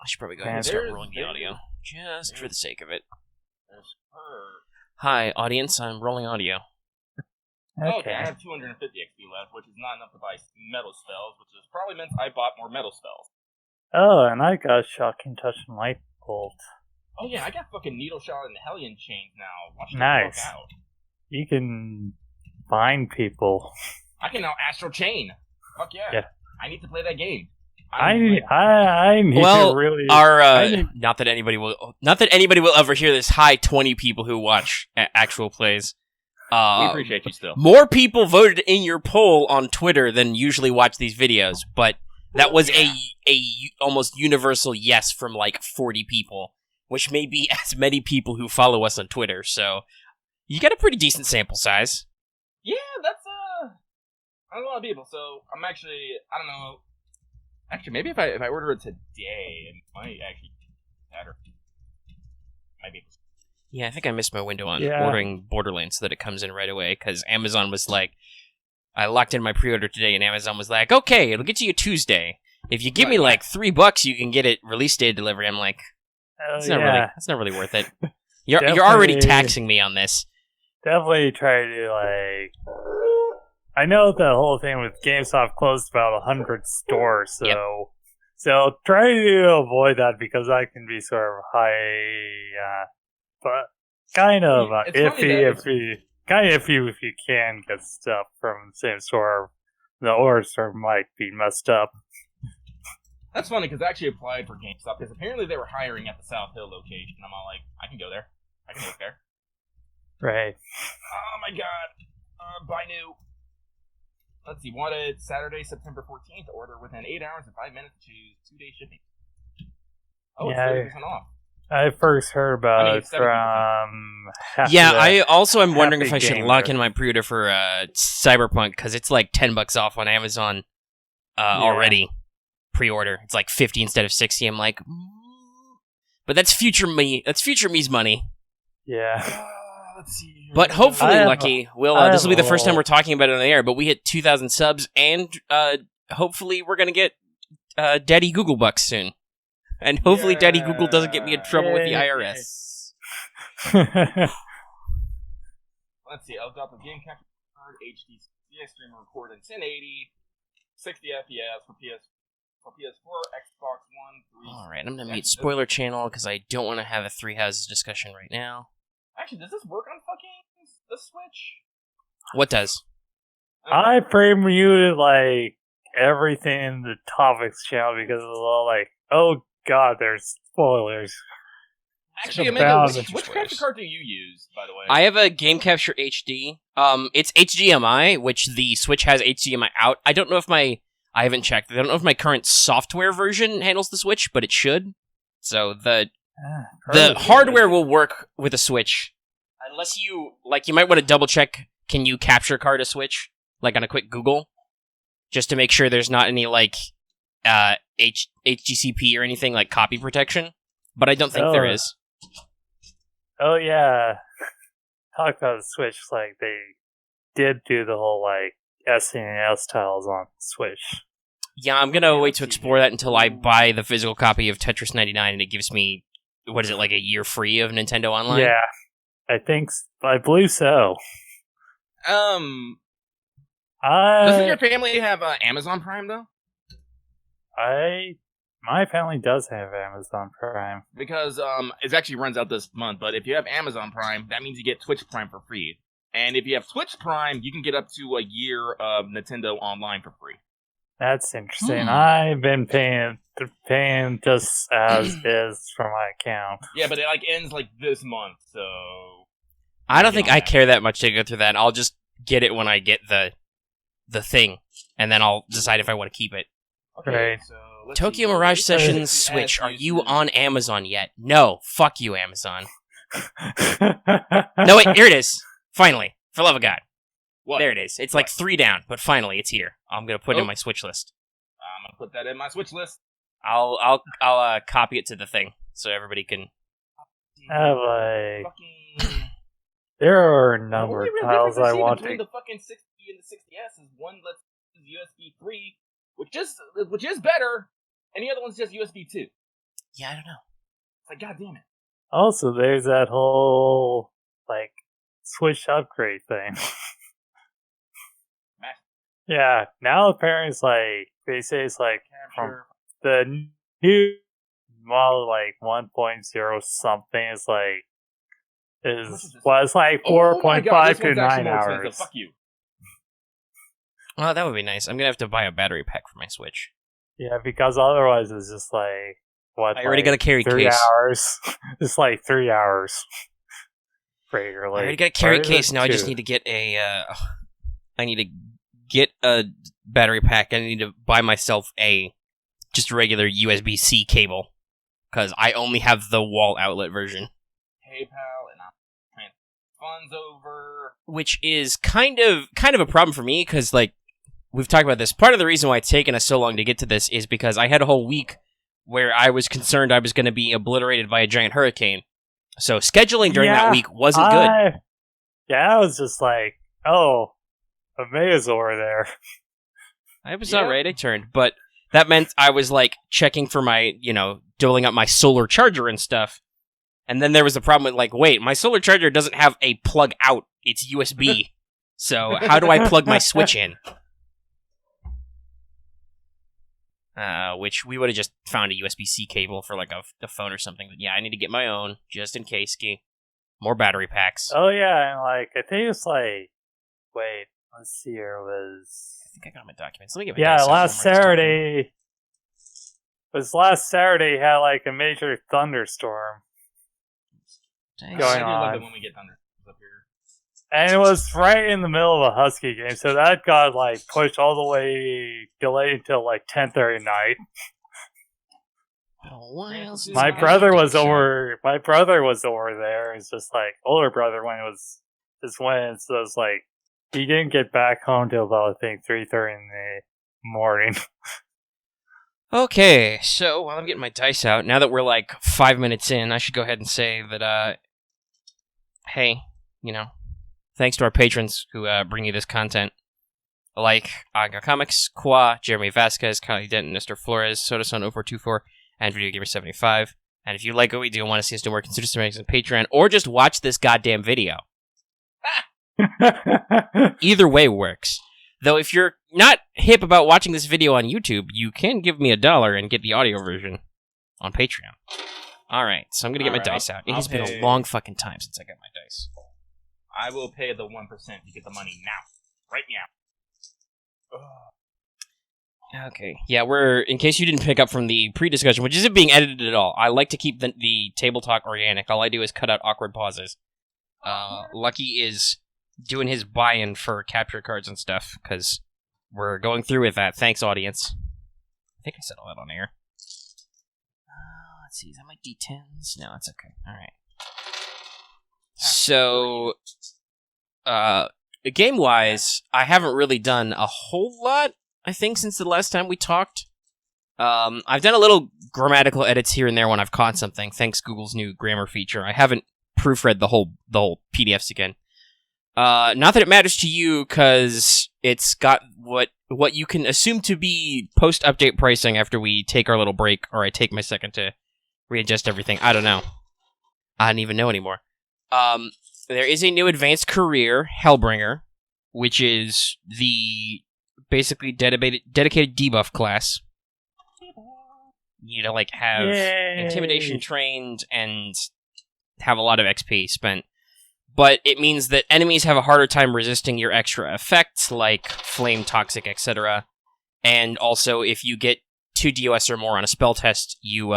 I should probably go ahead and start rolling the audio, just for the sake of it. Hi, audience, I'm rolling audio. Okay, I have 250 XP left, which is not enough to buy metal spells, which is probably meant I bought more metal spells. Oh, and I got Shocking Touch and Light Bolt. Oh yeah, I got fucking Needle Shot and Hellion Chains now. Watch nice. The fuck out. You can bind people. I can now Astral Chain. Fuck yeah. I need to play that game. I need to really. Not that anybody will ever hear this. Hi, 20 people who watch actual plays. We appreciate you still. More people voted in your poll on Twitter than usually watch these videos, but that was a almost universal yes from like 40 people, which may be as many people who follow us on Twitter. So you got a pretty decent sample size. Yeah, that's a lot of people. So I'm actually, I don't know. Actually, maybe if I order it today, it might actually matter. Might be. Yeah, I think I missed my window on ordering Borderlands so that it comes in right away, because Amazon was like, I locked in my pre-order today, and Amazon was like, okay, it'll get to you Tuesday. If you give me like $3, you can get it release day delivery. I'm like, that's not really worth it. You're already taxing me on this. Definitely try to like. I know the whole thing with GameStop closed about 100 stores, so try to avoid that because that can be sort of high, but kind of iffy if you can get stuff from the same store. The order store might be messed up. That's funny because I actually applied for GameStop because apparently they were hiring at the South Hill location. I'm all like, I can go there. I can work there. Right. Oh my god. Buy new. Let's see, wanted Saturday, September 14th, order within 8 hours and 5 minutes, choose 2-day shipping. Oh, it's 30% off. I first heard about it from... I also am wondering if I should lock in my pre-order for Cyberpunk, because it's like $10 off on Amazon already, pre-order. It's like 50 instead of 60. I'm like, but that's future me. That's future me's money. Yeah. Let's see. But hopefully, Lucky, this will be the first time we're talking about it on the air, but we hit 2,000 subs, and hopefully we're going to get Daddy Google bucks soon. And hopefully Daddy Google doesn't get me in trouble with the IRS. Let's see, I'll drop a game capture card, HD stream record in 1080, 60 FPS for PS4, Xbox One, 3. Alright, I'm going to mute spoiler channel, because I don't want to have a Three Houses discussion right now. Actually, does this work on fucking the Switch? What does? I pre-muted like everything in the topics channel because it was all like, oh god, there's spoilers. Actually, Omega, which capture card do you use, by the way? I have a Game Capture HD. It's HDMI, which the Switch has HDMI out. I don't know if I haven't checked. I don't know if my current software version handles the Switch, but it should. So the hardware will work with a Switch, unless you might want to double check. Can you capture card a Switch, like on a quick Google, just to make sure there's not any like HDCP or anything like copy protection? But I don't think there is. Oh yeah, talk about the Switch. Like they did do the whole like SNES tiles on Switch. Yeah, I'm gonna wait to explore that until I buy the physical copy of Tetris 99, and it gives me, what is it, like a year free of Nintendo Online? Yeah, I believe so. Doesn't your family have Amazon Prime though? My family does have Amazon Prime because it actually runs out this month. But if you have Amazon Prime, that means you get Twitch Prime for free. And if you have Twitch Prime, you can get up to a year of Nintendo Online for free. That's interesting. I've been paying just as is for my account. Yeah, but it like ends like this month, so I don't think I care that much to go through that. I'll just get it when I get the thing, and then I'll decide if I want to keep it. Okay, right. So Tokyo Mirage Sessions Switch. Are you on Amazon yet? No. Fuck you, Amazon. No, wait. Here it is. Finally, for love of God. What? There it is. It's like 3 down, but finally it's here. I'm gonna put it in my Switch list. I'm gonna put that in my Switch list. I'll copy it to the thing so everybody can. There are a number of tiles I want between the fucking 60 and the 60S is one lets USB 3, which is better, and the other one's just USB 2. Yeah, I don't know. It's like, god damn it. Also, there's that whole, like, Switch upgrade thing. Yeah, now apparently it's like, they say it's like, Capture. the new model, like, 1.0 something is like, it's like Oh my god, 4.5 this to one's 9 actually more hours. expensive. Fuck you. Well, that would be nice. I'm gonna have to buy a battery pack for my Switch. Yeah, because otherwise it's just like, what? I already got a carry 3 case. hours. It's like 3 hours. Regularly. I already got a carry Or is case. it Now I just 2? need to get I need to get a battery pack. I need to buy myself just a regular USB-C cable because I only have the wall outlet version, PayPal and I'm transferring funds over. which is kind of a problem for me because like we've talked about this. Part of the reason why it's taken us so long to get to this is because I had a whole week where I was concerned I was going to be obliterated by a giant hurricane. So scheduling during that week wasn't good. Yeah, I was just like, oh, Omega's over there. I was alright, I turned, but that meant I was like checking for my, doling up my solar charger and stuff. And then there was a problem with like, wait, my solar charger doesn't have a plug out, it's USB. So how do I plug my Switch in? Which we would have just found a USB-C cable for like a phone or something. But yeah, I need to get my own, just in case. More battery packs. Oh yeah, and like, I think it's like, wait, let's see here, it was... I think I got my documents. Let me get my dice out last before I start talking. Last Saturday had like a major thunderstorm. Dang. Going I do love on. it when we get thunder up here. And it was right in the middle of a Husky game, so that got like pushed all the way, delayed until like 10:30 at night. Oh, why else is My my brother was dice out? over. My brother was over there. It's just like older brother when it was just went. So it's like he didn't get back home till about I think 3:30 in the morning. Okay, so while I'm getting my dice out, now that we're like 5 minutes in, I should go ahead and say that, hey, thanks to our patrons who bring you this content, like Aga Comics, Kwa, Jeremy Vasquez, Kylie Denton, Mr. Flores, Sodasun0424, and Video Gamer 75. And if you like what we do and want to see us do more, consider submitting us on Patreon, or just watch this goddamn video. Either way works. Though if you're not hip about watching this video on YouTube, you can give me $1 and get the audio version on Patreon. Alright, so I'm gonna get my dice out. It has been a long fucking time since I got my dice. I will pay the 1% to get the money now. Right now. Okay, yeah, in case you didn't pick up from the pre-discussion, which isn't being edited at all, I like to keep the table talk organic. All I do is cut out awkward pauses. Lucky is doing his buy-in for capture cards and stuff, because we're going through with that. Thanks, audience. I think I said all that on air. Let's see, is that my D10s? No, that's okay. Alright. So, game-wise, I haven't really done a whole lot, I think, since the last time we talked. I've done a little grammatical edits here and there when I've caught something, thanks Google's new grammar feature. I haven't proofread the whole PDFs again. Not that it matters to you, because it's got what you can assume to be post-update pricing after we take our little break, or I take my second to readjust everything. I don't know. I don't even know anymore. There is a new advanced career, Hellbringer, which is the basically dedicated debuff class. You to have intimidation trained and have a lot of XP spent. But it means that enemies have a harder time resisting your extra effects, like Flame, Toxic, etc. And also, if you get 2 DOS or more on a spell test, you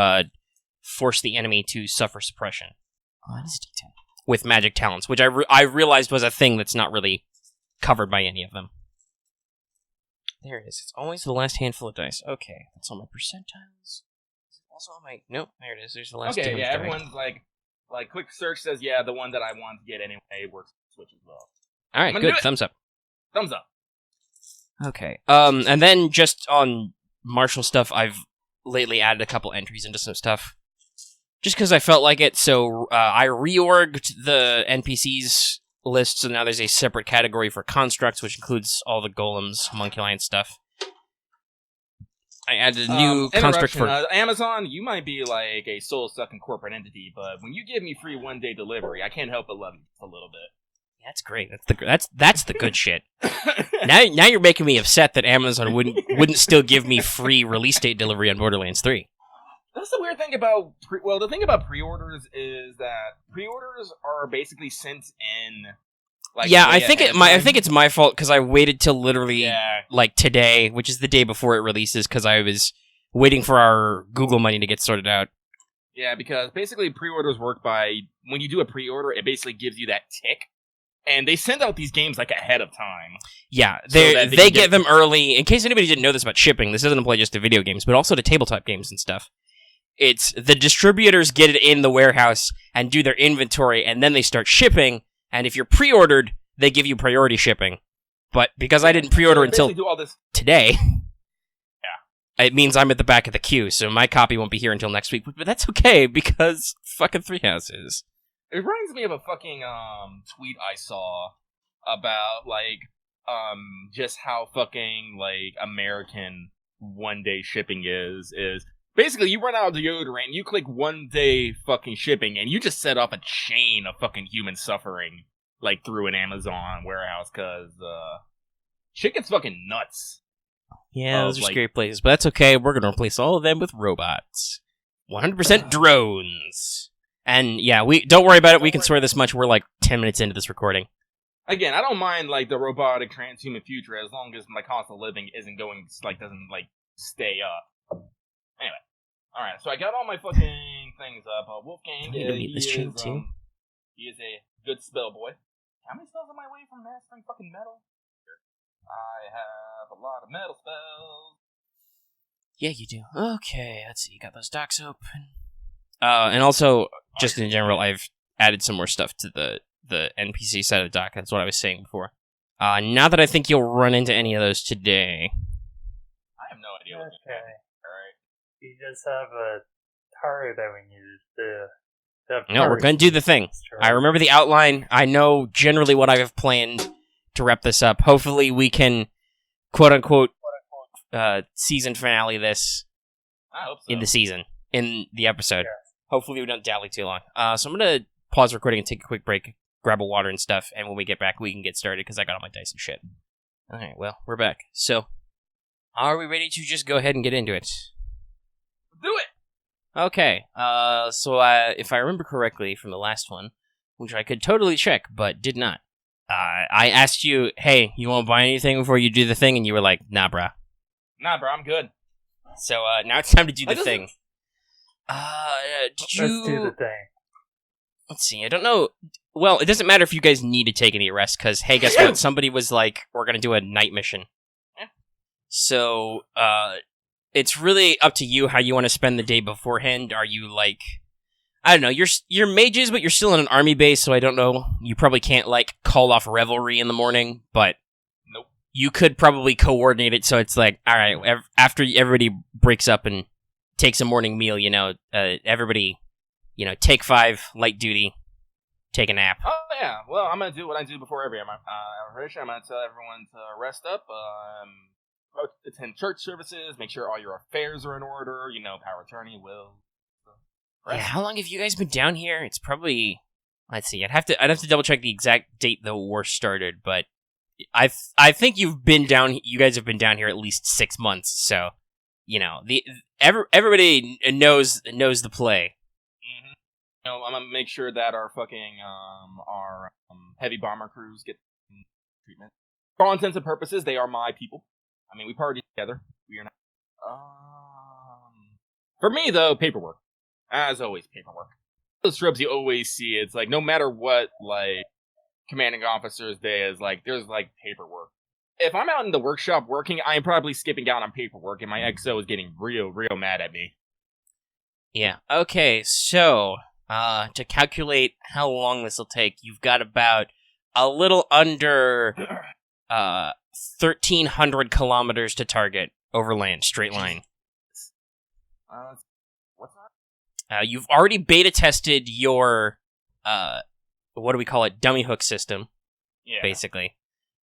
force the enemy to suffer suppression. Oh, that is D10. With magic talents, which I realized was a thing that's not really covered by any of them. There it is. It's always the last handful of dice. Okay, that's all my percentiles. Is it also on my... Nope, there it is. There's the last Okay, damage yeah, die. everyone's like quick search says, yeah, the one that I want to get anyway works Switch as well. Alright, good. Thumbs up. Thumbs up. Okay. And then just on Marshall stuff, I've lately added a couple entries into some stuff. Just because I felt like it, so I reorged the NPCs list, so now there's a separate category for constructs, which includes all the golems, homunculite stuff. I added a new construct for... Amazon, you might be like a soul-sucking corporate entity, but when you give me free one-day delivery, I can't help but love you a little bit. That's great. That's the good shit. Now you're making me upset that Amazon wouldn't still give me free release date delivery on Borderlands 3. That's the weird thing about the thing about pre-orders is that pre-orders are basically sent in. Like, yeah, I think it's my fault because I waited till literally like today, which is the day before it releases, because I was waiting for our Google money to get sorted out. Yeah, because basically pre-orders work by when you do a pre-order, it basically gives you that tick, and they send out these games like ahead of time. Yeah, they get them early. In case anybody didn't know this about shipping, this doesn't apply just to video games, but also to tabletop games and stuff. It's the distributors get it in the warehouse and do their inventory, and then they start shipping. And if you're pre-ordered, they give you priority shipping. But because I didn't pre-order until today, it means I'm at the back of the queue, so my copy won't be here until next week. But that's okay, because fucking Three Houses. It reminds me of a fucking tweet I saw about, like, just how fucking, like, American one-day shipping is basically, you run out of deodorant, you click one-day fucking shipping, and you just set off a chain of fucking human suffering, like, through an Amazon warehouse, because, shit gets fucking nuts. Yeah, those are scary places, but that's okay. We're gonna replace all of them with robots. 100% drones. And, yeah, don't worry about it, we can swear this much, we're like 10 minutes into this recording. Again, I don't mind, like, the robotic transhuman future, as long as my cost of living doesn't, stay up. Anyway, alright, so I got all my fucking things up. Wolfgang, he is a good spell boy. How many spells am I away from mastering fucking metal? I have a lot of metal spells. Yeah, you do. Okay, let's see, you got those docs open. And also, just in general, I've added some more stuff to the NPC side of the doc. That's what I was saying before. Not that I think you'll run into any of those today. I have no idea what okay. You just have a target that we needed to no, we're going to do the thing. I remember the outline. I know generally what I have planned to wrap this up. Hopefully we can, quote-unquote, season finale this I hope so. in the episode. Yeah. Hopefully we don't dally too long. So I'm going to pause recording and take a quick break, grab a water and stuff, and when we get back, we can get started, because I got all my dice and shit. Alright, well, we're back. So, are we ready to just go ahead and get into it? Do it! Okay, so if I remember correctly from the last one, which I could totally check, but did not, I asked you, hey, you want to buy anything before you do the thing? And you were like, nah, brah. Nah, bro, I'm good. So, now it's time to do the thing. Let's do the thing. Let's see, I don't know. Well, it doesn't matter if you guys need to take any rest, because, hey, guess what? Somebody was like, we're going to do a night mission. Yeah. So, it's really up to you how you want to spend the day beforehand. Are you, like, I don't know, you're mages, but you're still in an army base, so I don't know. You probably can't, like, call off revelry in the morning, but nope. You could probably coordinate it so it's like, alright, after everybody breaks up and takes a morning meal, everybody, take 5, light duty, take a nap. Oh, yeah. Well, I'm going to do what I do before every operation. I'm going to tell everyone to rest up, attend church services, make sure all your affairs are in order, power of attorney, will. Yeah, how long have you guys been down here? It's probably, let's see, I'd have to double check the exact date the war started, but I think you guys have been down here at least 6 months, so, everybody knows the play. I'm gonna make sure that our fucking heavy bomber crews get treatment. For all intents and purposes, they are my people. I mean, we party together. We are not. For me though, paperwork. As always, paperwork. Those tropes you always see. It's like no matter what, like commanding officer's day is like, there's like paperwork. If I'm out in the workshop working, I'm probably skipping out on paperwork, and my XO is getting real mad at me. Yeah. Okay. So. To calculate how long this will take, you've got about a little under 1,300 kilometers to target over land, straight line. What's that? You've already beta tested your, what do we call it, dummy hook system, basically.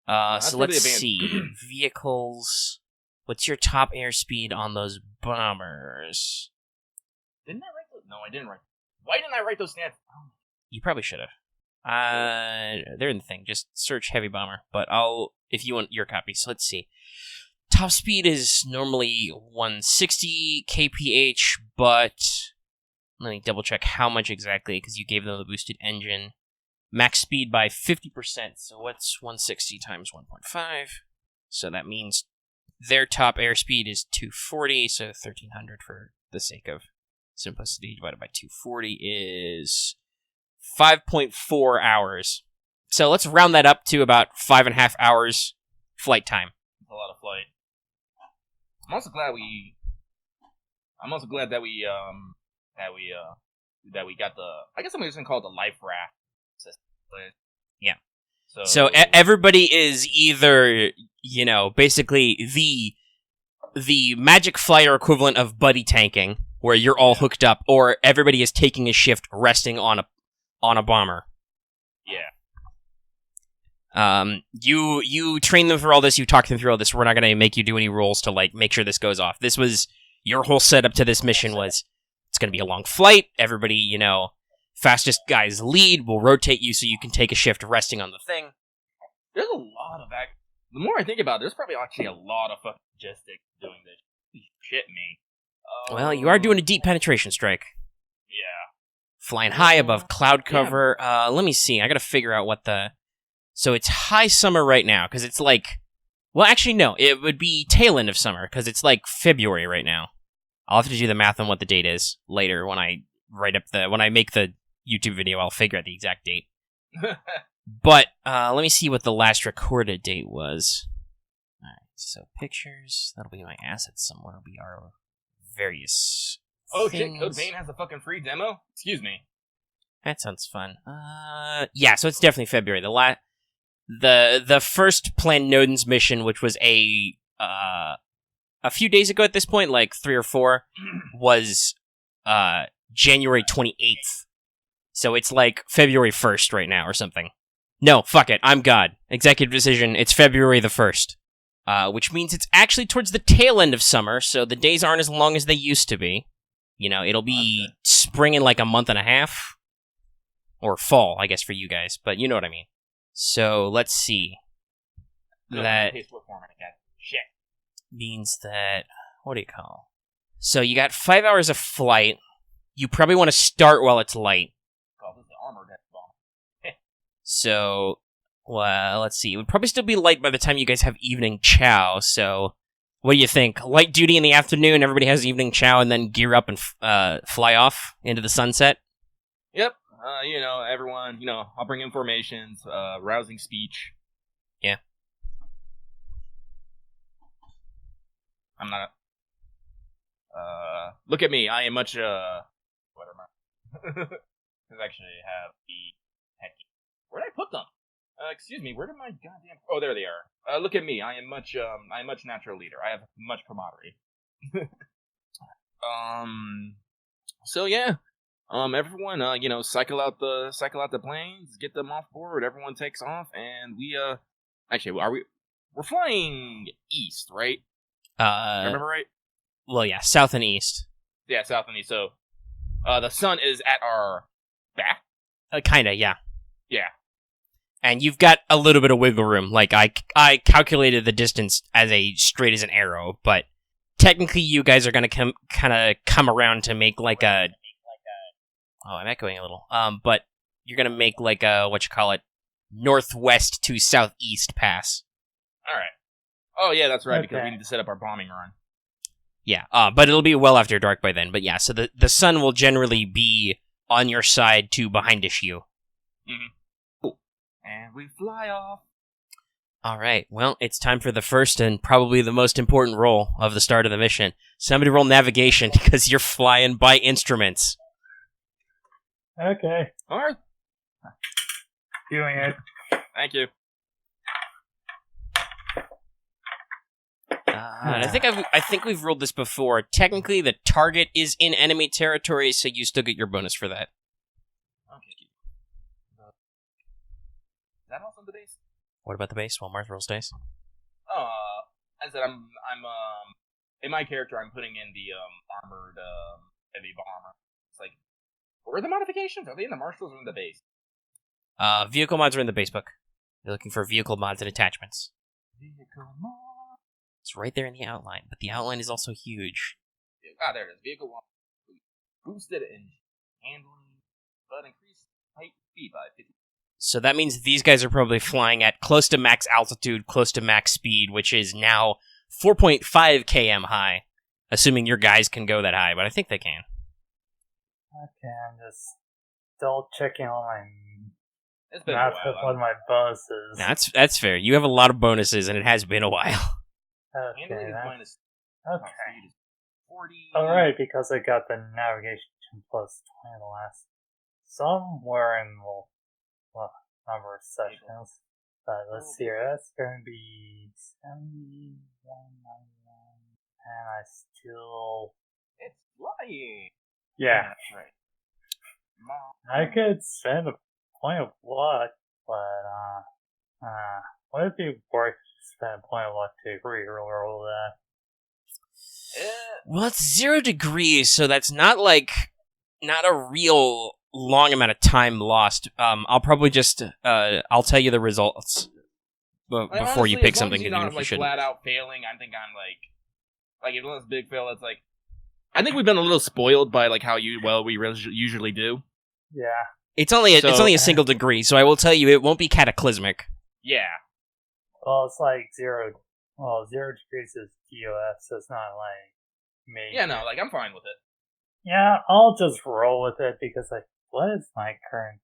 So let's see. Vehicles. What's your top airspeed on those bombers? Didn't I write those? No, I didn't write. Why didn't I write those stats? Oh. You probably should have. They're in the thing. Just search heavy bomber. But if you want your copy. So let's see. Top speed is normally 160 kph, but let me double check how much exactly, because you gave them the boosted engine. Max speed by 50%. So what's 160 times 1.5? So that means their top airspeed is 240, so 1300 for the sake of simplicity, divided by 240 is 5.4 hours. So let's round that up to about 5.5 hours flight time. That's a lot of flight. I'm also glad that we got the. I guess I'm just gonna call it the life raft system. Yeah. So everybody is either, basically the magic flyer equivalent of buddy tanking, where you're all hooked up, or everybody is taking a shift resting on a bomber. Yeah. You train them for all this, you talk them through all this, we're not gonna make you do any rolls to, make sure this goes off. This was, your whole setup to this mission was, it's gonna be a long flight, everybody, fastest guys lead, we'll rotate you so you can take a shift resting on the thing. There's a lot of the more I think about it, there's probably actually a lot of fucking logistics doing this. Shit me. Well, you are doing a deep penetration strike. Yeah. Flying high above cloud cover. Yeah. Let me see. I gotta figure out what the... So it's high summer right now, because it's well, actually, no. It would be tail end of summer, because it's February right now. I'll have to do the math on what the date is later when I when I make the YouTube video. I'll figure out the exact date. But let me see what the last recorded date was. Alright, so pictures. That'll be my assets somewhere. It'll be our various Oh things. shit, Code Vein has a fucking free demo? Excuse me. That sounds fun. Yeah, so it's definitely February. The first planned NODENS mission, which was a few days ago at this point, 3 or 4, was January 28th. So it's February 1st right now or something. No, fuck it. I'm God. Executive decision. It's February the 1st. Which means it's actually towards the tail end of summer, so the days aren't as long as they used to be. It'll be spring in a month and a half. Or fall, I guess, for you guys, but you know what I mean. So, let's see. That Shit. means that... What do you call? So, you got 5 hours of flight. You probably want to start while it's light. So, well, let's see. It would probably still be light by the time you guys have evening chow, so... What do you think? Light duty in the afternoon, everybody has evening chow, and then gear up and fly off into the sunset? Yep. Everyone, I'll bring informations, rousing speech. Yeah. I'm not... look at me, I am much, what am I? Because actually have the... Heck, where'd I put them? Excuse me, where did my goddamn... Oh, there they are. Look at me, I am much natural leader. I have much camaraderie. So yeah. Everyone, cycle out the planes, get them off board, everyone takes off, and we're flying east, right? Remember right? Well, yeah, south and east. Yeah, south and east, so, the sun is at our back? Kinda, yeah. Yeah. And you've got a little bit of wiggle room. I calculated the distance as straight as an arrow, but technically you guys are gonna come around to make a... Oh, I'm echoing a little. But you're gonna make a, northwest to southeast pass. Alright. Oh, yeah, that's right, Okay. because we need to set up our bombing run. Yeah, but it'll be well after dark by then. But yeah, so the sun will generally be on your side to behindish you. Mm-hmm. Cool. And we fly off. Alright, well, it's time for the first and probably the most important roll of the start of the mission. Somebody roll navigation, because you're flying by instruments. Okay. Marth? Doing it. Thank you. And I think we've rolled this before. Technically, the target is in enemy territory, so you still get your bonus for that. Okay. Is that also the base? What about the base? Well, Marth rolls dice. as I said, I'm in my character, I'm putting in the armored heavy bomber. It's like, where are the modifications? Are they in the marshals or in the base? Vehicle mods are in the base book. You're looking for vehicle mods and attachments. Vehicle mod. It's right there in the outline, but the outline is also huge. Ah, there it is. Vehicle mod. Boosted engine handling, but increased height speed by 50. So that means these guys are probably flying at close to max altitude, close to max speed, which is now 4.5 km high. Assuming your guys can go that high, but I think they can. Okay, I'm just still checking all my It's been math a with while. one of my bonuses. Now, that's fair. You have a lot of bonuses, and it has been a while. Okay, Handling is that's- minus. okay. Speed is 40. Alright, because I got the navigation plus 20 the last somewhere in the number of sessions. But let's see here, that's going to be 71.99, and I still... It's flying. Yeah, That's right. I could spend a point of luck, but, would it be worth to spend a point of luck to re-roll that? Well, it's 0 degrees, so that's not a real long amount of time lost. I'll probably just, I'll tell you the results before Honestly, you pick as long something, as you're even not if you like shouldn't. flat out failing, I think I'm like if it's big fail, it's like I think we've been a little spoiled by like how we usually do. Yeah. It's only So- a single degree, so I will tell you it won't be cataclysmic. Yeah. Well, it's like 0 degrees is DOF, so it's not like major. Yeah, no, like I'm fine with it. Yeah, I'll just roll with it because, like, what is my current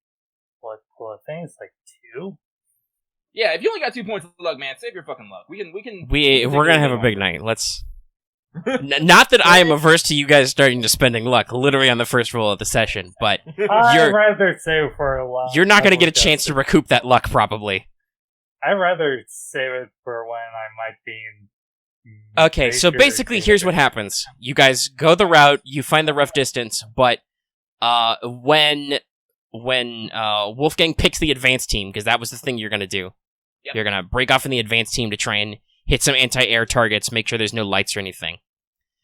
what thing? It's like 2? Yeah, if you only got 2 points of luck, man, save your fucking luck. We're We're gonna have a big night. Let's. Not that I am averse to you guys starting to spending luck, literally on the first roll of the session, but I'd rather save for a while. you're not gonna get a chance to recoup that luck, probably. I'd rather save it for when I might be in. Okay, so basically, here's what happens. You guys go the route, you find the rough distance, but when Wolfgang picks the advanced team, because that was the thing you're going to do, Yep. you're going to break off in the advanced team to try and hit some anti-air targets, make sure there's no lights or anything.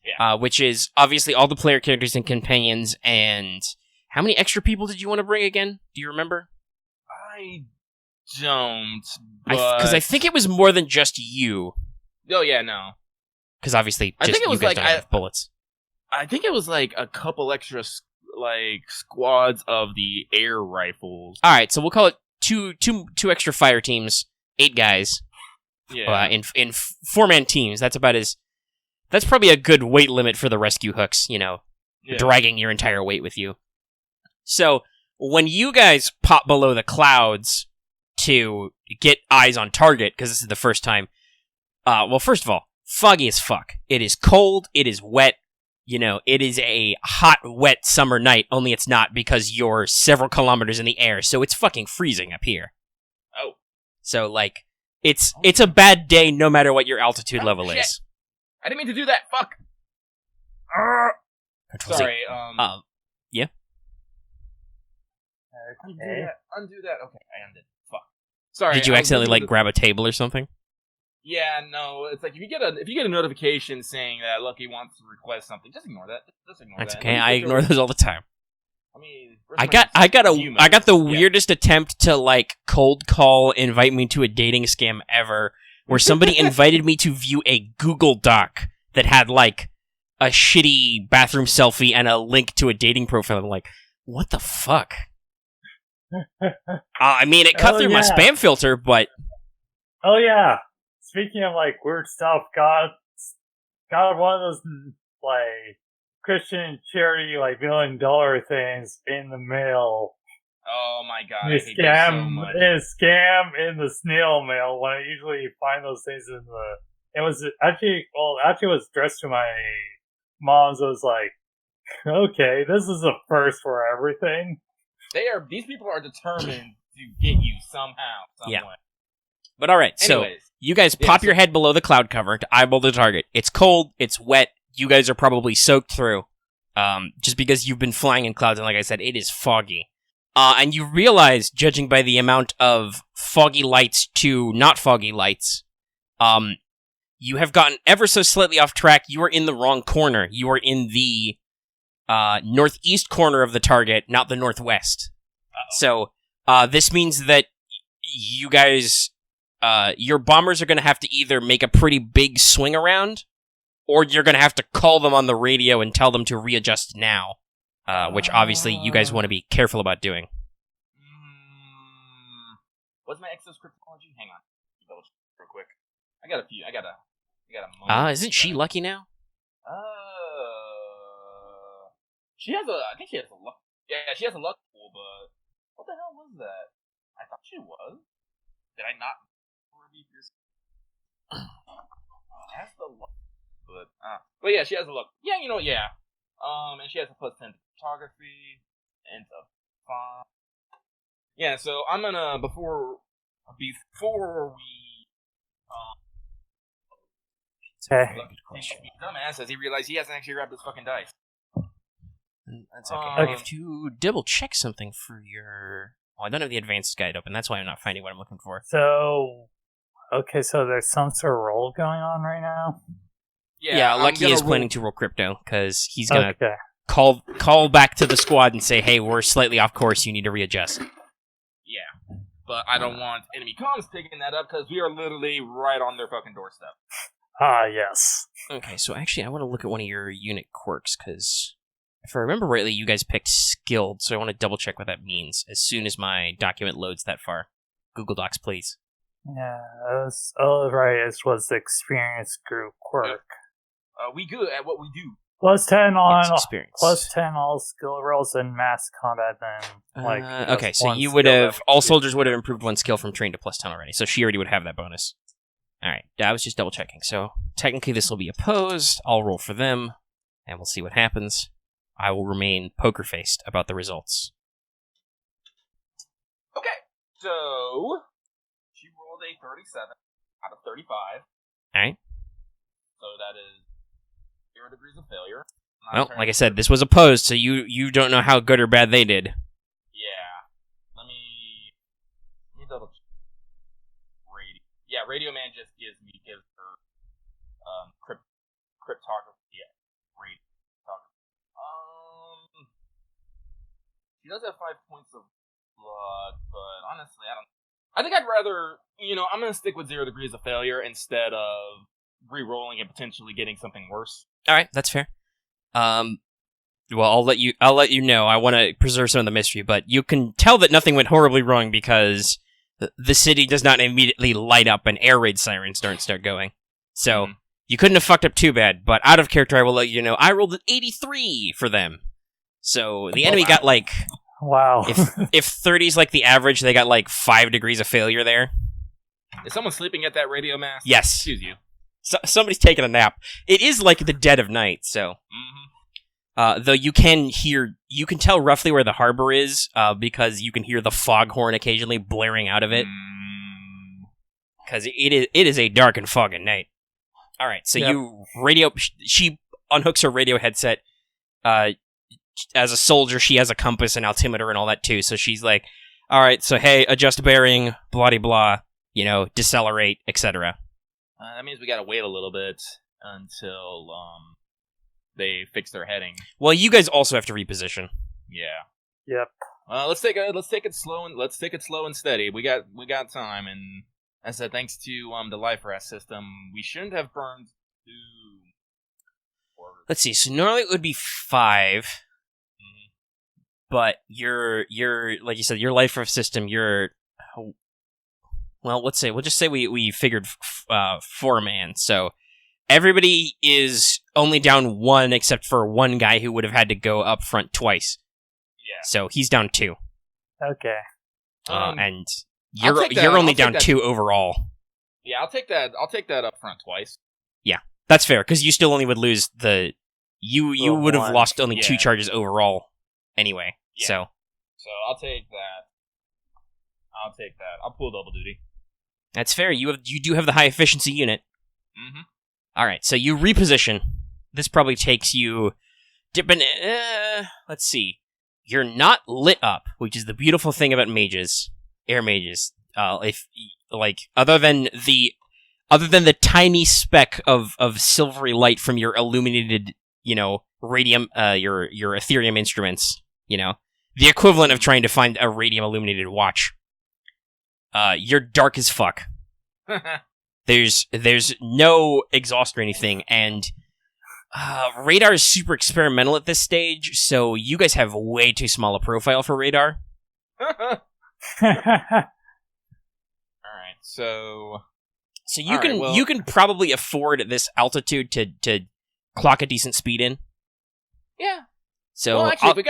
Yeah. Which is obviously all the player characters and companions, and how many extra people did you want to bring again? Do you remember? I don't. Because I think it was more than just you. Oh yeah, no. Because obviously, I just think it you was guys like don't have bullets. I think it was like a couple extra squads of the air rifles. All right, so we'll call it two extra fire teams, 8 guys. Yeah. In 4-man teams. That's probably a good weight limit for the rescue hooks, Yeah. dragging your entire weight with you. So, when you guys pop below the clouds to get eyes on target, because this is the first time, well, first of all, foggy as fuck. It is cold, it is wet, it is a hot, wet summer night, only it's not because you're several kilometers in the air, so it's fucking freezing up here. Oh. So, like, it's a bad day no matter what your altitude level shit. is. I didn't mean to do that. Fuck. Control Z. Sorry. Yeah. Okay. Undo that. Okay, I undid. Fuck. Sorry. Did you I was accidentally looking at grab a table or something? Yeah, no. It's like if you get a notification saying that Lucky wants to request something, just ignore that. Just ignore That's that. okay. I ignore those all the time. I I got the Yeah. weirdest attempt to like cold call invite me to a dating scam ever, where somebody invited me to view a Google Doc that had like a shitty bathroom selfie and a link to a dating profile. I'm like, what the fuck? I mean, it cut Oh, through my yeah. spam filter, but Oh yeah. Speaking of like weird stuff, got one of those like Christian charity like $1 million things in the mail. Oh my god, I The hate that so scam, much. scam in the snail mail when I usually find those things in the. It was actually it was addressed to my mom's. I was like, okay, this is a first for everything. These people are determined to get you somehow, some Yeah. way. but all right. So Anyways, you guys Yeah, pop so- your head below the cloud cover to eyeball the target. It's cold. It's wet. You guys are probably soaked through, just because you've been flying in clouds. And like I said, it is foggy. And you realize, judging by the amount of foggy lights to not foggy lights, you have gotten ever so slightly off track. You are in the wrong corner. You are in the northeast corner of the target, not the northwest. So this means that you guys, your bombers are going to have to either make a pretty big swing around, or you're going to have to call them on the radio and tell them to readjust now, which obviously you guys want to be careful about doing. What's my exoscriptology? Hang on. Double check real quick. I got a moment. Isn't she lucky now? She has I think she has a luck. Yeah, she has a luck pool, but what the hell was that? I thought she was. Did I not? Has the luck, but yeah, she has a luck. Yeah, yeah. And she has a +10 to photography and a 5. Yeah, so I'm gonna before we Okay. dumbass as he realized he hasn't actually grabbed his fucking dice. That's okay. I have to double check something for your. Oh, I don't have the advanced guide open. That's why I'm not finding what I'm looking for. So there's some sort of roll going on right now? Yeah, Lucky is planning to roll crypto, because he's going to call back to the squad and say, hey, we're slightly off course, you need to readjust. Yeah, but I don't want enemy comms picking that up, because we are literally right on their fucking doorstep. Yes. Okay, so actually I want to look at one of your unit quirks, because if I remember rightly, you guys picked skilled, so I want to double check what that means as soon as my document loads that far. Google Docs, please. Yeah, it was the experience group quirk. We good at what we do. +10 on experience. +10 all skill rolls in mass combat. Then okay, so you would have all soldiers would have improved 1 skill from trained to +10 already. So she already would have that bonus. All right, I was just double checking. So technically, this will be opposed. I'll roll for them, and we'll see what happens. I will remain poker faced about the results. Okay, so she rolled a 37 out of 35. All right. So that is 0 degrees of failure. Well, like I said, this was opposed, so you don't know how good or bad they did. Yeah. Let me double check. Radio Man just gives her cryptography. Yeah, radio. She does have 5 points of blood, but honestly, I think I'd rather, I'm gonna stick with 0 degrees of failure instead of re-rolling and potentially getting something worse. All right, that's fair. Well, I'll let you know. I want to preserve some of the mystery, but you can tell that nothing went horribly wrong because the city does not immediately light up and air raid sirens don't start going. So you couldn't have fucked up too bad. But out of character, I will let you know I rolled an 83 for them. So the enemy got wow. If 30's like the average, they got 5 degrees of failure there. Is someone sleeping at that radio mast? Yes. Excuse you. So, somebody's taking a nap. It is like the dead of night, so. Though you can tell roughly where the harbor is, because you can hear the foghorn occasionally blaring out of it. Because it is a dark and foggy night. All right, so she unhooks her radio headset. As a soldier, she has a compass and altimeter and all that too. So she's like, "All right, so hey, adjust bearing, blah de blah, decelerate, etc." That means we gotta wait a little bit until they fix their heading. Well, you guys also have to reposition. Yeah. Yep. Let's take it slow and steady. We got time, and as I said, thanks to the life raft system, we shouldn't have burned 2. Let's see. So normally it would be 5, but you're like you said, your life raft system. Well, we'll just say we figured 4-man. So everybody is only down 1 except for one guy who would have had to go up front twice. Yeah. So he's down 2. Okay. And you're only down 2 overall. Yeah, I'll take that up front twice. Yeah, that's fair because you still only would lose you would have lost only 2 charges overall anyway. Yeah. So I'll take that. I'll pull double duty. That's fair. You do have the high efficiency unit. All right, so you reposition. This probably takes you dipping. Let's see. You're not lit up, which is the beautiful thing about mages, air mages. If other than the other than the tiny speck of silvery light from your illuminated, radium, your Ethereum instruments, the equivalent of trying to find a radium illuminated watch. You're dark as fuck. There's no exhaust or anything, and radar is super experimental at this stage, so you guys have way too small a profile for radar. Alright, so you can probably afford at this altitude to clock a decent speed in. Yeah. So well, actually,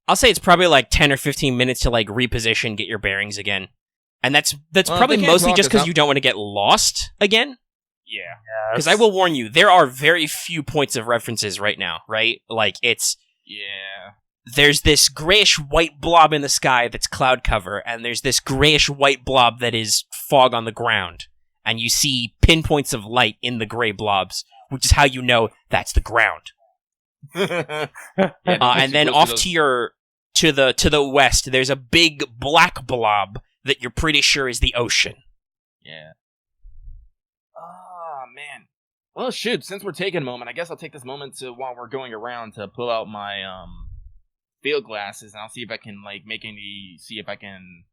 I'll say it's probably like 10 or 15 minutes to like reposition, get your bearings again. And that's probably mostly just because you don't want to get lost again. Yeah. Because I will warn you, there are very few points of references right now, right? Like, there's this grayish-white blob in the sky that's cloud cover, and there's this grayish-white blob that is fog on the ground. And you see pinpoints of light in the gray blobs, which is how you know that's the ground. And then off to the west, there's a big black blob that you're pretty sure is the ocean. Yeah. Oh, man. Well, shoot, since we're taking a moment, I guess I'll take this moment while we're going around to pull out my field glasses, and I'll see if I can see if I can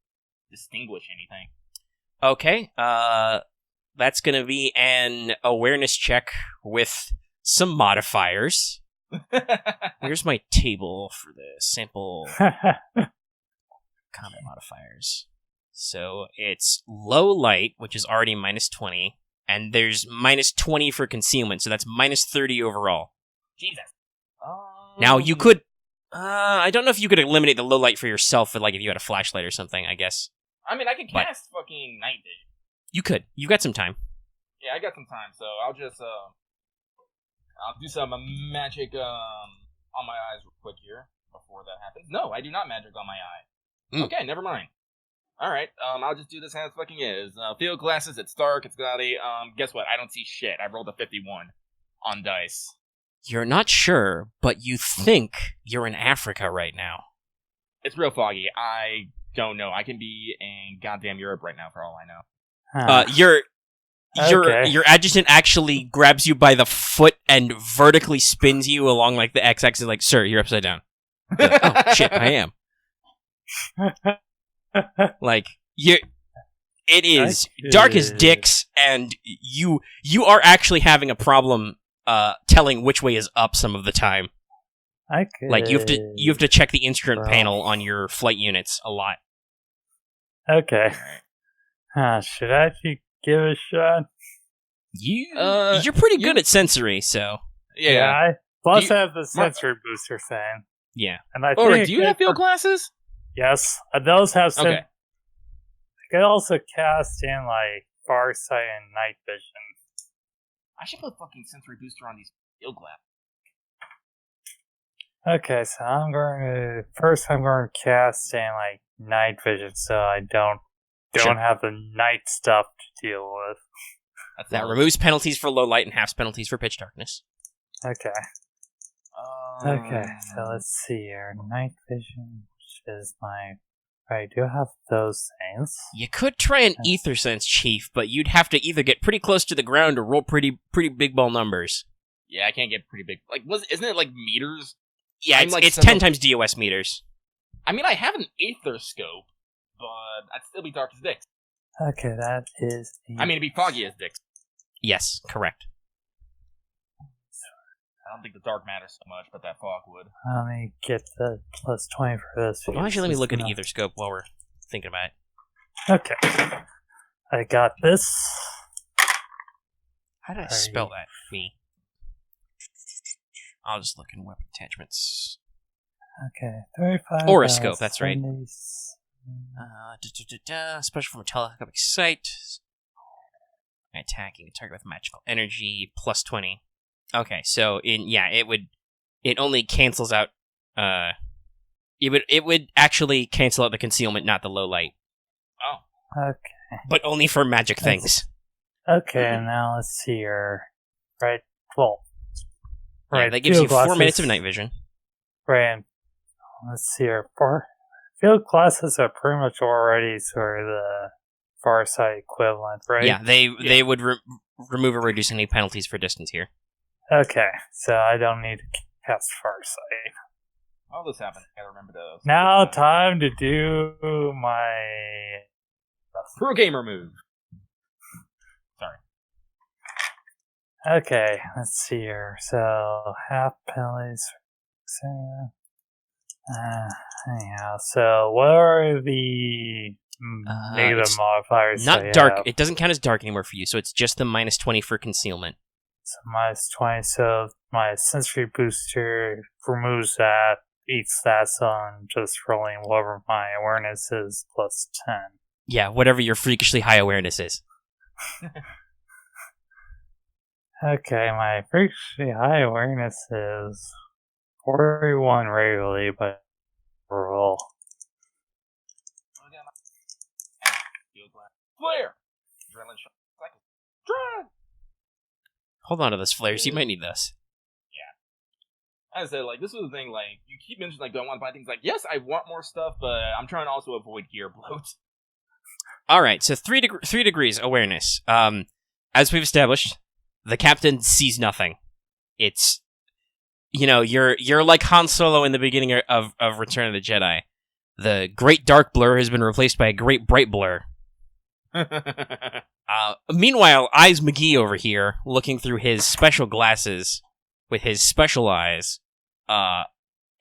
distinguish anything. Okay. That's going to be an awareness check with some modifiers. Here's my table for the sample combat modifiers. So it's low light, which is already minus 20, and there's minus 20 for concealment, so that's minus 30 overall. Jesus. Now, you could... I don't know if you could eliminate the low light for yourself, but, like, if you had a flashlight or something, I guess. I mean, I can cast fucking night vision. You could. You got some time. Yeah, I got some time, so I'll just, I'll do some magic, on my eyes real quick here, before that happens. No, I do not magic on my eye. Okay, never mind. Alright, I'll just do this as it fucking is. Field glasses, it's dark, it's cloudy. Guess what? I don't see shit. I rolled a 51 on dice. You're not sure, but you think you're in Africa right now. It's real foggy. I don't know. I can be in goddamn Europe right now, for all I know. Your adjutant actually grabs you by the foot and vertically spins you along like the x-axis, like, sir, you're upside down. You're like, oh, shit, I am. Like, it is dark as dicks, and you are actually having a problem telling which way is up some of the time. Like, you have to check the instrument panel on your flight units a lot. Okay. Should I actually give it a shot? You're pretty good at sensory, so... Yeah, I have the sensory booster thing. Yeah. And I think do you have field glasses? Yes, those have okay. I could also cast in, like, Farsight and Night Vision. I should put fucking sensory booster on these field glasses. Okay, so I'm going to cast in, like, Night Vision, so I don't have the night stuff to deal with. That removes penalties for low light and halves penalties for pitch darkness. Okay. Okay, so let's see here. Night Vision, which is I do have those things. You could try an Ether Sense, Chief, but you'd have to either get pretty close to the ground or roll pretty big ball numbers. Yeah, I can't get pretty big. Like, isn't it like meters? Yeah, it's 10 times DOS meters. I mean, I have an Aether Scope, but I'd still be dark as dicks. Okay, that is... I mean, it'd be foggy as dicks. Yes, correct. I don't think the dark matters so much, but that fog would. Let me get the plus 20 for this. Well, actually, let me look at Ether Scope while we're thinking about it. Okay. I got this. How did I spell that? Me. I'll just look in weapon attachments. Okay, 35. Oroscope, that's right. Special from a telescopic sight. Attacking a target with magical energy, plus 20. Okay, so it only cancels out, it would actually cancel out the concealment, not the low light. Oh. Okay. But only for magic things. Okay, now let's see here. Right, well. Right, that gives you 4 minutes of night vision. Right, let's see here. Field glasses are pretty much already sort of the Farsight equivalent, right? Yeah, they would remove or reduce any penalties for distance here. Okay, so I don't need to cast Farsight. All this happened. I gotta remember those. Now, time to do my pro gamer move. Sorry. Okay, let's see here. So, half penalties. Anyhow, so what are the negative modifiers? Not dark. It doesn't count as dark anymore for you, so it's just the -20 for concealment. So -20, so my sensory booster removes that, eats that, so I'm just rolling whatever my awareness is plus 10. Yeah, whatever your freakishly high awareness is. Okay, my freakishly high awareness is 41 regularly, but roll. Flare! Adrenaline shot. Drive! Hold on to those flares. You might need those. Yeah. As I said, like, this was the thing, like, you keep mentioning, like, do I want to buy things? Like, yes, I want more stuff, but I'm trying to also avoid gear bloat. Alright, so 3 degrees awareness. As we've established, the captain sees nothing. It's, you're like Han Solo in the beginning of Return of the Jedi. The great dark blur has been replaced by a great bright blur. Meanwhile, Eyes McGee over here, looking through his special glasses with his special eyes,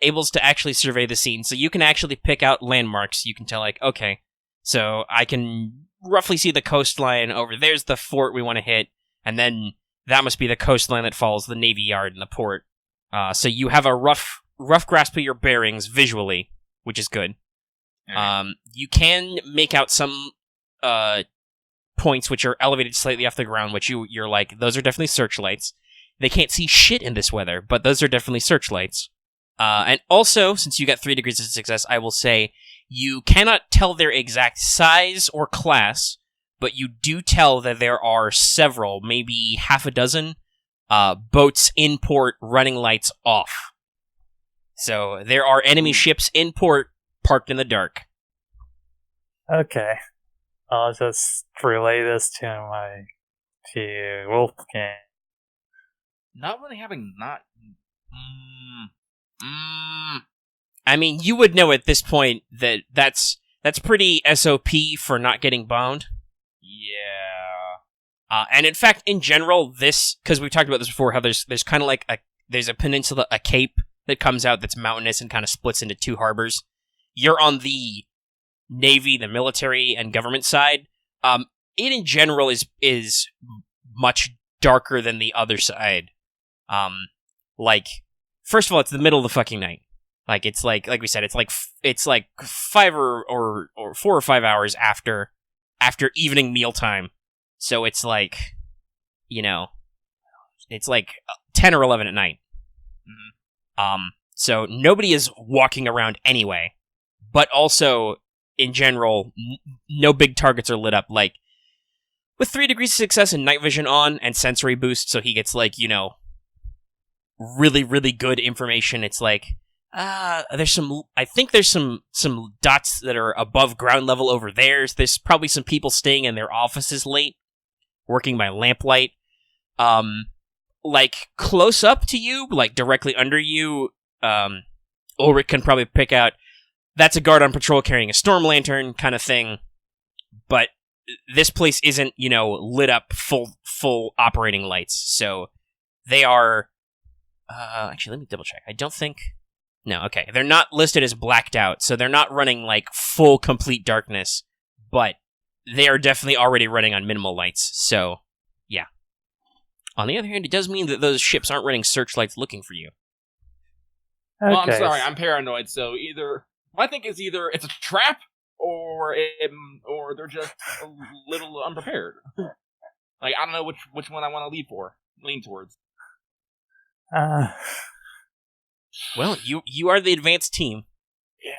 able to actually survey the scene. So you can actually pick out landmarks. You can tell, like, okay, so I can roughly see the coastline over there's the fort we want to hit, and then that must be the coastline that follows the Navy Yard and the port. So you have a rough grasp of your bearings visually, which is good. You can make out some points which are elevated slightly off the ground, which you're like, those are definitely searchlights. They can't see shit in this weather, but those are definitely searchlights. And also, since you got 3 degrees of success, I will say you cannot tell their exact size or class, but you do tell that there are several, maybe half a dozen, boats in port running lights off. So there are enemy ships in port parked in the dark. Okay. I'll just relay this to Wolfgang. Not really having not... I mean, you would know at this point that that's pretty SOP for not getting bombed. Yeah. And in fact, in general, this, because we've talked about this before, how there's kind of like there's a peninsula, a cape that comes out that's mountainous and kind of splits into 2 harbors. You're on the Navy, the military, and government side. It in general is much darker than the other side. Like, first of all, it's the middle of the fucking night. Like, it's like we said, it's like 5 or 4 or 5 hours after evening mealtime. So it's like, it's like 10 or 11 at night. Mm-hmm. So nobody is walking around anyway. But also, in general, no big targets are lit up. Like, with 3 degrees of success and night vision on and sensory boost, so he gets, like, really, really good information. It's like, I think there's some dots that are above ground level over there. There's probably some people staying in their offices late, working by lamplight. Like, close up to you, like, directly under you, Ulrich can probably pick out, that's a guard on patrol carrying a storm lantern kind of thing. But this place isn't, lit up full operating lights. So they are... actually, let me double check. I don't think... No, okay. They're not listed as blacked out, so they're not running, like, full, complete darkness. But they are definitely already running on minimal lights, so, yeah. On the other hand, it does mean that those ships aren't running searchlights looking for you. Okay. Well, I'm sorry, I'm paranoid, so I think it's either it's a trap, or they're just a little unprepared. Like, I don't know which one I want to lean towards. Well, you are the advanced team. Yeah.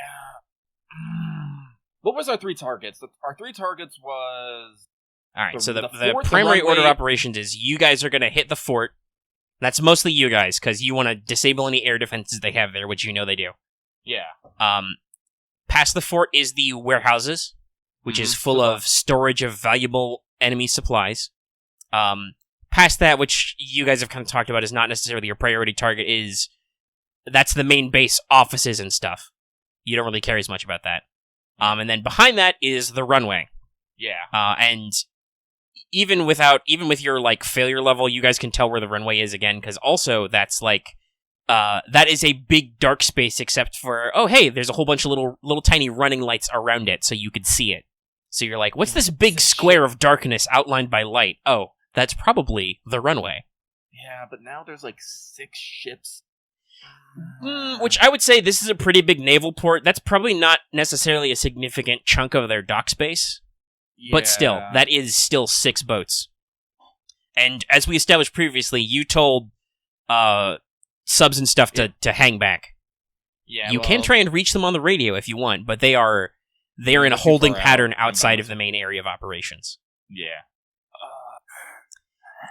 What was our 3 targets? Our 3 targets was... Alright, so the primary order of operations is you guys are going to hit the fort. That's mostly you guys, because you want to disable any air defenses they have there, which they do. Yeah. Past the fort is the warehouses, which is full of storage of valuable enemy supplies. Past that, which you guys have kind of talked about, is not necessarily your priority target. That's the main base offices and stuff. You don't really care as much about that. And then behind that is the runway. Yeah. And even with your like failure level, you guys can tell where the runway is again, because also that's like that is a big dark space, except for hey, there's a whole bunch of little tiny running lights around it, so you could see it. So you're like, what's this big square of darkness outlined by light? Oh, that's probably the runway. Yeah, but now there's like 6 ships. Which I would say this is a pretty big naval port. That's probably not necessarily a significant chunk of their dock space. Yeah. But still, that is still 6 boats. And as we established previously, you told subs and stuff to hang back. Yeah, you can try and reach them on the radio if you want, but they are in a holding pattern outside of the main area of operations. Yeah.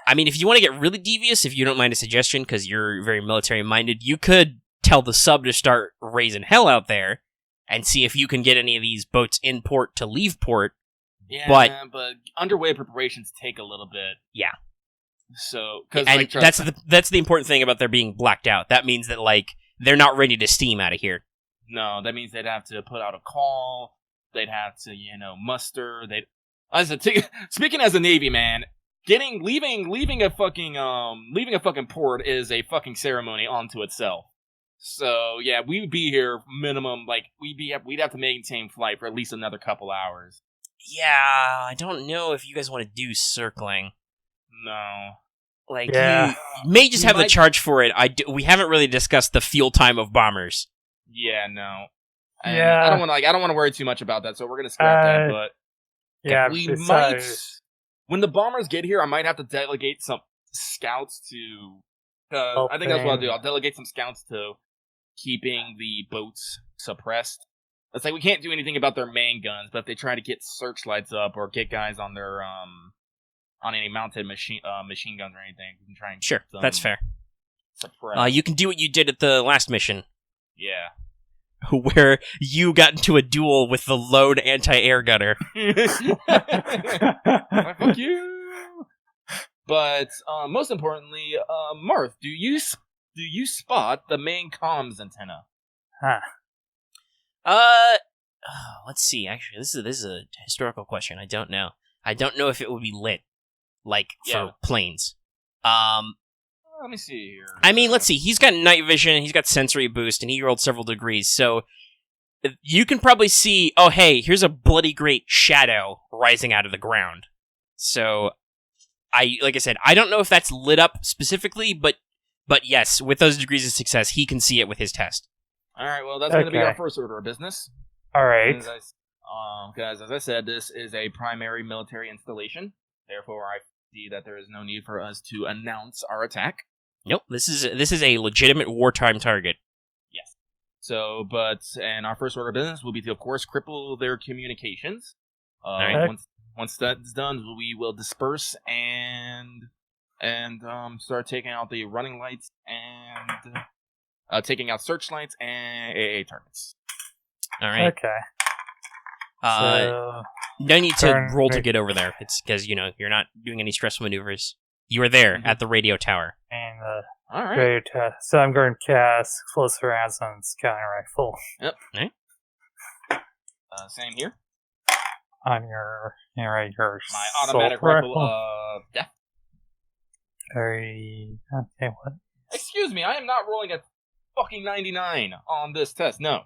I mean, if you want to get really devious, if you don't mind a suggestion, because you're very military-minded, you could tell the sub to start raising hell out there and see if you can get any of these boats in port to leave port. Yeah, but underway preparations take a little bit. Yeah. So, and that's the important thing about their being blacked out. That means that like they're not ready to steam out of here. No, that means they'd have to put out a call. They'd have to, muster. Speaking as a Navy man, leaving a fucking port is a fucking ceremony onto itself. So yeah, we'd be here minimum like we'd have to maintain flight for at least another couple hours. Yeah, I don't know if you guys want to do circling. No. Like, you may just have the charge for it. We haven't really discussed the fuel time of bombers. Yeah, no. Yeah. I don't want to worry too much about that, so we're gonna scrap that. But yeah, might. When the bombers get here, I might have to delegate some scouts to. I think that's what I'll do. I'll delegate some scouts to keeping the boats suppressed. It's like we can't do anything about their main guns, but if they try to get searchlights up or get guys on their on any mounted machine guns or anything, we can try and sure. That's fair. Suppress. You can do what you did at the last mission. Yeah. Where you got into a duel with the lone anti-air gunner. Fuck you. But most importantly, Marth, do you spot the main comms antenna? Let's see. Actually, this is a historical question. I don't know. I don't know if it would be lit, like for planes. Let me see here. I mean, let's see. He's got night vision, he's got sensory boost, and he rolled several degrees, so you can probably see, oh, hey, here's a bloody great shadow rising out of the ground. So, like I said, I don't know if that's lit up specifically, but yes, with those degrees of success, he can see it with his test. All right, well, that's going to be our first order of business. All right. Because, as I said, this is a primary military installation. Therefore, I see that there is no need for us to announce our attack. Nope, this is a legitimate wartime target. Yes. So, and our first order of business will be to, of course, cripple their communications. Right. Once that's done, we will disperse and start taking out the running lights and taking out searchlights and AA targets. All right. Okay. No need to roll to get over there. It's because, you're not doing any stressful maneuvers. You are there at the radio tower. And all right. radio tower. So I'm going to cast Explosive Rounds on Scouting Rifle. Yep. All right. Same here. On your my automatic rifle death. Very okay. What? Excuse me, I am not rolling a fucking 99 on this test. No,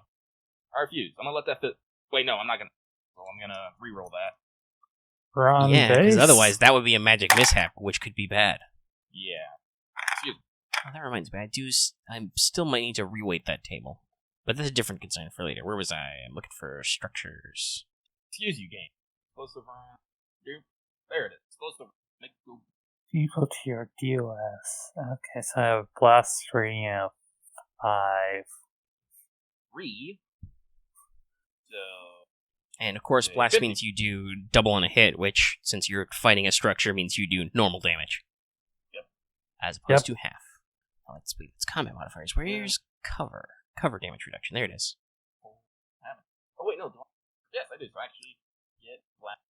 I refuse. I'm gonna let that fit. Wait, no, I'm not gonna. Well, I'm gonna re-roll that. Because otherwise that would be a magic mishap, which could be bad. Yeah. Oh, that reminds me, I still might need to reweight that table. But that's a different concern for later. Where was I? I'm looking for structures. Excuse you, game. Explosive round. There it is. Explosive. Make it go. Equal to your DOS. Okay, so I have blast 3 and 5. 3. So. And of course, blast 50. Means you do double on a hit, which, since you're fighting a structure, means you do normal damage. Yep. As opposed to half. Oh, let's combat modifiers. Where's cover? Cover damage reduction. There it is. Oh, wait, no. Yes, I do. So actually, get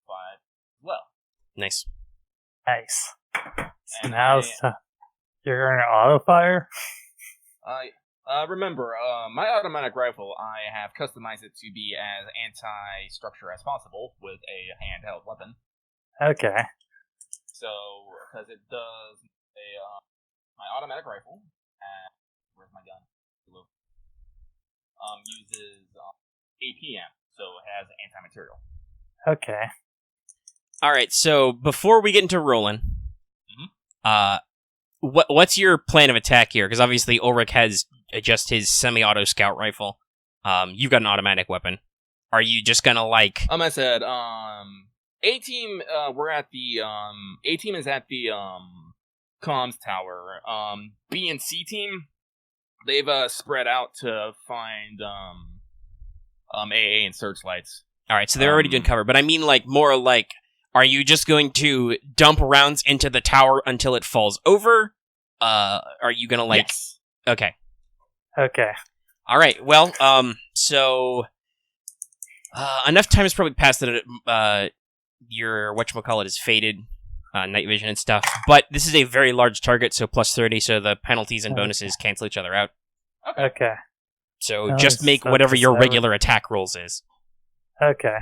5 as well. Nice. Nice. So And now you're going to auto fire? Remember, my automatic rifle, I have customized it to be as anti-structure as possible with a handheld weapon. Okay. So, because it does my automatic rifle, where's my gun? Uses APM, so it has anti-material. Okay. All right, so before we get into rolling, what's your plan of attack here? Because obviously Ulrich has just his semi-auto scout rifle. You've got an automatic weapon. Are you just gonna like? I said, A-team, we're at the A-team is at the comms tower. B and C team, they've spread out to find AA and searchlights. All right, so they're already doing cover, but I mean like more like. Are you just going to dump rounds into the tower until it falls over? Are you gonna like? Yes. Okay. Okay. All right. Well, so enough time has probably passed that your whatchamacallit is faded, night vision and stuff. But this is a very large target, so plus 30. So the penalties and bonuses cancel each other out. Okay. So just make whatever your regular attack rolls is. Okay.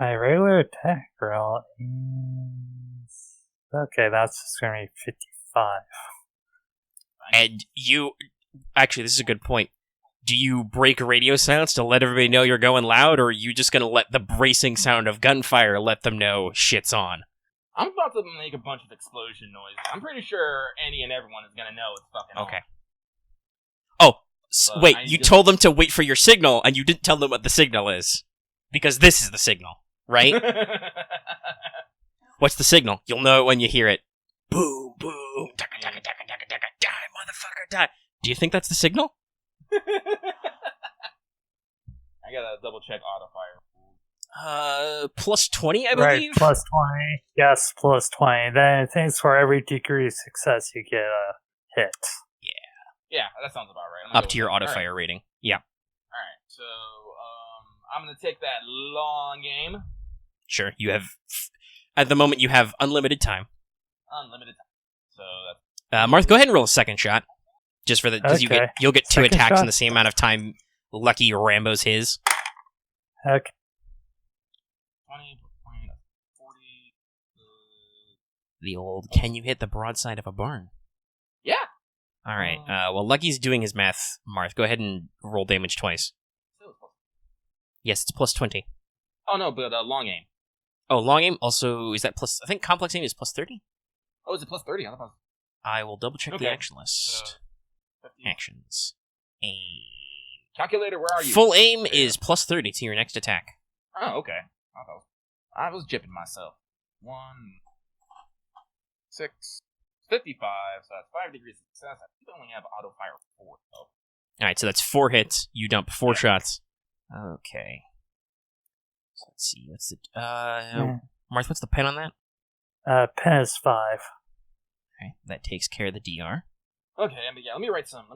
My regular attack roll is... Okay, that's just going to be 55. And you... Actually, this is a good point. Do you break radio silence to let everybody know you're going loud, or are you just going to let the bracing sound of gunfire let them know shit's on? I'm about to make a bunch of explosion noises. I'm pretty sure any and everyone is going to know it's fucking on. Okay. Oh, wait, you told them to wait for your signal, and you didn't tell them what the signal is. Because this is the signal. Right? What's the signal? You'll know it when you hear it. Boom, boom, taka, taka, taka, taka, taka, die, motherfucker, die. Do you think that's the signal? I gotta double check auto fire. Plus 20, I believe? Right, plus 20. Yes, plus 20. Then it thinks for every degree of success you get a hit. Yeah, that sounds about right. Up to your auto fire rating. Yeah. Alright, so I'm gonna take that long game. Sure, you have... At the moment, you have unlimited time. Unlimited time. So that's... Marth, go ahead and roll a second shot. Just for the... Because you'll get two Second attacks shot? in the same amount of time Lucky Rambo's his. Okay. 20, 20, 40... The old, can you hit the broadside of a barn? Yeah! Alright, well, Lucky's doing his math, Marth. Go ahead and roll damage twice. Yes, it's plus 20. Oh, no, but long aim. Oh, long aim also, is that plus... I think complex aim is plus 30? Oh, is it plus 30? I thought it was... I will double check the Okay. action list. 50. Actions. Aim. Calculator, where are you? Full aim is plus 30 to your next attack. Oh, okay. I was jipping myself. 1, 6, 55, so that's 5 degrees of success. I think I only have auto fire 4, though. Alright, so that's 4 hits. You dump 4 shots. Okay. So let's see, what's the... Marth, what's the pen on that? Pen is 5. Okay, that takes care of the DR. Okay, let me write some.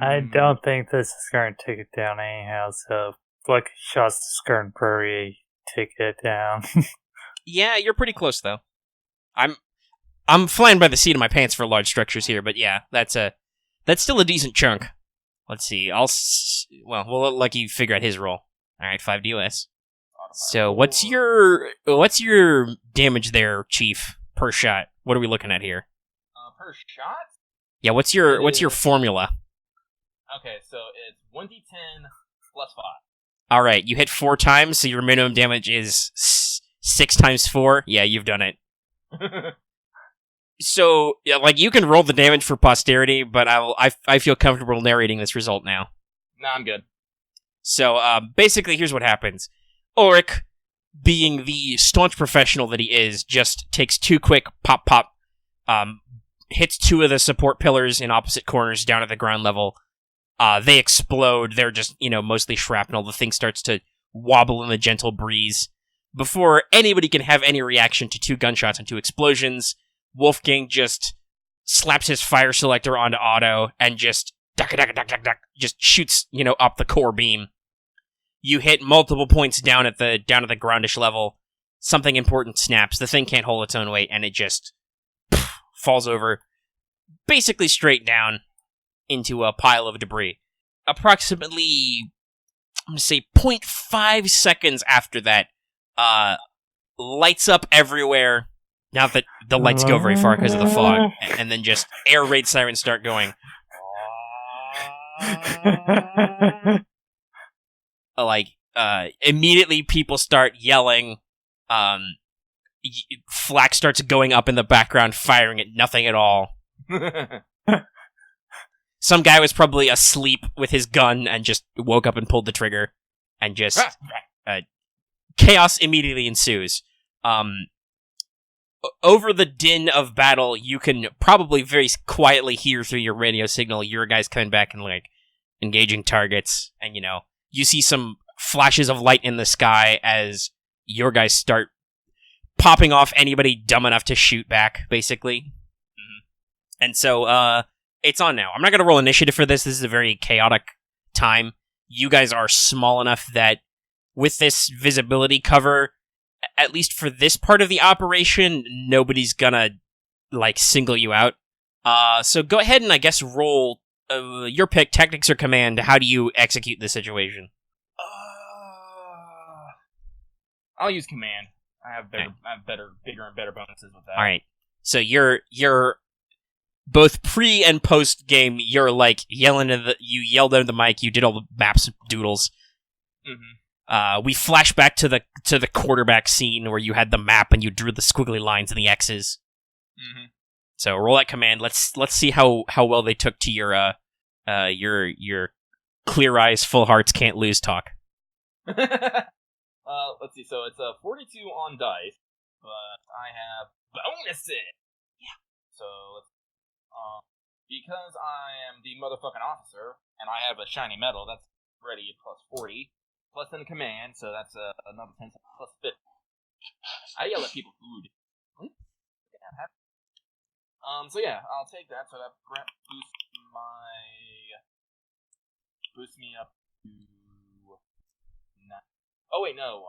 I don't think this is going to take it down anyhow, so like shots to skirt and prairie take it down. Yeah, you're pretty close, though. I'm flying by the seat of my pants for large structures here, but yeah, that's still a decent chunk. Let's see, we'll let Lucky figure out his roll. Alright, 5 DOS. So what's your damage there, Chief, per shot? What are we looking at here? Per shot? Yeah, what's your formula? Okay, so it's 1d10 plus 5. Alright, you hit 4 times, so your minimum damage is 6 times 4. Yeah, you've done it. So, yeah, like, you can roll the damage for posterity, but I feel comfortable narrating this result now. Nah, I'm good. So, basically, here's what happens. Ulrich, being the staunch professional that he is, just takes 2 quick pop, hits 2 of the support pillars in opposite corners down at the ground level. They explode. They're just, mostly shrapnel. The thing starts to wobble in the gentle breeze. Before anybody can have any reaction to 2 gunshots and 2 explosions, Wolfgang just slaps his fire selector onto auto and just just shoots, up the core beam. You hit multiple points down at the groundish level. Something important snaps. The thing can't hold its own weight, and it just falls over, basically straight down into a pile of debris. Approximately, I'm going to say 0.5 seconds after that, lights up everywhere. Not that the lights go very far because of the fog. And then just air raid sirens start going. Immediately people start yelling. Flak starts going up in the background, firing at nothing at all. Some guy was probably asleep with his gun and just woke up and pulled the trigger, and just chaos immediately ensues. Over the din of battle, you can probably very quietly hear through your radio signal your guys coming back and like engaging targets, and you see some flashes of light in the sky as your guys start popping off anybody dumb enough to shoot back, basically. Mm-hmm. And so, it's on now. I'm not going to roll initiative for this. This is a very chaotic time. You guys are small enough that with this visibility cover, at least for this part of the operation, nobody's gonna, single you out. So go ahead and, I guess, roll your pick, tactics or command. How do you execute the situation? I'll use command. I have bigger and better bonuses with that. All right. So you're both pre and post game. You're yelling you yelled into the mic. You did all the maps doodles. Mm-hmm. We flash back to the quarterback scene where you had the map and you drew the squiggly lines and the X's. Mm-hmm. So roll that command. Let's see how well they took to your clear eyes, full hearts, can't lose talk. Let's see. So it's a 42 on dice, but I have bonuses. Yeah. So because I am the motherfucking officer and I have a shiny medal, that's ready plus 40. Plus in command, so that's another 10 plus 50. I yell at people food. So yeah, I'll take that. So that boosts me up to 9. Oh wait, no.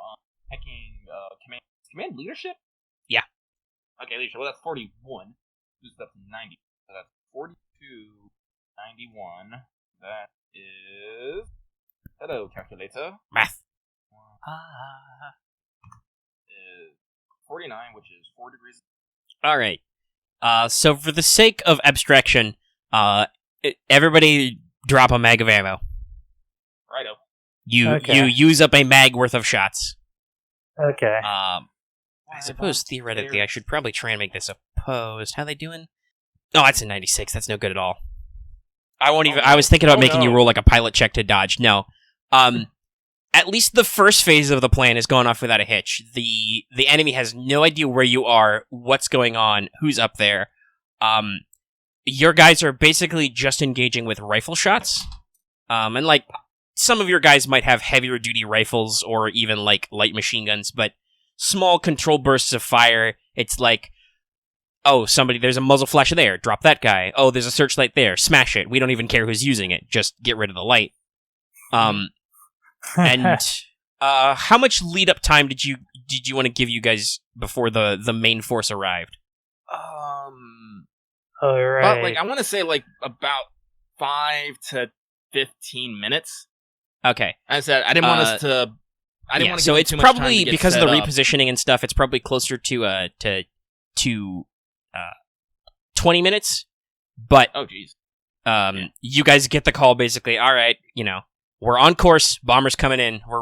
Hacking command leadership? Yeah. Okay, leadership. Well, that's 41. Boosts up to 90. So that's 42, 91. That is. Hello, calculator. Math. Is 49, which is 4 degrees. All right. So for the sake of abstraction, everybody drop a mag of ammo. Righto. You use up a mag worth of shots. Okay. I suppose theoretically I should probably try and make this opposed. How they doing? Oh, that's a 96. That's no good at all. I won't even. I was thinking about making you roll a pilot check to dodge. No. At least the first phase of the plan is going off without a hitch. The enemy has no idea where you are, what's going on, who's up there. Your guys are basically just engaging with rifle shots. And some of your guys might have heavier duty rifles or even light machine guns, but small controlled bursts of fire. It's oh, there's a muzzle flash there, drop that guy. Oh, there's a searchlight there, smash it. We don't even care who's using it, just get rid of the light. And how much lead up time did you want to give you guys before the main force arrived? All right. But, I want to say about 5 to 15 minutes. Okay. I said I didn't want us to. I didn't want to. So it's too much time probably to get because of set the up. repositioning and stuff. It's probably closer to 20 minutes. But oh geez. You guys get the call basically. All right, we're on course. Bombers coming in. We're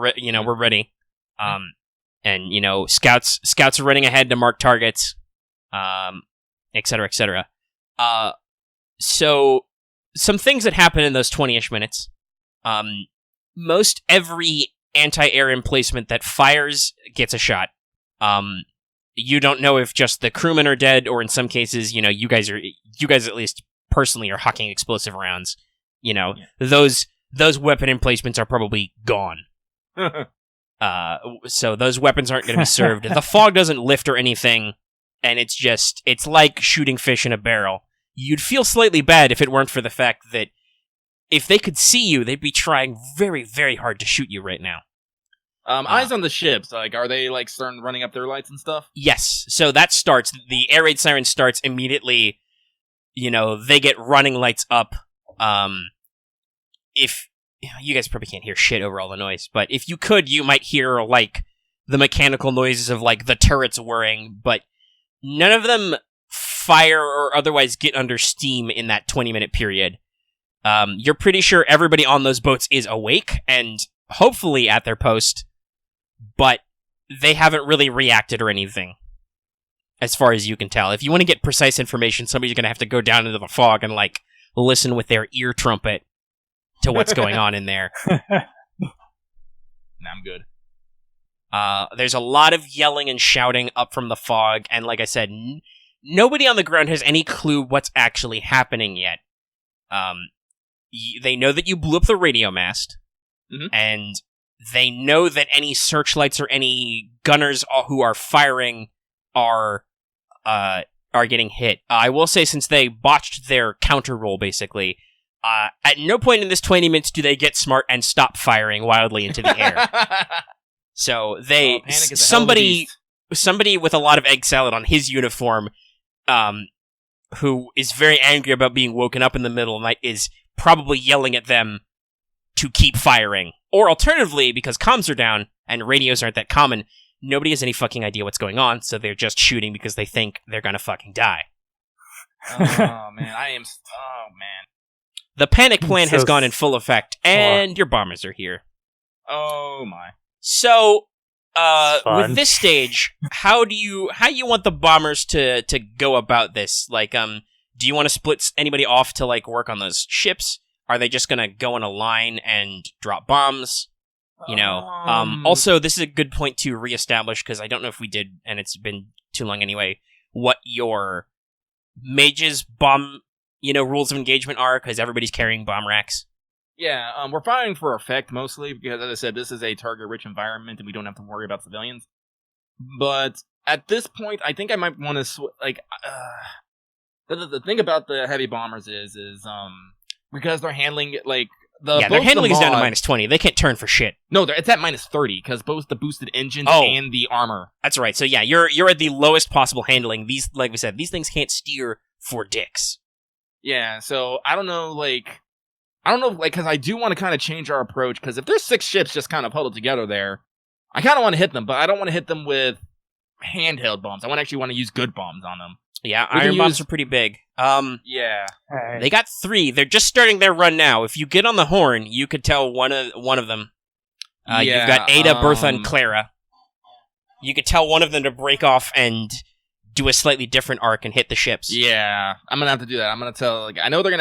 ready. And scouts are running ahead to mark targets. Et cetera, et cetera. So some things that happen in those 20-ish minutes. Most every anti-air emplacement that fires gets a shot. You don't know if just the crewmen are dead, or in some cases, you guys at least personally are hucking explosive rounds. Those weapon emplacements are probably gone. So those weapons aren't going to be served. The fog doesn't lift or anything, and it's like shooting fish in a barrel. You'd feel slightly bad if it weren't for the fact that if they could see you, they'd be trying very, very hard to shoot you right now. Eyes on the ships. Like, are they like starting running up their lights and stuff? Yes. So that starts. The air raid siren starts immediately. They get running lights up. If you guys probably can't hear shit over all the noise, but if you could, you might hear like the mechanical noises of like the turrets whirring, but none of them fire or otherwise get under steam in that 20-minute period. You're pretty sure everybody on those boats is awake and hopefully at their post, but they haven't really reacted or anything, as far as you can tell. If you want to get precise information, somebody's going to have to go down into the fog and like listen with their ear trumpet to what's going on in there. Nah, I'm good. There's a lot of yelling and shouting up from the fog, and like I said, nobody on the ground has any clue what's actually happening yet. They know that you blew up the radio mast, and they know that any searchlights or any gunners who are firing are getting hit. I will say, since they botched their counter roll, basically, at no point in this 20 minutes do they get smart and stop firing wildly into the air. So somebody with a lot of egg salad on his uniform, who is very angry about being woken up in the middle of the night, is probably yelling at them to keep firing. Or alternatively, because comms are down and radios aren't that common, nobody has any fucking idea what's going on, so they're just shooting because they think they're gonna fucking die. Oh man, The panic plan has gone in full effect, and your bombers are here. Oh my. So, with this stage, how do you want the bombers to go about this? Like, do you want to split anybody off to like work on those ships? Are they just gonna go in a line and drop bombs? Also, this is a good point to reestablish, because I don't know if we did, and it's been too long anyway, what your mage's bomb, rules of engagement are, because everybody's carrying bomb racks. Yeah, we're firing for effect mostly, because as I said, this is a target-rich environment, and we don't have to worry about civilians. But at this point, I think I might want to, the thing about the heavy bombers is because they're handling it, like, their handling is down to -20. They can't turn for shit. No, it's at -30, because both the boosted engines and the armor. That's right. So yeah, you're at the lowest possible handling. These, like we said, these things can't steer for dicks. Yeah, so I don't know, because I do want to kind of change our approach, because if there's 6 ships just kind of huddled together there, I kind of want to hit them, but I don't want to hit them with handheld bombs. I actually want to use good bombs on them. Yeah, iron bombs are pretty big. Yeah. They got 3. They're just starting their run now. If you get on the horn, you could tell one of them. You've got Ada, Bertha, and Clara. You could tell one of them to break off and do a slightly different arc and hit the ships. Yeah, I'm gonna have to do that. I'm gonna tell. I know they're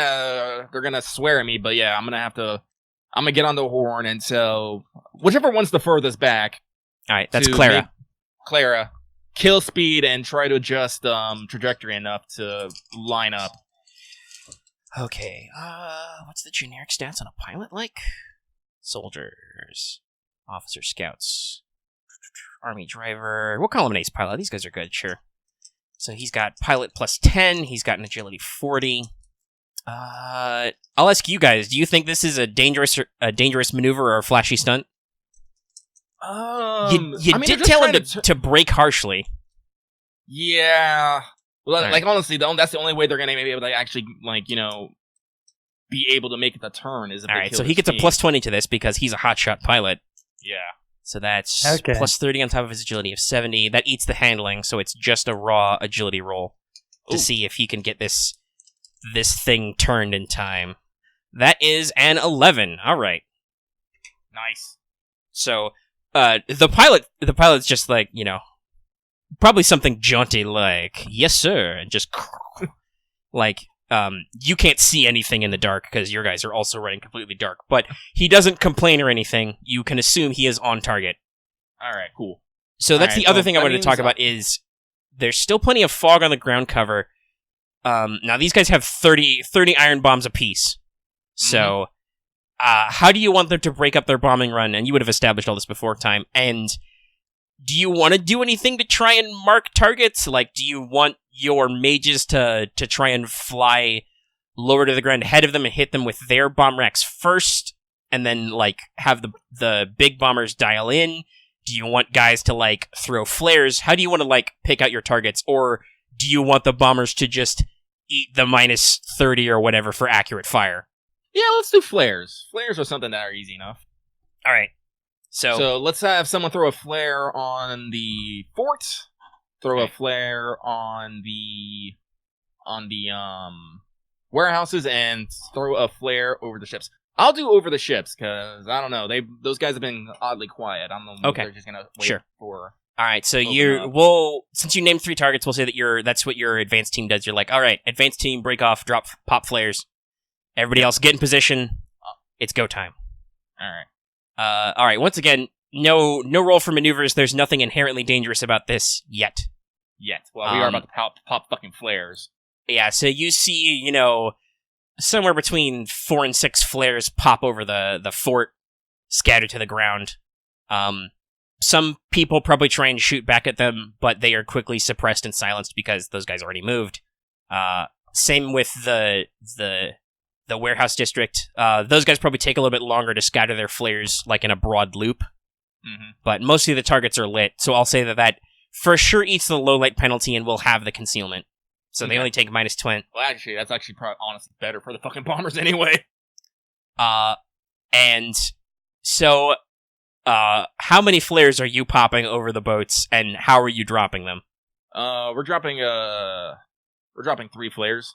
gonna swear at me, but yeah, I'm gonna get on the horn and tell whichever one's the furthest back. All right, that's Clara. Clara. Kill speed and try to adjust trajectory enough to line up. Okay, what's the generic stats on a pilot like? Soldiers, officer, scouts, army driver. We'll call him an ace pilot. These guys are good, sure. So he's got pilot +10. He's got an agility 40. I'll ask you guys. Do you think this is a dangerous maneuver or a flashy stunt? You did tell him to brake harshly. Yeah. Well, like, honestly, though, that's the only way they're going to be able to actually, be able to make the turn. Is if all right, so he gets a +20 to this because he's a hotshot pilot. Yeah. So that's +30 on top of his agility of 70. That eats the handling, so it's just a raw agility roll to see if he can get this thing turned in time. That is an 11. All right. Nice. So the pilot's just like, probably something jaunty like, yes, sir, and just like, you can't see anything in the dark because your guys are also running completely dark, but he doesn't complain or anything. You can assume he is on target. All right, cool. So that's the other thing I wanted to talk about is there's still plenty of fog on the ground cover. Now these guys have 30 iron bombs apiece. So, how do you want them to break up their bombing run? And you would have established all this before time. And do you want to do anything to try and mark targets? Like, do you want your mages to try and fly lower to the ground ahead of them and hit them with their bomb racks first? and then like have the big bombers dial in? Do you want guys to like throw flares? How do you want to like pick out your targets? Or do you want the bombers to just eat the minus 30 or whatever for accurate fire? Yeah, let's do flares. Flares are something that are easy enough. All right. So let's have someone throw a flare on the fort. Throw a flare on the warehouses, and throw a flare over the ships. I'll do over the ships because I don't know. Those guys have been oddly quiet. I don't know. If they're just gonna wait for. All right, so since you named 3 targets, we'll say that that's what your advanced team does. You're like, all right, advanced team, break off, drop, pop flares. Everybody else, get in position. It's go time. All right. All right. Once again, no roll for maneuvers. There's nothing inherently dangerous about this yet. Well, we are about to pop fucking flares. Yeah. So you see, somewhere between 4 and 6 flares pop over the fort, scattered to the ground. Some people probably try and shoot back at them, but they are quickly suppressed and silenced because those guys already moved. Same with the warehouse district. Those guys probably take a little bit longer to scatter their flares like in a broad loop. Mm-hmm. But mostly the targets are lit, so I'll say that for sure eats the low light penalty and will have the concealment. So they only take minus 20. Well, actually, that's actually probably honestly better for the fucking bombers anyway. And so, how many flares are you popping over the boats, and how are you dropping them? We're dropping 3 flares.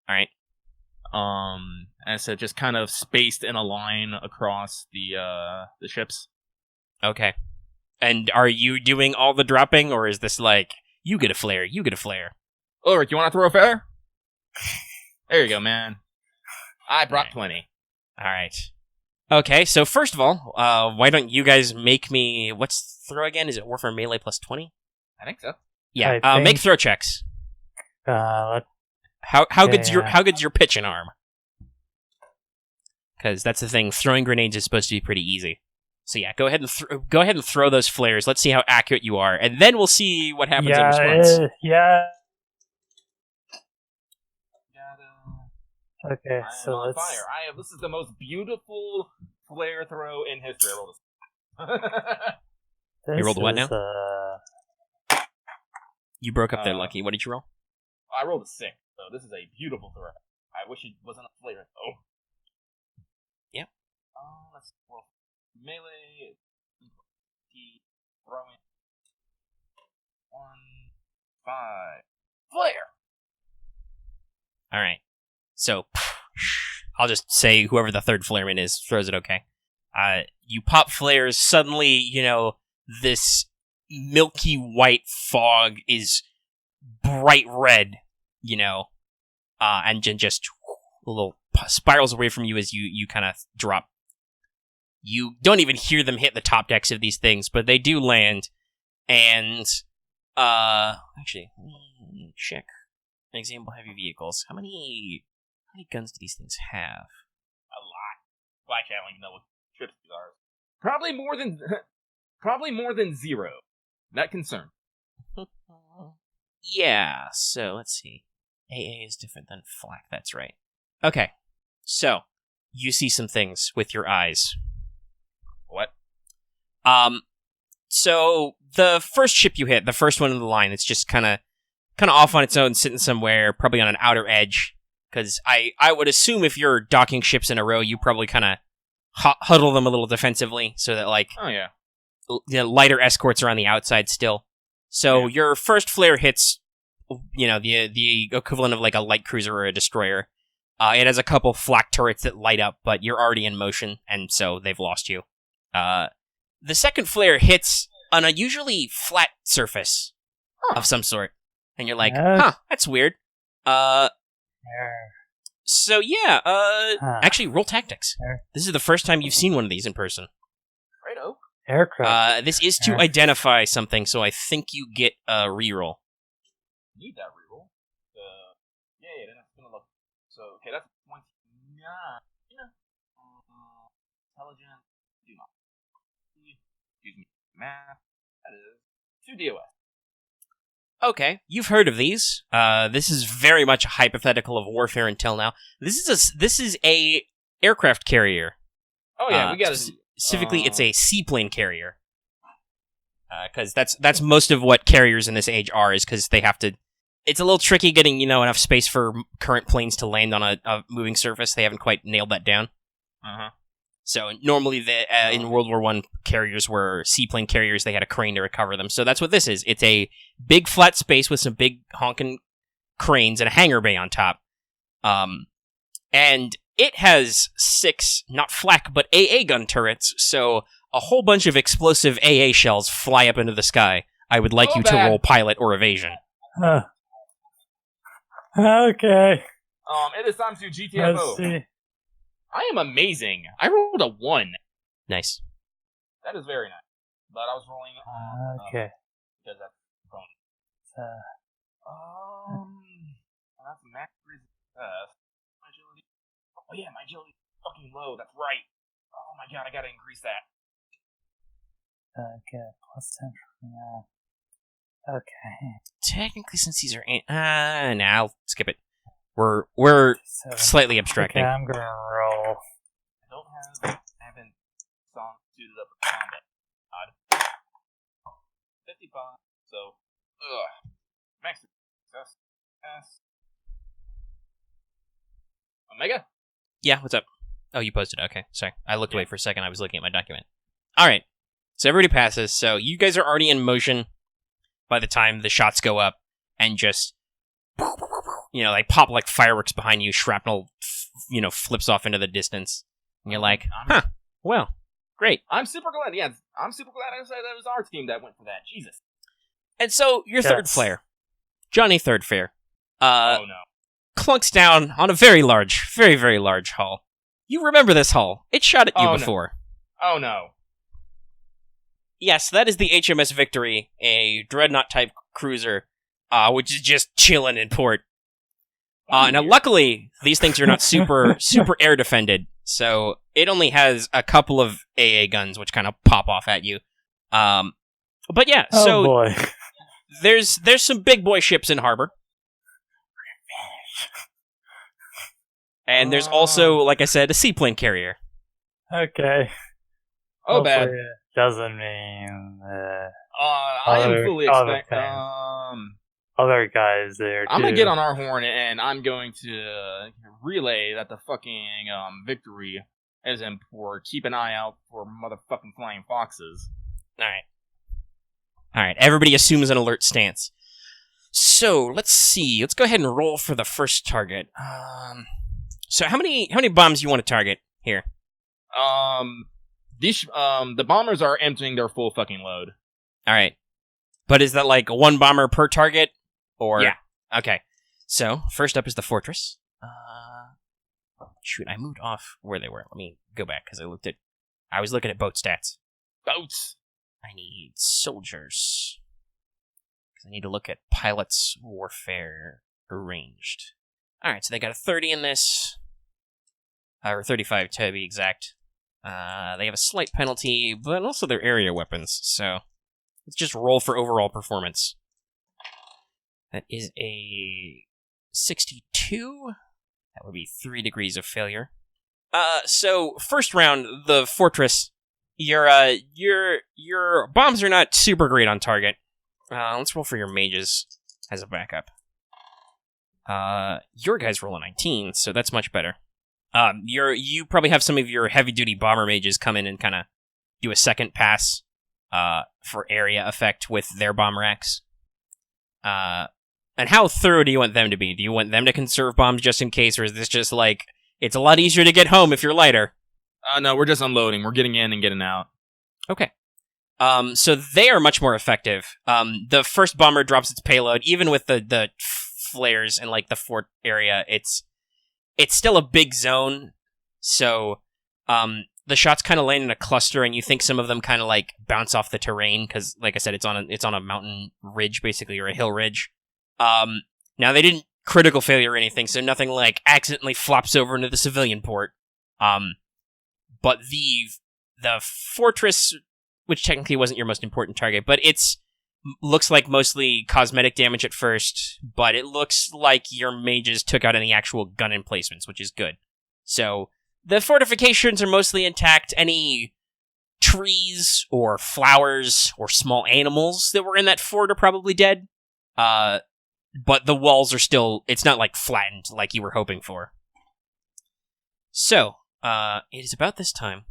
All right. And so just kind of spaced in a line across the ships. Okay. And are you doing all the dropping, or is this like, you get a flare, you get a flare? Ulrich, you want to throw a flare? There you go, man. I brought plenty. All right. Okay, so first of all, why don't you guys make me, what's throw again? Is it Warfare Melee plus 20? I think so. Yeah, make throw checks. How good's your pitching arm? Because that's the thing. Throwing grenades is supposed to be pretty easy. So yeah, go ahead and throw those flares. Let's see how accurate you are, and then we'll see what happens in response. Okay, so let's. Fire. This is the most beautiful flare throw in history. You rolled what now? You broke up there, Lucky. What did you roll? I rolled a 6, so this is a beautiful throw. I wish it wasn't a flare, though. Yep. Let's roll melee. Throwing 1, 5. Flare! Alright. So, I'll just say whoever the third flareman is throws it okay. You pop flares, suddenly, this milky white fog is bright red, and just a little spirals away from you as you kind of drop. You don't even hear them hit the top decks of these things, but they do land, and, actually, let me check an example heavy vehicles. How many guns do these things have? A lot. Well, I can't even know what trips these are. Probably more than 0. Not concerned. Yeah, so let's see. AA is different than flak, that's right. Okay, so you see some things with your eyes. What? So the first ship you hit, the first one in the line, it's just kind of off on its own, sitting somewhere, probably on an outer edge. Because I would assume if you're docking ships in a row, you probably kind of huddle them a little defensively, so that lighter escorts are on the outside still. So your first flare hits, the equivalent of like a light cruiser or a destroyer. It has a couple flak turrets that light up, but you're already in motion, and so they've lost you. The second flare hits on a usually flat surface of some sort, and you're like, that's weird. So yeah, actually roll tactics. This is the first time you've seen one of these in person. Righto. Aircraft. This is to identify something, so I think you get a reroll. Need that reroll. Yeah, then it's gonna look. So okay, that's 29. Intelligence. Do not. Excuse me. Math. That is 2 DOS. Okay, you've heard of these. This is very much a hypothetical of warfare until now. This is a aircraft carrier. Oh yeah, we got specifically. It's a seaplane carrier. Because that's most of what carriers in this age are, is because they have to. It's a little tricky getting enough space for current planes to land on a moving surface. They haven't quite nailed that down. So normally, in World War I, carriers were seaplane carriers. They had a crane to recover them. So that's what this is. It's a big flat space with some big honking cranes and a hangar bay on top. And it has 6, not flak, but AA gun turrets. So a whole bunch of explosive AA shells fly up into the sky. I would like you to roll pilot or evasion. Okay. It is time to GTFO. Let's see. I am amazing. I rolled a 1. Nice. That is very nice. But I was rolling Okay. because that's bonus. That's max resistance. My agility. Oh yeah, my agility is fucking low. That's right. Oh my god, I gotta increase that. Okay, plus 10 from that. Okay. Technically, since these are I'll skip it. We're slightly abstracting. Okay, I'm gonna roll. I haven't suited up for combat. Odd. 55. So, max success. S. Omega? Yeah, what's up? Oh, you posted. Okay, sorry. I looked away for a second. I was looking at my document. All right. So everybody passes. So you guys are already in motion by the time the shots go up, and just they pop like fireworks behind you. Shrapnel, flips off into the distance, and you're like, well, great. I'm super glad. Yeah, I'm super glad I said that was our team that went for that. Jesus. And so your third flare, Johnny Third Flare, oh no, clunks down on a very large, very very large hull. You remember this hull? It shot at you before. No. Oh no. Yes, that is the HMS Victory, a dreadnought-type cruiser, which is just chilling in port. Now, luckily, these things are not super air-defended, so it only has a couple of AA guns, which kind of pop off at you. But yeah, boy. There's some big boy ships in harbor. And there's also, like I said, a seaplane carrier. Okay. Oh, bad. It doesn't mean I am fully expecting. Other guys there. I'm gonna get on our horn and I'm going to relay that the fucking Victory is in port. Keep an eye out for motherfucking flying foxes. All right. Everybody assumes an alert stance. So let's see. Let's go ahead and roll for the first target. So how many bombs you want to target here? The bombers are emptying their full fucking load. All right, but is that like one bomber per target, or yeah? Okay. So first up is the Fortress. Shoot, I moved off where they were. Let me go back because I was looking at boat stats. Boats. I need soldiers because I need to look at pilots warfare arranged. All right, so they got a 30 in this, or 35 to be exact. They have a slight penalty, but also they're area weapons, so let's just roll for overall performance. That is a 62. That would be 3 degrees of failure. So first round, the Fortress, your bombs are not super great on target. Let's roll for your mages as a backup. Your guys roll a 19, so that's much better. You probably have some of your heavy-duty bomber mages come in and kind of do a second pass for area effect with their bomb racks. And how thorough do you want them to be? Do you want them to conserve bombs just in case, or is this just like, it's a lot easier to get home if you're lighter? No, we're just unloading. We're getting in and getting out. Okay. So they are much more effective. The first bomber drops its payload, even with the flares and like the fort area, it's still a big zone, so the shots kind of land in a cluster, and you think some of them kind of like bounce off the terrain because, like I said, it's on a mountain ridge basically, or a hill ridge. Now they didn't critical failure or anything, so nothing like accidentally flops over into the civilian port. But the Fortress, which technically wasn't your most important target, but it's looks like mostly cosmetic damage at first, but it looks like your mages took out any actual gun emplacements, which is good. So The fortifications are mostly intact. Any trees or flowers or small animals that were in that fort are probably dead. But the walls are still, it's not like flattened like you were hoping for. So, it is about this time.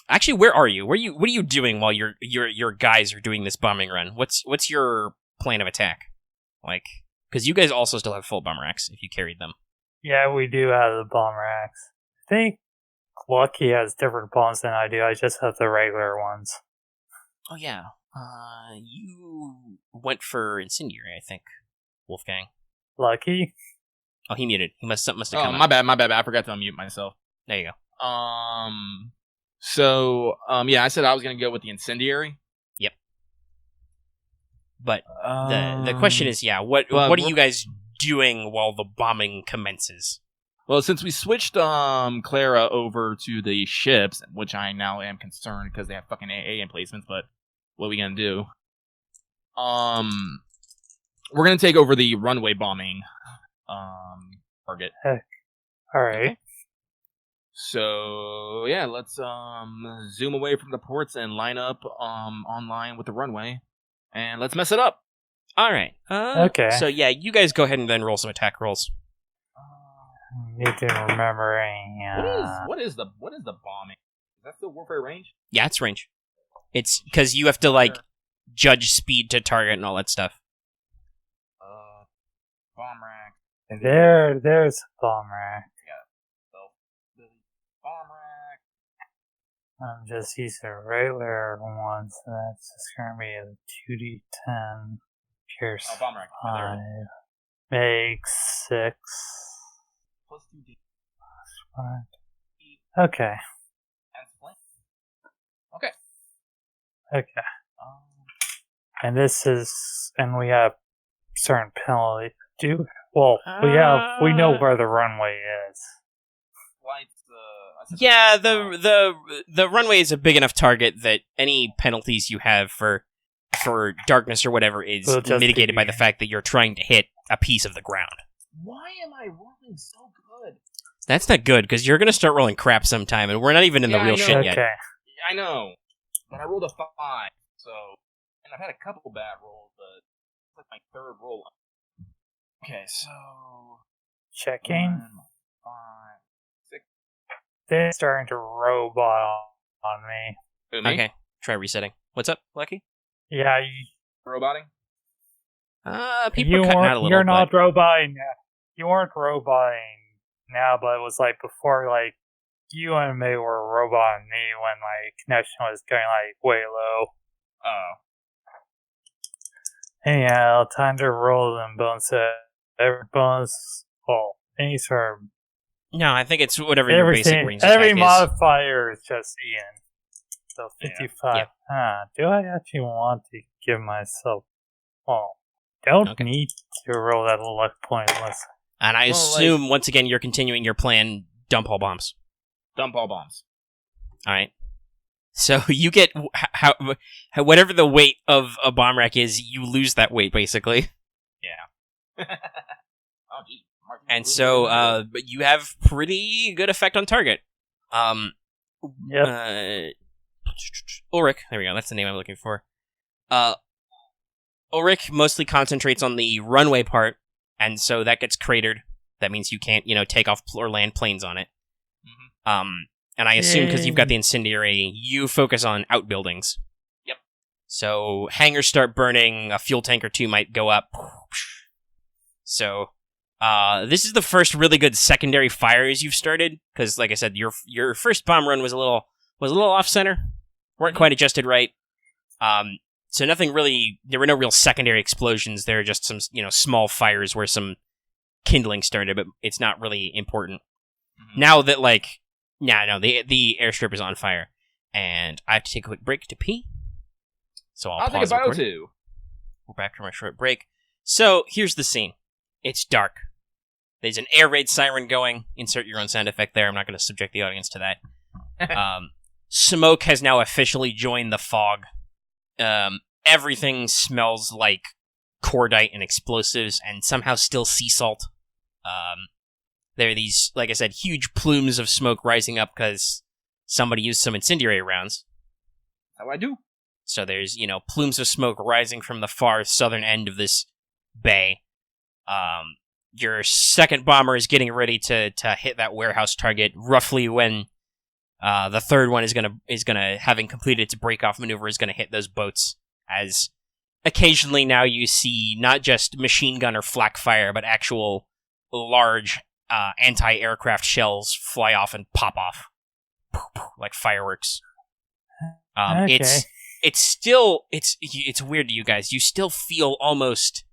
Actually, where are you? What are you doing while your guys are doing this bombing run? What's your plan of attack? Like, because you guys also still have full bomb racks if you carried them. Yeah, we do have the bomb racks. I think Lucky has different bombs than I do. I just have the regular ones. Oh yeah. You went for incendiary, I think, Wolfgang. Lucky? Oh, he muted. He must have come. My bad. I forgot to unmute myself. There you go. So, yeah, I said I was gonna go with the incendiary. Yep. But the question is, yeah, what are you guys doing while the bombing commences? Well, since we switched Clara over to the ships, which I now am concerned because they have fucking AA emplacements, but what are we gonna do? We're gonna take over the runway bombing target. Alright. Okay. So yeah, let's zoom away from the ports and line up online with the runway, and let's mess it up. All right. Okay. So yeah, you guys go ahead and then roll some attack rolls. Need to remember What is the bombing? Is that still warfare range? Yeah, it's range. It's because you have to like judge speed to target and all that stuff. Bomb rack. There's a bomb rack. Bomb rack. I'm just using a regular one, so that's just gonna be a 2d10 pierce Bomb rack. 5 makes 6 Plus 2d. Okay. Okay. And we have certain penalty. We know where the runway is. Yeah, the runway is a big enough target that any penalties you have for darkness or whatever is mitigated by the fact that you're trying to hit a piece of the ground. Why am I rolling so good? That's not good, because you're going to start rolling crap sometime, and we're not even in the real shit yet. Okay. I know, but I rolled a 5, so... And I've had a couple bad rolls, but it's like my third roll. Okay, so... Checking. 5, 6... They're starting to robot on me. Who, me? Okay, try resetting. What's up, Lucky? Yeah, Roboting? People are cutting out a little. You're not roboting now. You weren't roboting now, but it was like before, like, you and me were roboting me when my connection was going, like, way low. Oh. Anyhow, time to roll them bonuses. Every bonus, well, any sort of... No, I think it's whatever your basic range every attack modifier is just Ian. So 55. Yeah. Do I actually want to give myself... Well, don't need to roll that luck point unless... And I assume, once again, you're continuing your plan, dump all bombs. Dump all bombs. Alright. So you get... whatever the weight of a bomb rack is, you lose that weight, basically. Yeah. Oh, geez. And so, but you have pretty good effect on target. Ulrich, there we go, that's the name I'm looking for. Ulrich mostly concentrates on the runway part, and so that gets cratered. That means you can't, take off or land planes on it. Mm-hmm. And I assume because you've got the incendiary, you focus on outbuildings. Yep. So hangars start burning, a fuel tank or two might go up. So... this is the first really good secondary fires you've started, because, like I said, your first bomb run was a little off center, weren't quite adjusted right. So nothing really. There were no real secondary explosions. There were just some small fires where some kindling started, but it's not really important. Mm-hmm. Now that the airstrip is on fire, and I have to take a quick break to pee. So I'll pause take a bio recording. too. We're back from our short break. So here's the scene. It's dark. There's an air raid siren going. Insert your own sound effect there. I'm not going to subject the audience to that. Smoke has now officially joined the fog. Everything smells like cordite and explosives and somehow still sea salt. there are these, like I said, huge plumes of smoke rising up because somebody used some incendiary rounds. How I do. So there's, plumes of smoke rising from the far southern end of this bay. Your second bomber is getting ready to hit that warehouse target roughly when the third one is gonna having completed its break-off maneuver, is gonna hit those boats. As occasionally now you see not just machine gun or flak fire, but actual large anti-aircraft shells fly off and pop off like fireworks. Okay. It's weird to you guys. You still feel almost,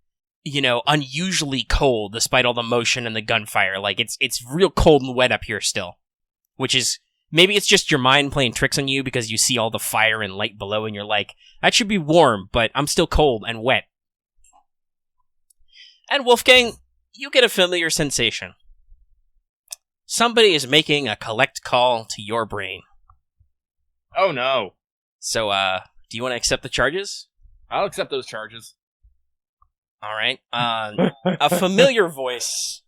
unusually cold despite all the motion and the gunfire. Like it's real cold and wet up here still, which is maybe it's just your mind playing tricks on you because you see all the fire and light below and you're like, that should be warm, but I'm still cold and wet. And Wolfgang, you get a familiar sensation. Somebody is making a collect call to your brain. Oh no. So, do you want to accept the charges? I'll accept those charges. All right. A familiar voice,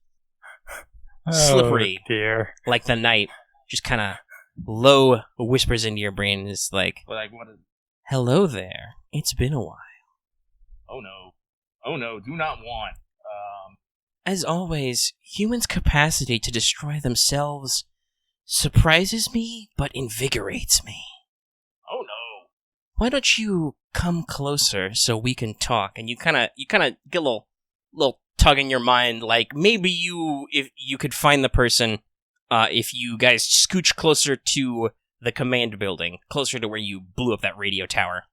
slippery, dear. like the night, just kind of low whispers into your brain. Is like, Like what is... hello there. It's been a while. Oh no, do not want. As always, humans' capacity to destroy themselves surprises me, but invigorates me. Oh no. Why don't you come closer so we can talk? And you kind of get a little tug in your mind, like maybe if you could find the person, if you guys scooch closer to the command building, closer to where you blew up that radio tower.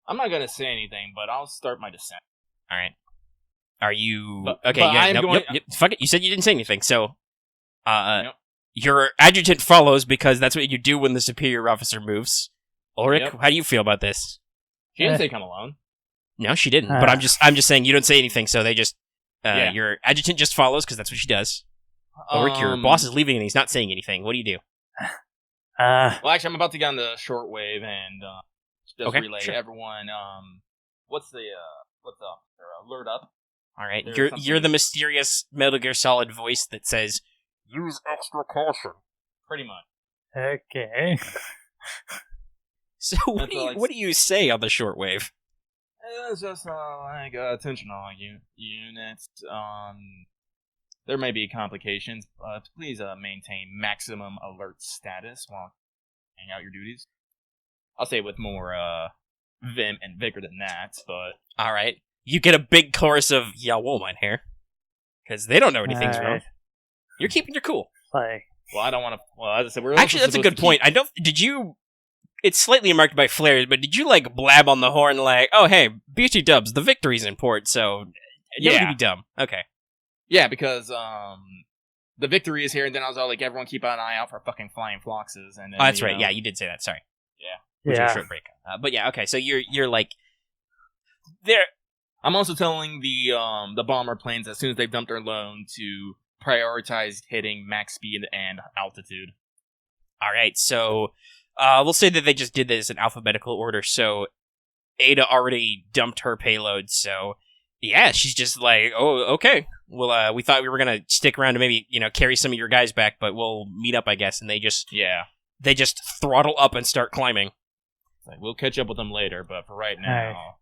I'm not gonna say anything, but I'll start my descent. All right. Are you But okay? I'm Yep, going- yep. Fuck it. You said you didn't say anything, so Yep. your adjutant follows because that's what you do when the superior officer moves. Ulrich, Yep. how do you feel about this? She didn't say come alone. No, she didn't. But I'm just saying you don't say anything, so they just Yeah. your adjutant just follows because that's what she does. Ulrich, your boss is leaving and he's not saying anything. What do you do? Well, actually, I'm about to get on the shortwave and just Okay, relay sure. everyone. What's the alert up? All right, There's you're something- the mysterious Metal Gear Solid voice that says, "Use extra caution." Pretty much. Okay. So what do That's you say on the shortwave? It's just attention all units. There may be complications, but please maintain maximum alert status while carrying out your duties. I'll say with more vim and vigor than that, but All right, you get a big chorus of "Yeah, woman" here because they don't know anything's wrong. Alright. You're keeping your cool. Like, well, I don't want to. Well, as I said, we're Actually, also that's a supposed good to point. I don't. Did you? It's slightly marked by flares, but did you like blab on the horn like, "Oh, hey, BT Dubs, the victory's in port," so Yeah. don't be dumb. Okay. Yeah, because the victory is here, and then I was all like, everyone keep an eye out for fucking flying floxes. And then, Oh, that's you right. know, Yeah, you did say that. Sorry. Yeah. Was your yeah. short break. But yeah, okay. So you're like there. I'm also telling the bomber planes as soon as they've dumped their load to prioritize hitting max speed and altitude. All right. So we'll say that they just did this in alphabetical order. So Ada already dumped her payload. So yeah, she's just like, oh, okay. Well, we thought we were gonna stick around to maybe carry some of your guys back, but we'll meet up, I guess. And they just throttle up and start climbing. Like, we'll catch up with them later, but for right Alright. now,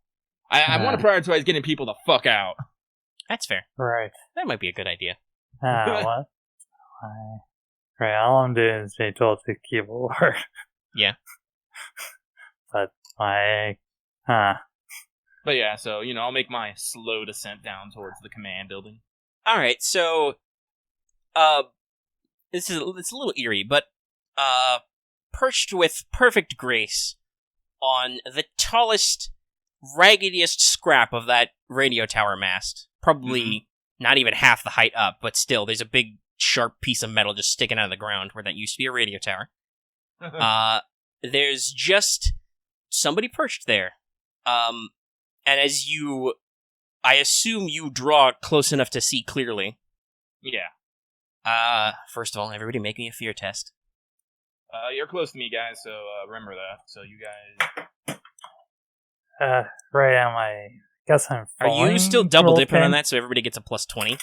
I want to prioritize getting people the fuck out. That's fair. Right. That might be a good idea. What? Right, all I'm doing is being told to keep alert. Yeah. But my... But yeah, so, I'll make my slow descent down towards the command building. All right, so it's a little eerie, but perched with perfect grace on the tallest, raggediest scrap of that radio tower mast, probably not even half the height up, but still, there's a big, sharp piece of metal just sticking out of the ground where that used to be a radio tower. There's just somebody perched there. And as I assume you draw close enough to see clearly. Yeah. First of all, everybody make me a fear test. You're close to me, guys, so remember that. So you guys... right on my Guess I'm Are following you still double dipping on Wolfgang. that so everybody gets a plus 20? Yep.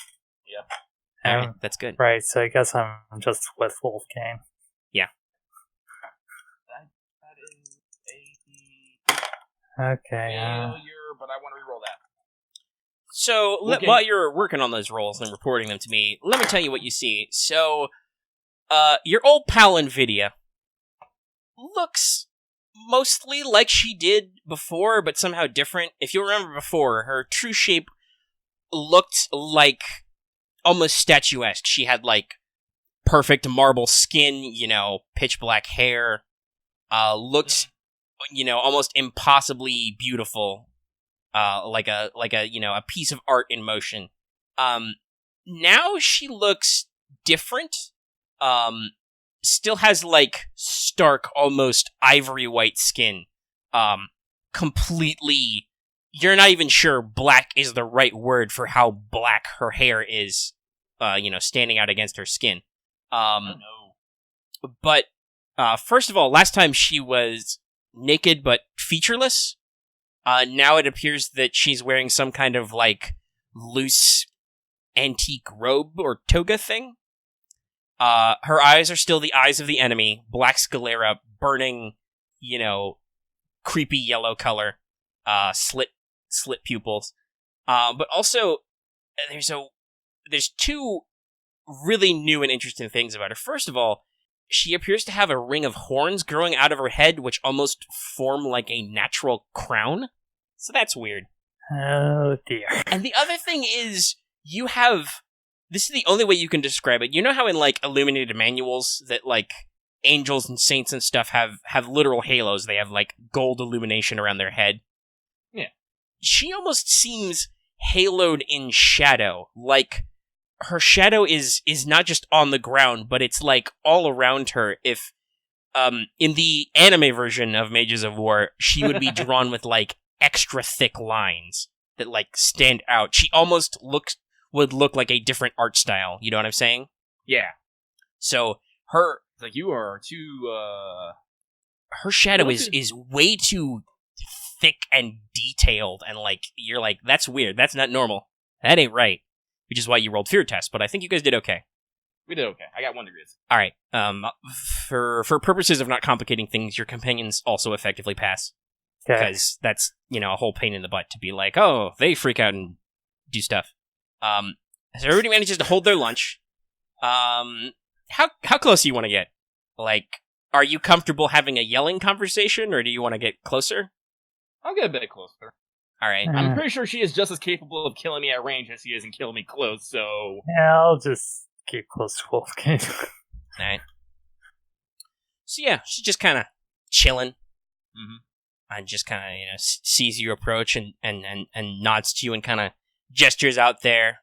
Alright, that's good. Right, so I guess I'm just with Wolfgang. That is a Okay. failure, but I want to reroll that. So, Okay. while you're working on those rolls and reporting them to me, let me tell you what you see. So, your old pal NVIDIA looks mostly like she did before, but somehow different. If you remember before, her true shape looked like almost statuesque. She had, like, perfect marble skin, pitch black hair, looked, almost impossibly beautiful. Like a a piece of art in motion. Now she looks different. Still has like stark, almost ivory white skin. Completely. You're not even sure black is the right word for how black her hair is. Standing out against her skin. No. But first of all, last time she was naked but featureless. Now it appears that she's wearing some kind of, like, loose antique robe or toga thing. Her eyes are still the eyes of the enemy, black sclera, burning, creepy yellow color, slit pupils. But also, there's two really new and interesting things about her. First of all, she appears to have a ring of horns growing out of her head, which almost form like a natural crown. So that's weird. Oh, dear. And the other thing is, this is the only way you can describe it. You know how in, like, illuminated manuals that, like, angels and saints and stuff have literal halos? They have, like, gold illumination around their head. Yeah. She almost seems haloed in shadow. Like, her shadow is not just on the ground, but it's, like, all around her. If, in the anime version of Mages of War, she would be drawn with, like, extra thick lines that, like, stand out. She almost would look like a different art style. You know what I'm saying? Yeah. So, It's like you are too, her shadow is way too thick and detailed, and, like, you're like, that's weird. That's not normal. That ain't right. Which is why you rolled fear test, but I think you guys did okay. We did okay. I got 1 degree. Alright, for purposes of not complicating things, your companions also effectively pass. Okay. Because that's, a whole pain in the butt to be like, oh, they freak out and do stuff. So everybody manages to hold their lunch. How close do you want to get? Like, are you comfortable having a yelling conversation, or do you want to get closer? I'll get a bit closer. Alright. I'm pretty sure she is just as capable of killing me at range as she is in killing me close, so... Yeah, I'll just keep close to Wolfgang. Alright. So yeah, she's just kind of chilling. Mm-hmm. And just kind of, sees you approach and nods to you and kind of gestures out there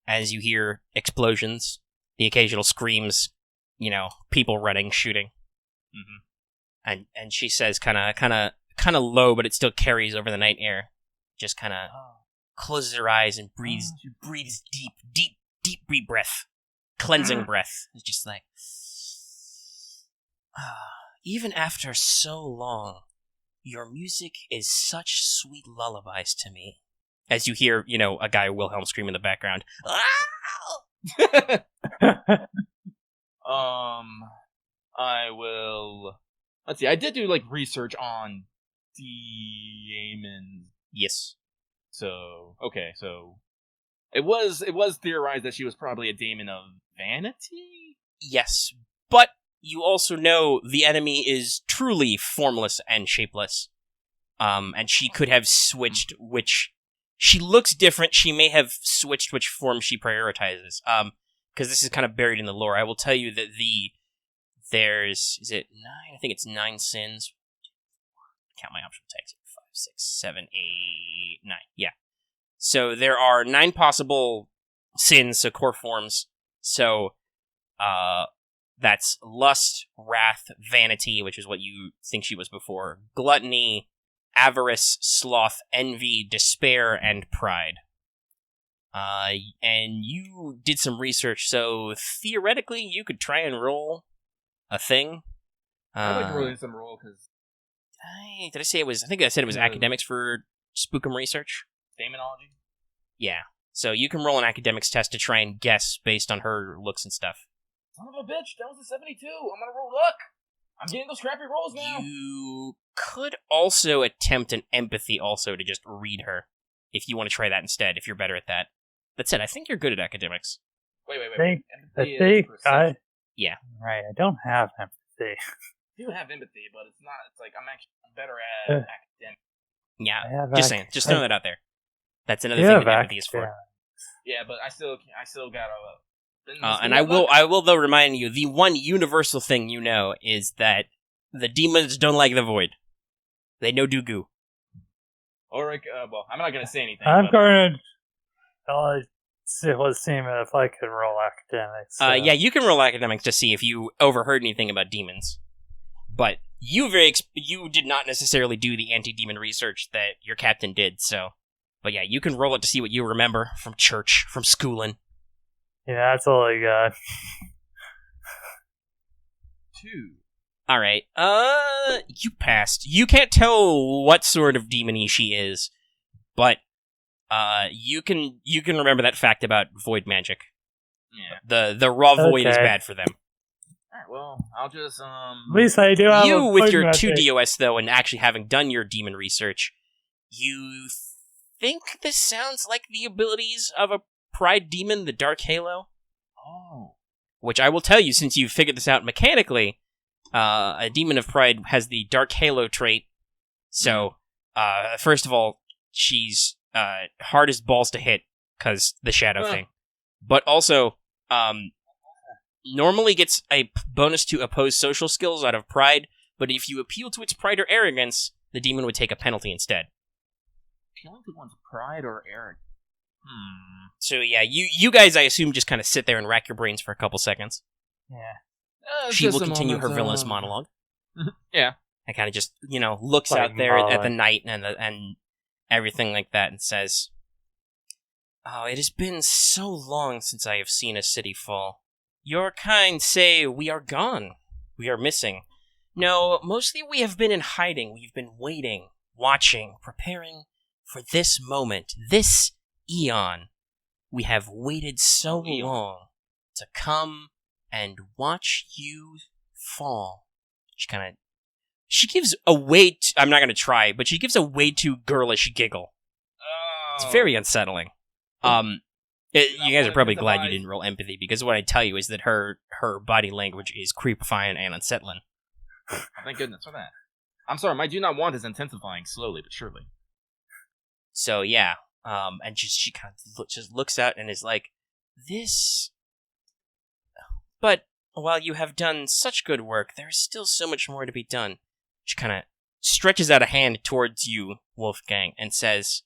as you hear explosions, the occasional screams, people running, shooting. Mm-hmm. And she says kind of low, but it still carries over the night air. Just kind of closes her eyes and breathes deep breath. Cleansing breath. It's just like, even after so long, your music is such sweet lullabies to me. As you hear, a guy Wilhelm scream in the background. I will... Let's see, I did do, like, research on demons. Yes. So, okay, so... It was theorized that she was probably a demon of vanity? Yes, but you also know the enemy is truly formless and shapeless. And she could have switched which... She looks different. She may have switched which form she prioritizes. Because this is kind of buried in the lore. I will tell you that there's... Is it 9? I think it's 9 sins. Count my optional tags. 5, 6, 7, 8, 9. Yeah. So there are 9 possible sins, so core forms. So, that's lust, wrath, vanity, which is what you think she was before, gluttony, avarice, sloth, envy, despair, and pride. And you did some research, so theoretically you could try and roll a thing. I'd like to roll some roll, because... Did I say it was... I think I said it was academics for Spookum research. Demonology? Yeah. So you can roll an academics test to try and guess based on her looks and stuff. Son of a bitch, that was a 72. I'm gonna roll luck. I'm getting those crappy rolls now. You could also attempt an empathy also to just read her, if you want to try that instead, if you're better at that. That said, I think you're good at academics. Wait. I think Yeah. Right, I don't have empathy. I do have empathy, but it's like I'm better at academics. Yeah, just saying. Just throwing that out there. That's another thing that empathy is for. Yeah, but I still gotta... and I will though remind you, the one universal thing you know is that the demons don't like the void. They no do goo. Ulrich, well, I'm not gonna say anything. I'm going to... let's see if I can roll academics. Yeah, you can roll academics to see if you overheard anything about demons. But you did not necessarily do the anti-demon research that your captain did, so... But yeah, you can roll it to see what you remember from church, from schooling. Yeah, that's all I got. 2. Alright, you passed. You can't tell what sort of demon she is, but, you can remember that fact about void magic. Yeah. The raw void is bad for them. Alright, well, I'll just, At least I do have You, with your magic. 2 DOS, though, and actually having done your demon research, you think this sounds like the abilities of a Pride demon, the Dark Halo? Oh. Which I will tell you, since you've figured this out mechanically, a demon of Pride has the Dark Halo trait. So, first of all, she's hard as balls to hit, because the shadow thing. But also, normally gets a bonus to oppose social skills out of Pride, but if you appeal to its pride or arrogance, the demon would take a penalty instead. Appealing to one's pride or arrogance? So yeah, you guys, I assume, just kind of sit there and rack your brains for a couple seconds. Yeah. She will continue her villainous monologue. Yeah. And kind of just, looks Like out there at the Marth. night and everything like that and says, "Oh, it has been so long since I have seen a city fall. Your kind say we are gone. We are missing. No, mostly we have been in hiding. We've been waiting, watching, preparing for this moment, this eon. We have waited so long to come and watch you fall." She gives a I'm not going to try, but she gives a way too girlish giggle. Oh. It's very unsettling. You guys are probably glad you didn't roll empathy, because what I tell you is that her body language is creepifying and unsettling. Thank goodness for that. I'm sorry, my do not want is intensifying slowly but surely. So yeah, and she kind of just looks out and is like, "This." But while you have done such good work, there is still so much more to be done. She kind of stretches out a hand towards you, Wolfgang, and says,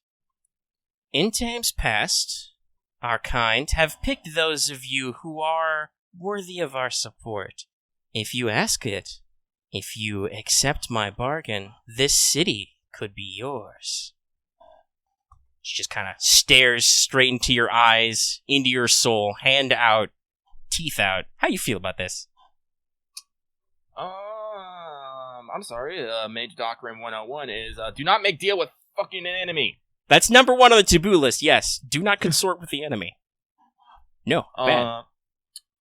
"In times past, our kind have picked those of you who are worthy of our support. If you ask it, if you accept my bargain, this city could be yours." She just kind of stares straight into your eyes, into your soul, hand out, teeth out. How you feel about this? I'm sorry, Mage Doctrine 101 is, do not make deal with fucking an enemy. That's number 1 on the taboo list, yes. Do not consort with the enemy. No, bad.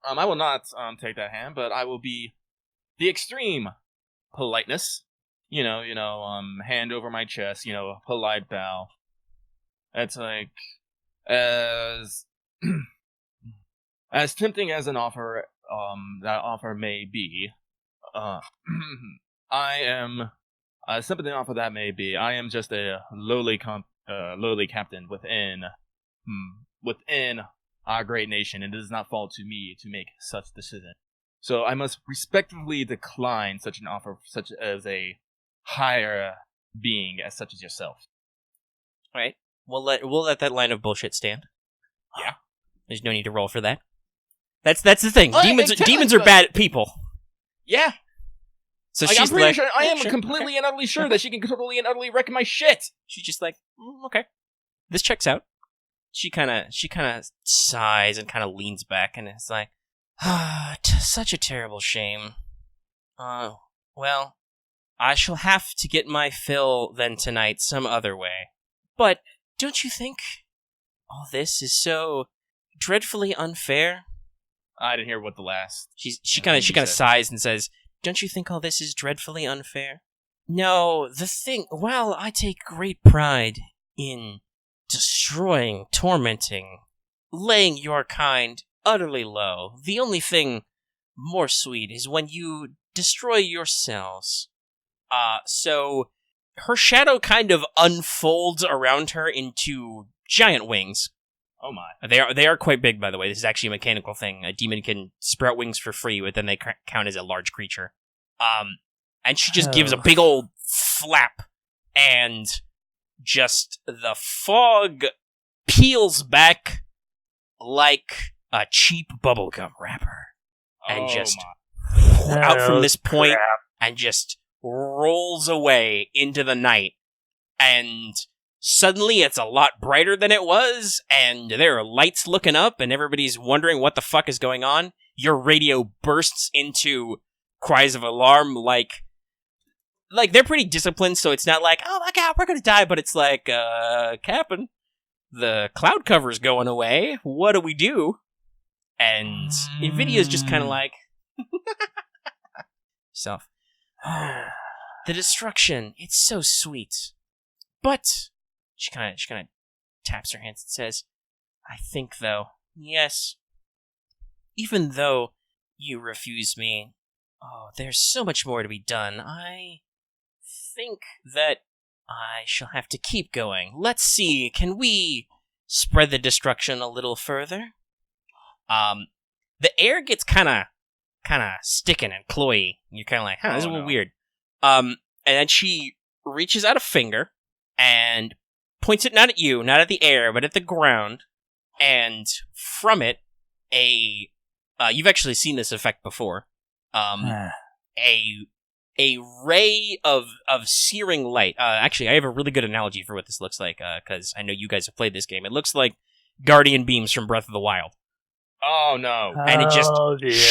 I will not, take that hand, but I will be the extreme politeness. Hand over my chest, polite bow. It's like, as tempting as an offer, that offer may be, I am, as tempting an offer that may be, I am just a lowly captain within our great nation, and it does not fall to me to make such decision. So I must respectfully decline such an offer, such as a higher being as such as yourself. All right. We'll let that line of bullshit stand. Yeah. There's no need to roll for that. That's the thing. Well, Demons are bad people. Yeah. So I'm she's pretty like, sure I am sure, completely okay. and utterly sure that she can totally and utterly wreck my shit. She's just like, okay, this checks out. She kind of sighs and kind of leans back and is like, such a terrible shame. Well, I shall have to get my fill then tonight some other way. But don't you think all this is so dreadfully unfair? I didn't hear what the last. She kind of sighs and says, "Don't you think all this is dreadfully unfair?" No, while I take great pride in destroying, tormenting, laying your kind utterly low, the only thing more sweet is when you destroy yourselves. So her shadow kind of unfolds around her into giant wings. Oh my. They are quite big, by the way. This is actually a mechanical thing. A demon can sprout wings for free, but then they count as a large creature. And she just gives a big old flap, and just the fog peels back like a cheap bubblegum wrapper. And just out from this point, and just rolls away into the night. And suddenly it's a lot brighter than it was, and there are lights looking up, and everybody's wondering what the fuck is going on. Your radio bursts into cries of alarm, like they're pretty disciplined, so it's not like, oh my god, we're gonna die, but it's like, Captain, the cloud cover's going away, what do we do? And Nvidia's just kind of like, self. The destruction, it's so sweet. But she kind of taps her hands and says, I think, though, yes, even though you refuse me, there's so much more to be done. I think that I shall have to keep going. Let's see, can we spread the destruction a little further? The air gets kind of sticking and cloyy. You're kind of like, this is a little weird. And then she reaches out a finger and points it not at you, not at the air, but at the ground. And from it, you've actually seen this effect before. A ray of searing light. Actually, I have a really good analogy for what this looks like, because I know you guys have played this game. It looks like Guardian beams from Breath of the Wild. Oh no! And it just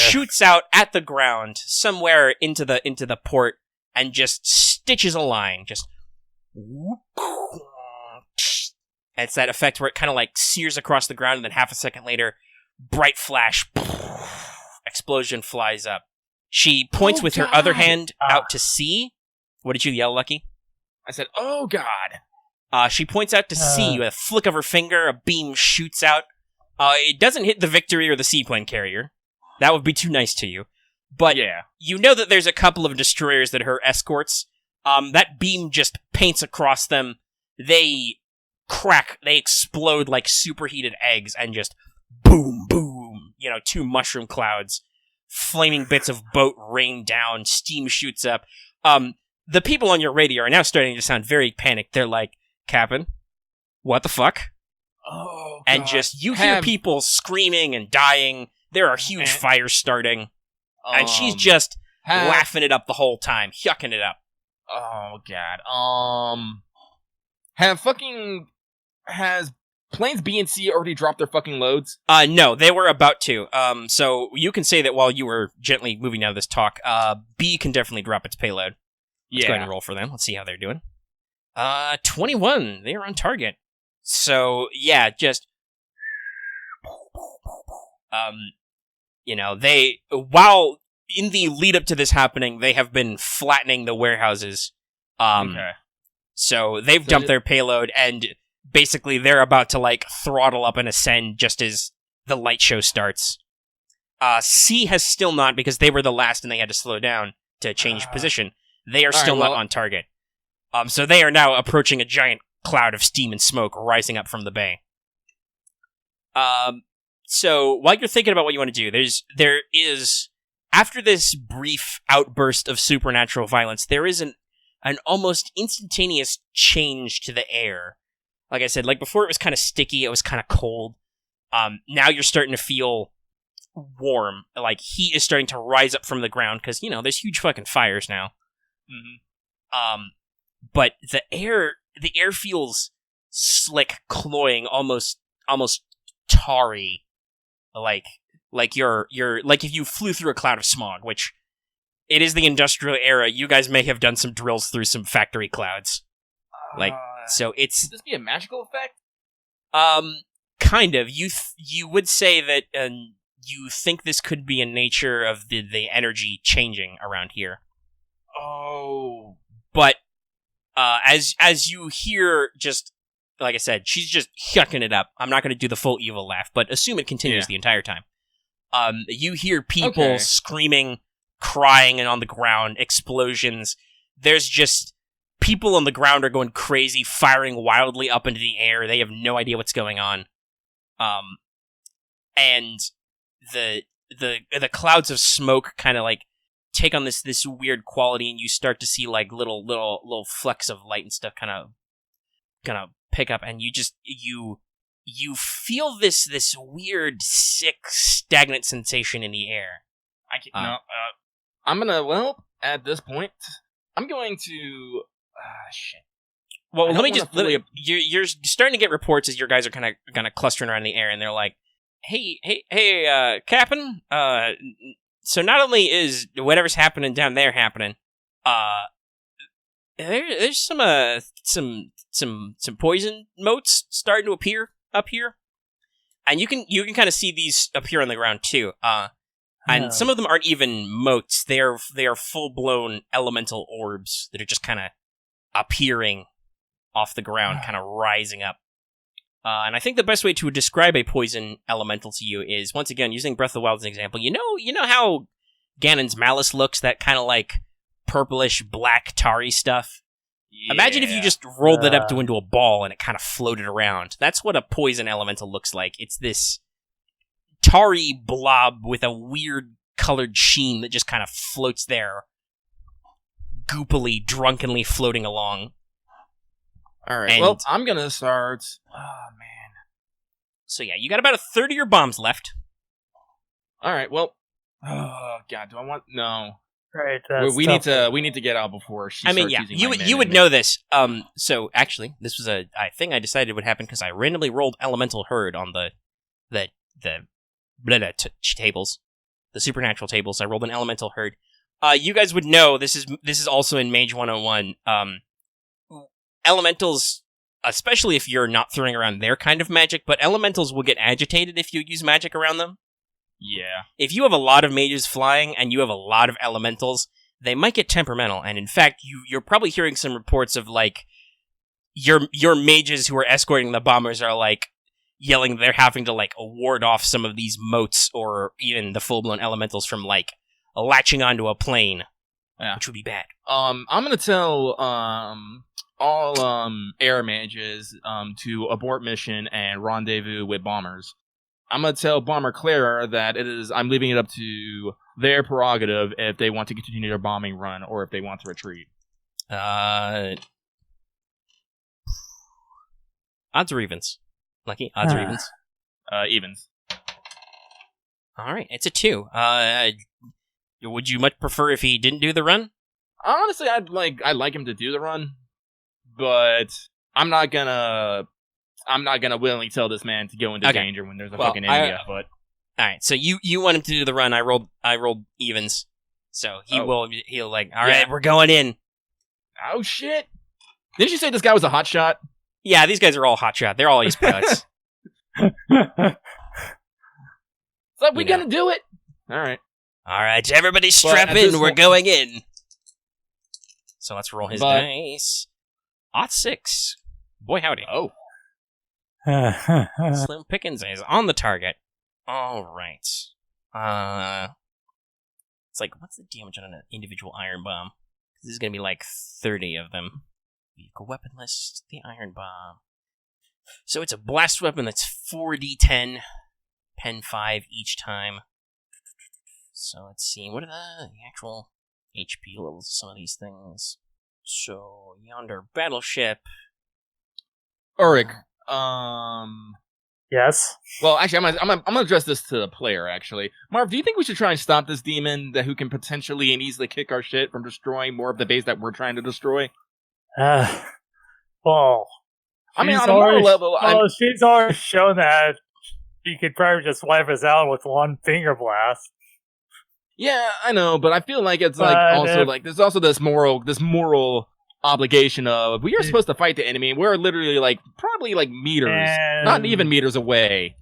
shoots out at the ground somewhere into the port and just stitches a line. Just and it's that effect where it kind of like sears across the ground, and then half a second later, bright flash, explosion flies up. She points with her other hand out to sea. What did you yell, Lucky? I said, "Oh God!" She points out to sea with a flick of her finger. A beam shoots out. It doesn't hit the Victory or the seaplane carrier. That would be too nice to you. But yeah, you know that there's a couple of destroyers that are her escorts. That beam just paints across them. They crack. They explode like superheated eggs, and just boom, boom. Two mushroom clouds. Flaming bits of boat rain down. Steam shoots up. The people on your radio are now starting to sound very panicked. They're like, Captain, what the fuck? Oh, and God. Just, you hear people screaming and dying. There are huge fires starting. And she's just laughing it up the whole time, yucking it up. Oh, God. Has planes B and C already dropped their fucking loads? No, they were about to. So you can say that while you were gently moving out of this talk, B can definitely drop its payload. Let's go ahead and roll for them. Let's see how they're doing. 21. They're on target. So, yeah, just... while in the lead up to this happening, they have been flattening the warehouses. Okay. So they've dumped their payload, and basically they're about to, throttle up and ascend just as the light show starts. C has still not, because they were the last and they had to slow down to change position. They are still not on target. So they are now approaching a giant cloud of steam and smoke rising up from the bay. So while you're thinking about what you want to do, there is, after this brief outburst of supernatural violence, there is an almost instantaneous change to the air. Like I said, before it was kind of sticky, it was kind of cold. Now you're starting to feel warm. Heat is starting to rise up from the ground, because, there's huge fucking fires now. Mm-hmm. But the air feels slick, cloying, almost tarry, like if you flew through a cloud of smog. Which it is the industrial era. You guys may have done some drills through some factory clouds, So it's Could this be a magical effect? kind of. You would say that you think this could be a nature of the energy changing around here. Oh. But as you hear, just like I said, she's just yucking it up. I'm not going to do the full evil laugh, but assume it continues the entire time. You hear people screaming, crying, and on the ground, explosions. There's just people on the ground are going crazy, firing wildly up into the air. They have no idea what's going on. And the clouds of smoke kind of like take on this weird quality, and you start to see like little flecks of light and stuff kind of pick up, and you feel this weird, sick, stagnant sensation in the air. I'm gonna, at this point, I'm going to, shit. Well, you're starting to get reports as your guys are kind of clustering around the air, and they're like, hey, Captain, so not only is whatever's happening down there happening, there's some poison motes starting to appear up here, and you can kind of see these appear on the ground too. And some of them aren't even motes; they are full blown elemental orbs that are just kind of appearing off the ground, kind of rising up. And I think the best way to describe a poison elemental to you is, once again, using Breath of the Wild as an example. You know how Ganon's Malice looks, that kind of like purplish black tarry stuff? Yeah. Imagine if you just rolled it up into a ball and it kind of floated around. That's what a poison elemental looks like. It's this tarry blob with a weird colored sheen that just kind of floats there, goopily, drunkenly floating along. Alright, well, I'm gonna start... Oh, man. So yeah, you got about a third of your bombs left. Alright, well... Oh, God, do I want... No. Right, we need to get out before she starts using you would know this. So, actually, this was a thing I decided would happen because I randomly rolled Elemental Herd on the tables. The Supernatural tables. I rolled an Elemental Herd. You guys would know, this is also in Mage 101, elementals, especially if you're not throwing around their kind of magic, but elementals will get agitated if you use magic around them. Yeah. If you have a lot of mages flying and you have a lot of elementals, they might get temperamental. And in fact, you're probably hearing some reports of like your mages who are escorting the bombers are like yelling they're having to like ward off some of these motes or even the full-blown elementals from like latching onto a plane, which would be bad. I'm gonna tell all air mages to abort mission and rendezvous with bombers. I'm gonna tell Bomber Clara that I'm leaving it up to their prerogative if they want to continue their bombing run or if they want to retreat. Odds or evens? Lucky? Odds or evens? Evens. Alright, it's a 2. Would you much prefer if he didn't do the run? Honestly, I'd like him to do the run, but I'm not gonna willingly tell this man to go into danger when there's a fucking enemy afoot. Alright, so you want him to do the run. I rolled evens. So he'll like, alright, we're going in. Oh shit. Didn't you say this guy was a hotshot? Yeah, these guys are all hotshot. They're all ace pilots. So we gonna do it. Alright, everybody strap in, we're going in. So let's roll his dice. Odd 6. Boy howdy. Oh. Slim Pickens is on the target. Alright. It's like, what's the damage on an individual iron bomb? This is gonna be like 30 of them. Vehicle weapon list, the iron bomb. So it's a blast weapon that's 4d10, pen 5 each time. So let's see, what are the actual HP levels of some of these things? So, yonder battleship. Ulrich, Yes? Well, actually, I'm gonna address this to the player, actually. Marv, do you think we should try and stop this demon who can potentially and easily kick our shit from destroying more of the base that we're trying to destroy? Well... I mean, on a moral level... she's already shown that she could probably just wipe us out with one finger blast. Yeah, I know, but I feel like it's like also like there's also this moral obligation of we are supposed to fight the enemy. We're literally like probably like meters, not even meters away.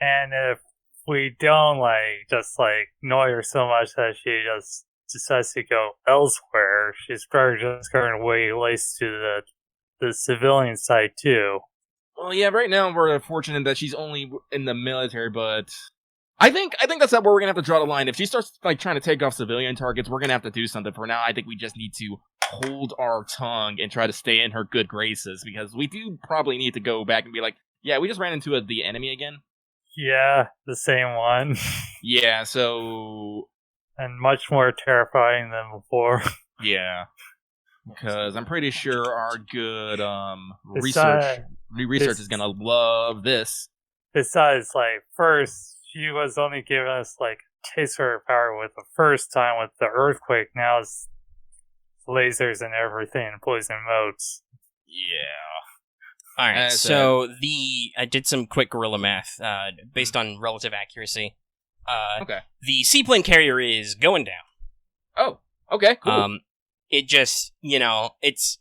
And if we don't like just like annoy her so much that she just decides to go elsewhere, she's probably just going to wait lace to the civilian side too. Well, yeah, right now we're fortunate that she's only in the military, but I think that's where we're gonna have to draw the line. If she starts like trying to take off civilian targets, we're gonna have to do something. For now, I think we just need to hold our tongue and try to stay in her good graces, because we do probably need to go back and be like, yeah, we just ran into the enemy again. Yeah, the same one. Yeah, so and much more terrifying than before. Yeah, because I'm pretty sure our good research is gonna love this. Besides, like, first, she was only giving us, like, taste of her power with the first time with the earthquake. Now it's lasers and everything, and poison modes. Yeah. Alright, so I did some quick guerrilla math, based on relative accuracy. Okay. The seaplane carrier is going down. Oh, okay, cool. It just, it's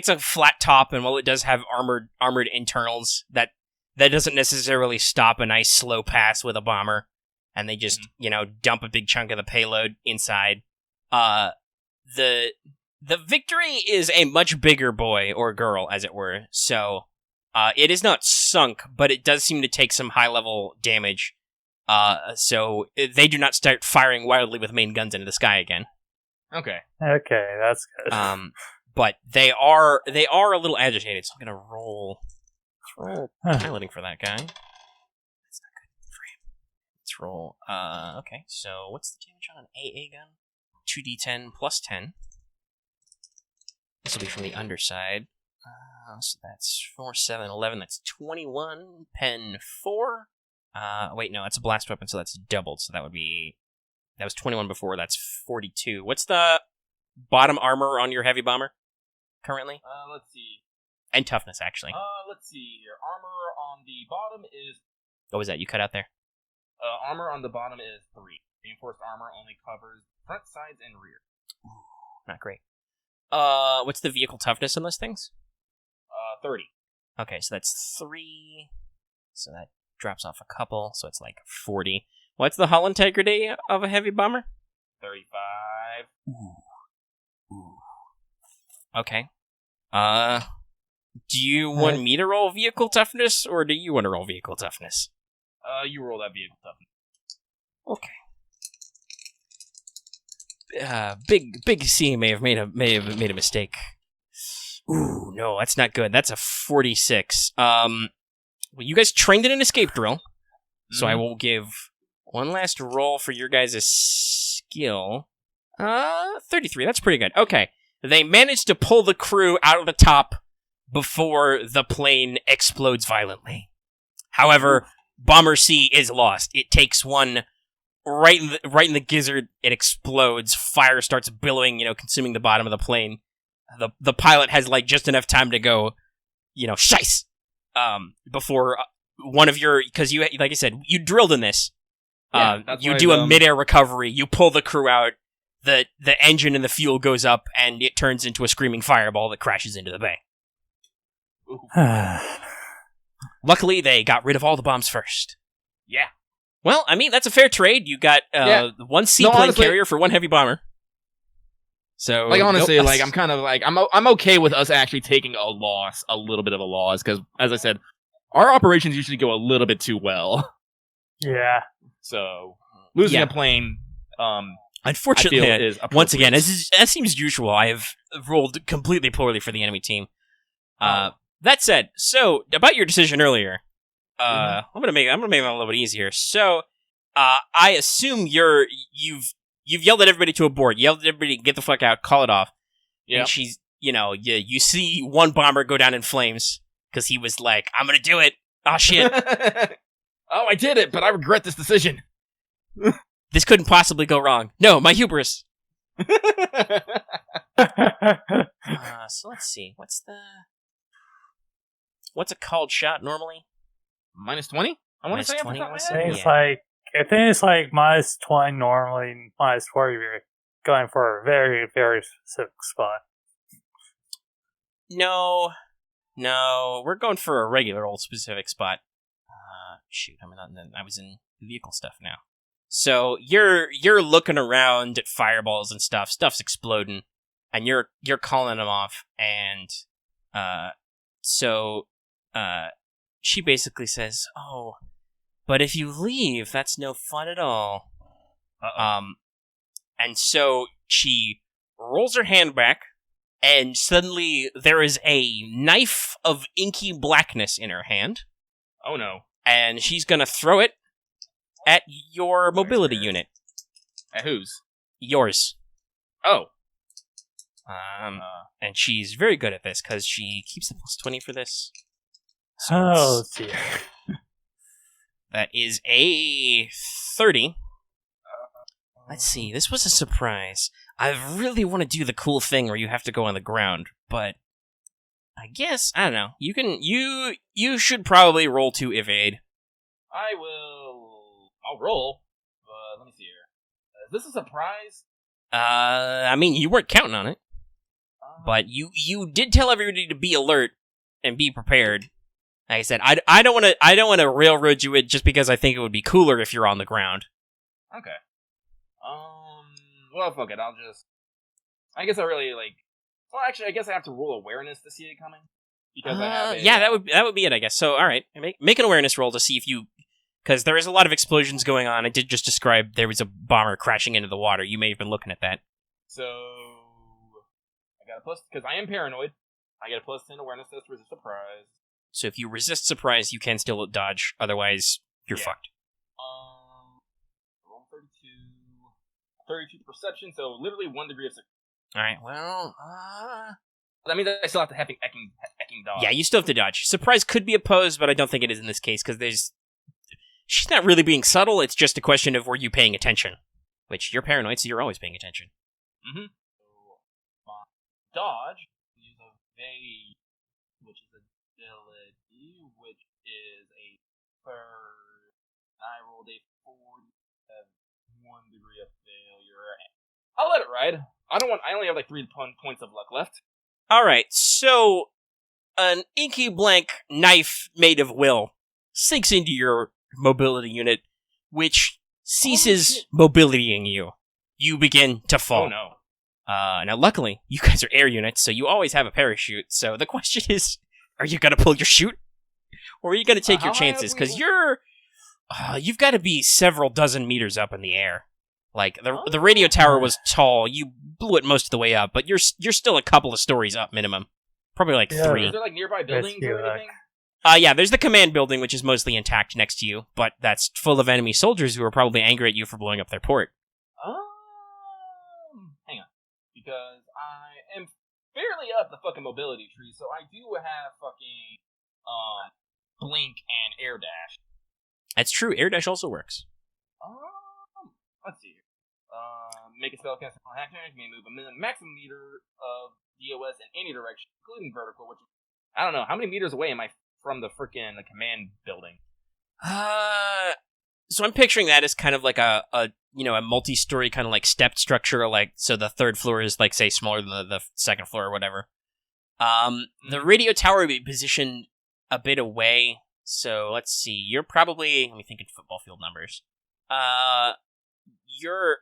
a flat top, and while it does have armored internals, that doesn't necessarily stop a nice slow pass with a bomber, and they just, dump a big chunk of the payload inside. The Victory is a much bigger boy, or girl, as it were, so it is not sunk, but it does seem to take some high-level damage, so they do not start firing wildly with main guns into the sky again. Okay, that's good. But they are a little agitated, so I'm gonna roll piloting for that guy. That's not good for him. Let's roll. Okay, so what's the damage on an AA gun? 2d10 plus 10. This will be from the underside. So that's 4, 7, 11. That's 21. Pen 4. Wait, no, that's a blast weapon, so that's doubled. So that was 21 before. That's 42. What's the bottom armor on your heavy bomber currently? Let's see. And toughness, actually. Let's see here. Armor on the bottom is... What was that? You cut out there? Armor on the bottom is 3. Reinforced armor only covers front, sides, and rear. Ooh, not great. What's the vehicle toughness on those things? 30. Okay, so that's 3. So that drops off a couple, so it's like 40. What's the hull integrity of a heavy bomber? 35. Ooh. Okay. Do you want me to roll vehicle toughness, or do you want to roll vehicle toughness? You roll that vehicle toughness. Okay. Big C may have made a mistake. Ooh, no, that's not good. That's a 46. Well, you guys trained in an escape drill, so I will give one last roll for your guys' skill. 33. That's pretty good. Okay, they managed to pull the crew out of the top before the plane explodes violently. However, Bomber C is lost. It takes one right in the gizzard. It explodes. Fire starts billowing, consuming the bottom of the plane. The pilot has like just enough time to go, shice, before one of your, because you, like I said, you drilled in this. You do a midair recovery. You pull the crew out. The engine and the fuel goes up, and it turns into a screaming fireball that crashes into the bay. Luckily, they got rid of all the bombs first. Yeah. Well, I mean, that's a fair trade. You got one seaplane carrier for one heavy bomber. So, like, honestly, I'm kind of like, I'm okay with us actually taking a little bit of a loss, because, as I said, our operations usually go a little bit too well. Yeah. So, losing a plane, unfortunately, is once again, as seems usual, I have rolled completely poorly for the enemy team. That said, so about your decision earlier, I'm gonna make it a little bit easier. So, I assume you've yelled at everybody to abort. You yelled at everybody, get the fuck out, call it off. Yeah. And she's, you see one bomber go down in flames because he was like, "I'm gonna do it." Oh shit. Oh, I did it, but I regret this decision. This couldn't possibly go wrong. No, my hubris. So let's see. What's a called shot normally? -20? I want to say -20, I think it's like -20 normally, -40 you're going for a very, very specific spot. No, we're going for a regular old specific spot. Shoot, I was in vehicle stuff now. So you're looking around at fireballs and stuff. Stuff's exploding, and you're calling them off. And so she basically says, "Oh, but if you leave, that's no fun at all." And so she rolls her hand back, and suddenly there is a knife of inky blackness in her hand. Oh no! And she's gonna throw it at your mobility unit. At whose? Yours. Oh. And she's very good at this because she keeps the +20 for this. So Oh dear. that is a 30. Let's see. This was a surprise. I really want to do the cool thing where you have to go on the ground, but I guess I don't know. You should probably roll to evade. I'll roll. But let me see here. Is this a surprise? I mean, you weren't counting on it, but you did tell everybody to be alert and be prepared. Like I said, I don't want to railroad you it just because I think it would be cooler if you're on the ground. Okay. Well, fuck it. I guess I really like. Well, actually, I guess I have to roll awareness to see it coming because I have. That would be it, I guess. So, all right, make an awareness roll to see if you, because there is a lot of explosions going on. I did just describe there was a bomber crashing into the water. You may have been looking at that. So I got a plus because I am paranoid. I get a +10 awareness test for surprise. So if you resist surprise, you can still dodge. Otherwise, you're fucked. Roll 32 perception. So literally 1 degree of. All right. Well, that means I still have to hecking dodge. Yeah, you still have to dodge. Surprise could be opposed, but I don't think it is in this case because she's not really being subtle. It's just a question of were you paying attention, which you're paranoid, so you're always paying attention. Mm-hmm. So, dodge use evade, which is agility, which is a third. I rolled a 1 degree of failure. I'll let it ride. I only have like 3 points of luck left. All right, so an inky blank knife made of will sinks into your mobility unit, which ceases mobilitying you. You begin to fall. Oh no. Now, luckily, you guys are air units, so you always have a parachute. So the question is, are you going to pull your chute? Or are you going to take your chances? Because you've got to be several dozen meters up in the air. Like, the radio tower was tall. You blew it most of the way up, but you're still a couple of stories up minimum. Probably like 3. Is there like nearby buildings or anything? Yeah, there's the command building, which is mostly intact next to you, but that's full of enemy soldiers who are probably angry at you for blowing up their port. Hang on. Because I am fairly up the fucking mobility tree, so I do have fucking, blink and air dash. That's true, air dash also works. Let's see here. Make a spellcaster on hack damage, may move a maximum meter of DOS in any direction, including vertical, which I don't know. How many meters away am I from the freaking command building? So I'm picturing that as kind of like a multi-story kind of like stepped structure, like so the third floor is like say smaller than the second floor or whatever. The radio tower would be positioned a bit away. So let's see. You're probably, let me think in football field numbers. You're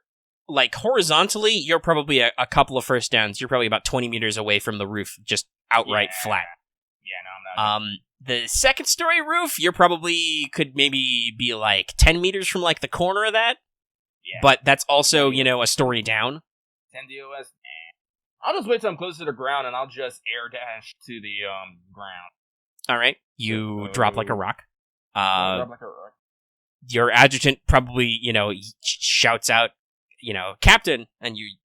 like horizontally, you're probably a couple of first downs. You're probably about 20 meters away from the roof, just outright flat. Yeah, no, I'm not. The second story roof, you're probably could maybe be like 10 meters from like the corner of that. Yeah. But that's also, a story down. 10 DOS. I'll just wait till I'm closer to the ground and I'll just air dash to the ground. All right. You drop like a rock. Drop like a rock. Your adjutant probably, shouts out, Captain, and you...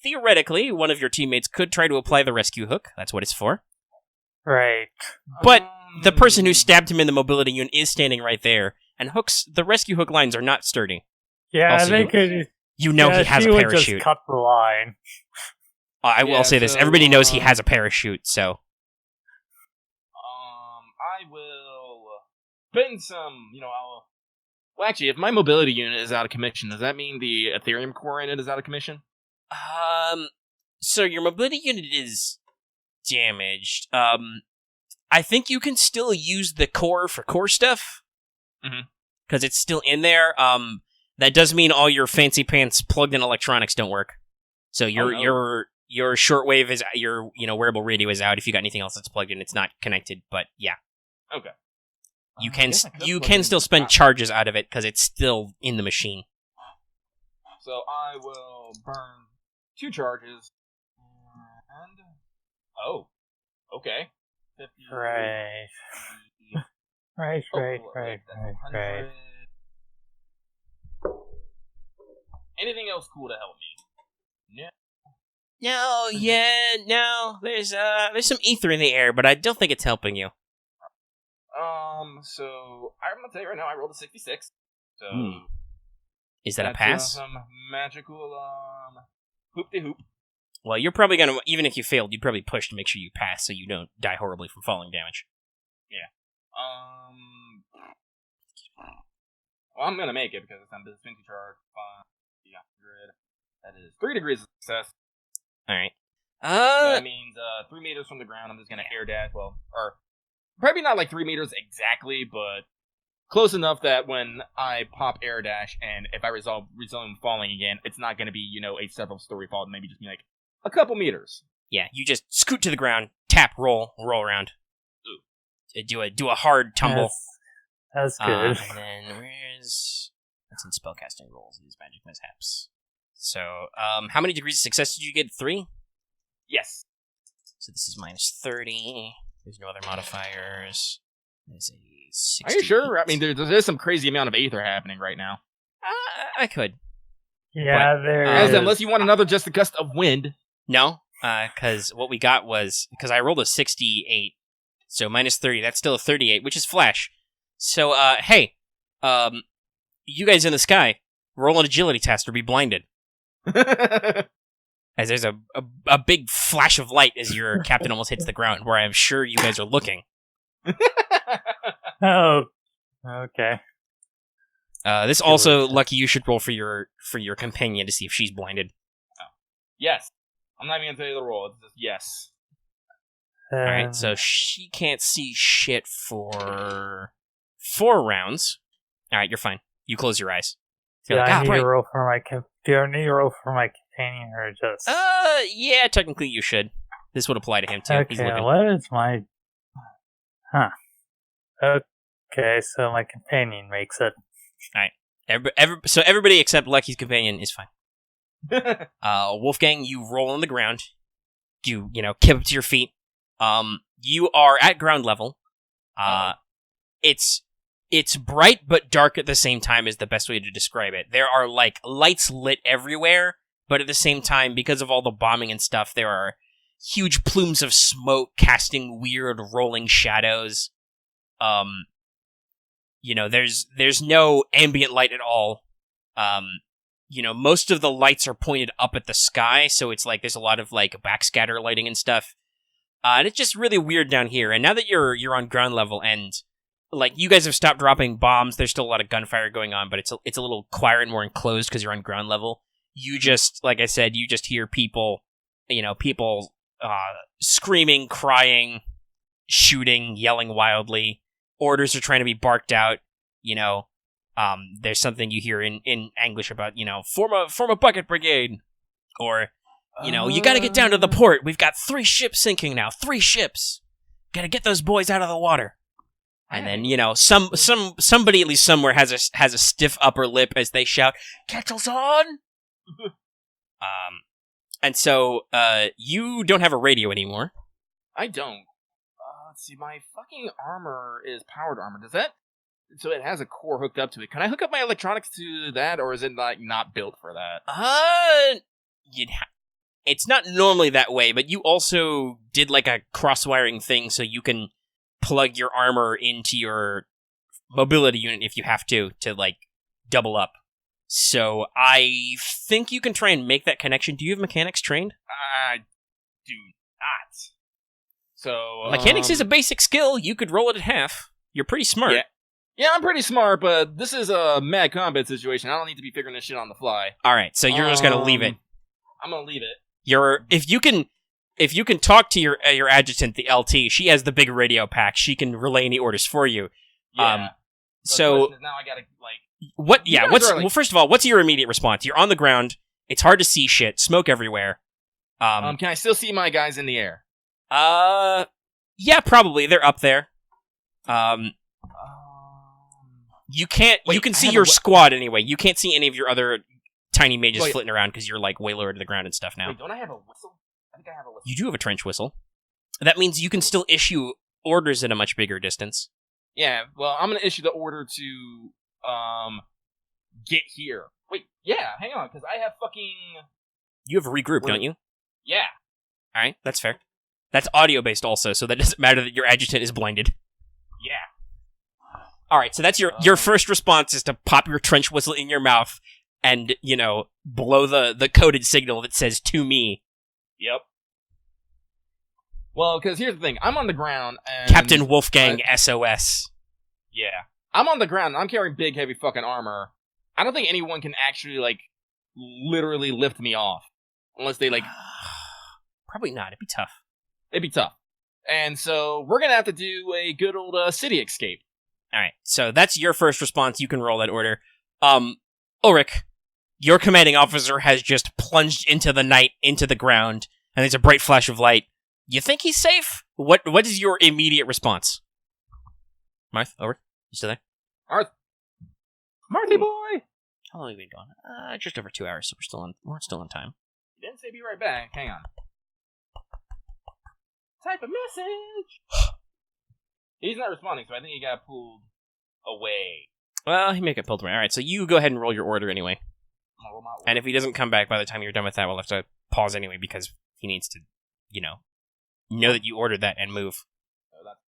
Theoretically, one of your teammates could try to apply the rescue hook. That's what it's for. Right. But the person who stabbed him in the mobility unit is standing right there, and the rescue hook lines are not sturdy. Yeah, also, they could... he has a would parachute. Just cut the line. I will say this. Everybody knows he has a parachute, so... I will spend some, Well, actually, if my mobility unit is out of commission, does that mean the Ethereum core in it is out of commission? So your mobility unit is damaged. I think you can still use the core for core stuff. Because it's still in there. That does mean all your fancy pants plugged-in electronics don't work. So your shortwave is your wearable radio is out. If you got anything else that's plugged in, it's not connected. But yeah, Okay. you can still spend charges out of it because it's still in the machine. So I will burn 2 charges. And okay. 50, Right. 50. Right. That's 100. Anything else cool to help me? No. There's some ether in the air, but I don't think it's helping you. So I'm gonna tell you right now, I rolled a 66. So Is that a that's, pass? some magical hoop-de-hoop. Well, you're probably gonna, even if you failed, you'd probably push to make sure you pass, so you don't die horribly from falling damage. Yeah. Well, I'm gonna make it because it's on the Vinci charge. 500. That is 3 degrees of success. All right. That means 3 meters from the ground. I'm just gonna air dash. Well, or probably not like 3 meters exactly, but close enough that when I pop air dash and if I resume falling again, it's not gonna be a several story fall. Maybe just be like a couple meters. Yeah, you just scoot to the ground, tap, roll around. Do a hard tumble. That's good. And then that's in spellcasting rolls, these magic mishaps. So, how many degrees of success did you get? 3? Yes. So this is minus 30. There's no other modifiers. There's a 60. Are you sure? I mean, there's some crazy amount of aether happening right now. I could. Yeah, there is. Unless you want another just a gust of wind. No, because what we got was, because I rolled a 68, so minus 30, that's still a 38, which is flash. So, hey, you guys in the sky, roll an agility test or be blinded. As there's a big flash of light as your captain almost hits the ground, where I'm sure you guys are looking. Oh, okay. This also, Lucky, you should roll for your companion to see if she's blinded. Yes. I'm not even going to tell you the roll. It's just yes. Alright, so she can't see shit for 4 rounds. Alright, you're fine. You close your eyes. Do I need to roll for my companion or just... Yeah, technically you should. This would apply to him too. Okay, what is my... Huh. Okay, so my companion makes it. Alright. So everybody except Lucky's companion is fine. Wolfgang, you roll on the ground. You kip up to your feet. You are at ground level. It's bright but dark at the same time is the best way to describe it. There are like lights lit everywhere, but at the same time, because of all the bombing and stuff, there are huge plumes of smoke casting weird rolling shadows. There's no ambient light at all. Most of the lights are pointed up at the sky, so it's like there's a lot of like backscatter lighting and stuff. And it's just really weird down here. And now that you're on ground level and like you guys have stopped dropping bombs, there's still a lot of gunfire going on, but it's a little quieter and more enclosed because you're on ground level. You just, like I said, you just hear people screaming, crying, shooting, yelling wildly. Orders are trying to be barked out. There's something you hear in English about, form a bucket brigade, or you got to get down to the port. We've got 3 ships sinking now. 3 ships. Got to get those boys out of the water. And then somebody at least somewhere has a stiff upper lip as they shout, "Kettle's on!" And so you don't have a radio anymore. I don't. Let's see. My fucking armor is powered armor. Does that? So it has a core hooked up to it. Can I hook up my electronics to that, or is it like not built for that? It's not normally that way, but you also did like a cross-wiring thing so you can plug your armor into your mobility unit if you have to like double up. So I think you can try and make that connection. Do you have mechanics trained? I do not. So mechanics is a basic skill. You could roll it at half. You're pretty smart. Yeah, I'm pretty smart, but this is a mad combat situation. I don't need to be figuring this shit on the fly. All right, so you're just gonna leave it. I'm gonna leave it. if you can talk to your adjutant, the LT, she has the big radio pack. She can relay any orders for you. Yeah. So now I gotta what? Yeah. Well, first of all, what's your immediate response? You're on the ground. It's hard to see shit. Smoke everywhere. Can I still see my guys in the air? Yeah, probably. They're up there. You can't. Wait, you can I see have your a squad anyway. You can't see any of your other tiny mages flitting around because you're like way lower to the ground and stuff now. Wait, don't I have a whistle? I think I have a whistle. You do have a trench whistle. That means you can still issue orders at a much bigger distance. Yeah. Well, I'm gonna issue the order to get here. Wait. Yeah. Hang on, because I have fucking. You have a regroup, don't you? Yeah. All right, that's fair. That's audio-based also, so that doesn't matter that your adjutant is blinded. Yeah. All right, so that's your first response is to pop your trench whistle in your mouth and, blow the coded signal that says, "To me." Yep. Well, because here's the thing. I'm on the ground and... Captain Wolfgang SOS. Yeah. I'm on the ground and I'm carrying big, heavy fucking armor. I don't think anyone can actually, literally lift me off. Unless they, Probably not. It'd be tough. It'd be tough. And so we're going to have to do a good old city escape. All right, so that's your first response. You can roll that order. Ulrich, your commanding officer has just plunged into the night, into the ground, and there's a bright flash of light. You think he's safe? What is your immediate response? Marth, over. You still there? Marthy boy! How long have you been gone? Just over 2 hours, so we're still on time. You didn't say be right back. Hang on. Type a message! He's not responding, so I think he got pulled away. Well, he may get pulled away. All right, so you go ahead and roll your order anyway. I'll roll my order. And if he doesn't come back by the time you're done with that, we'll have to pause anyway because he needs to, know that you ordered that and move. So that's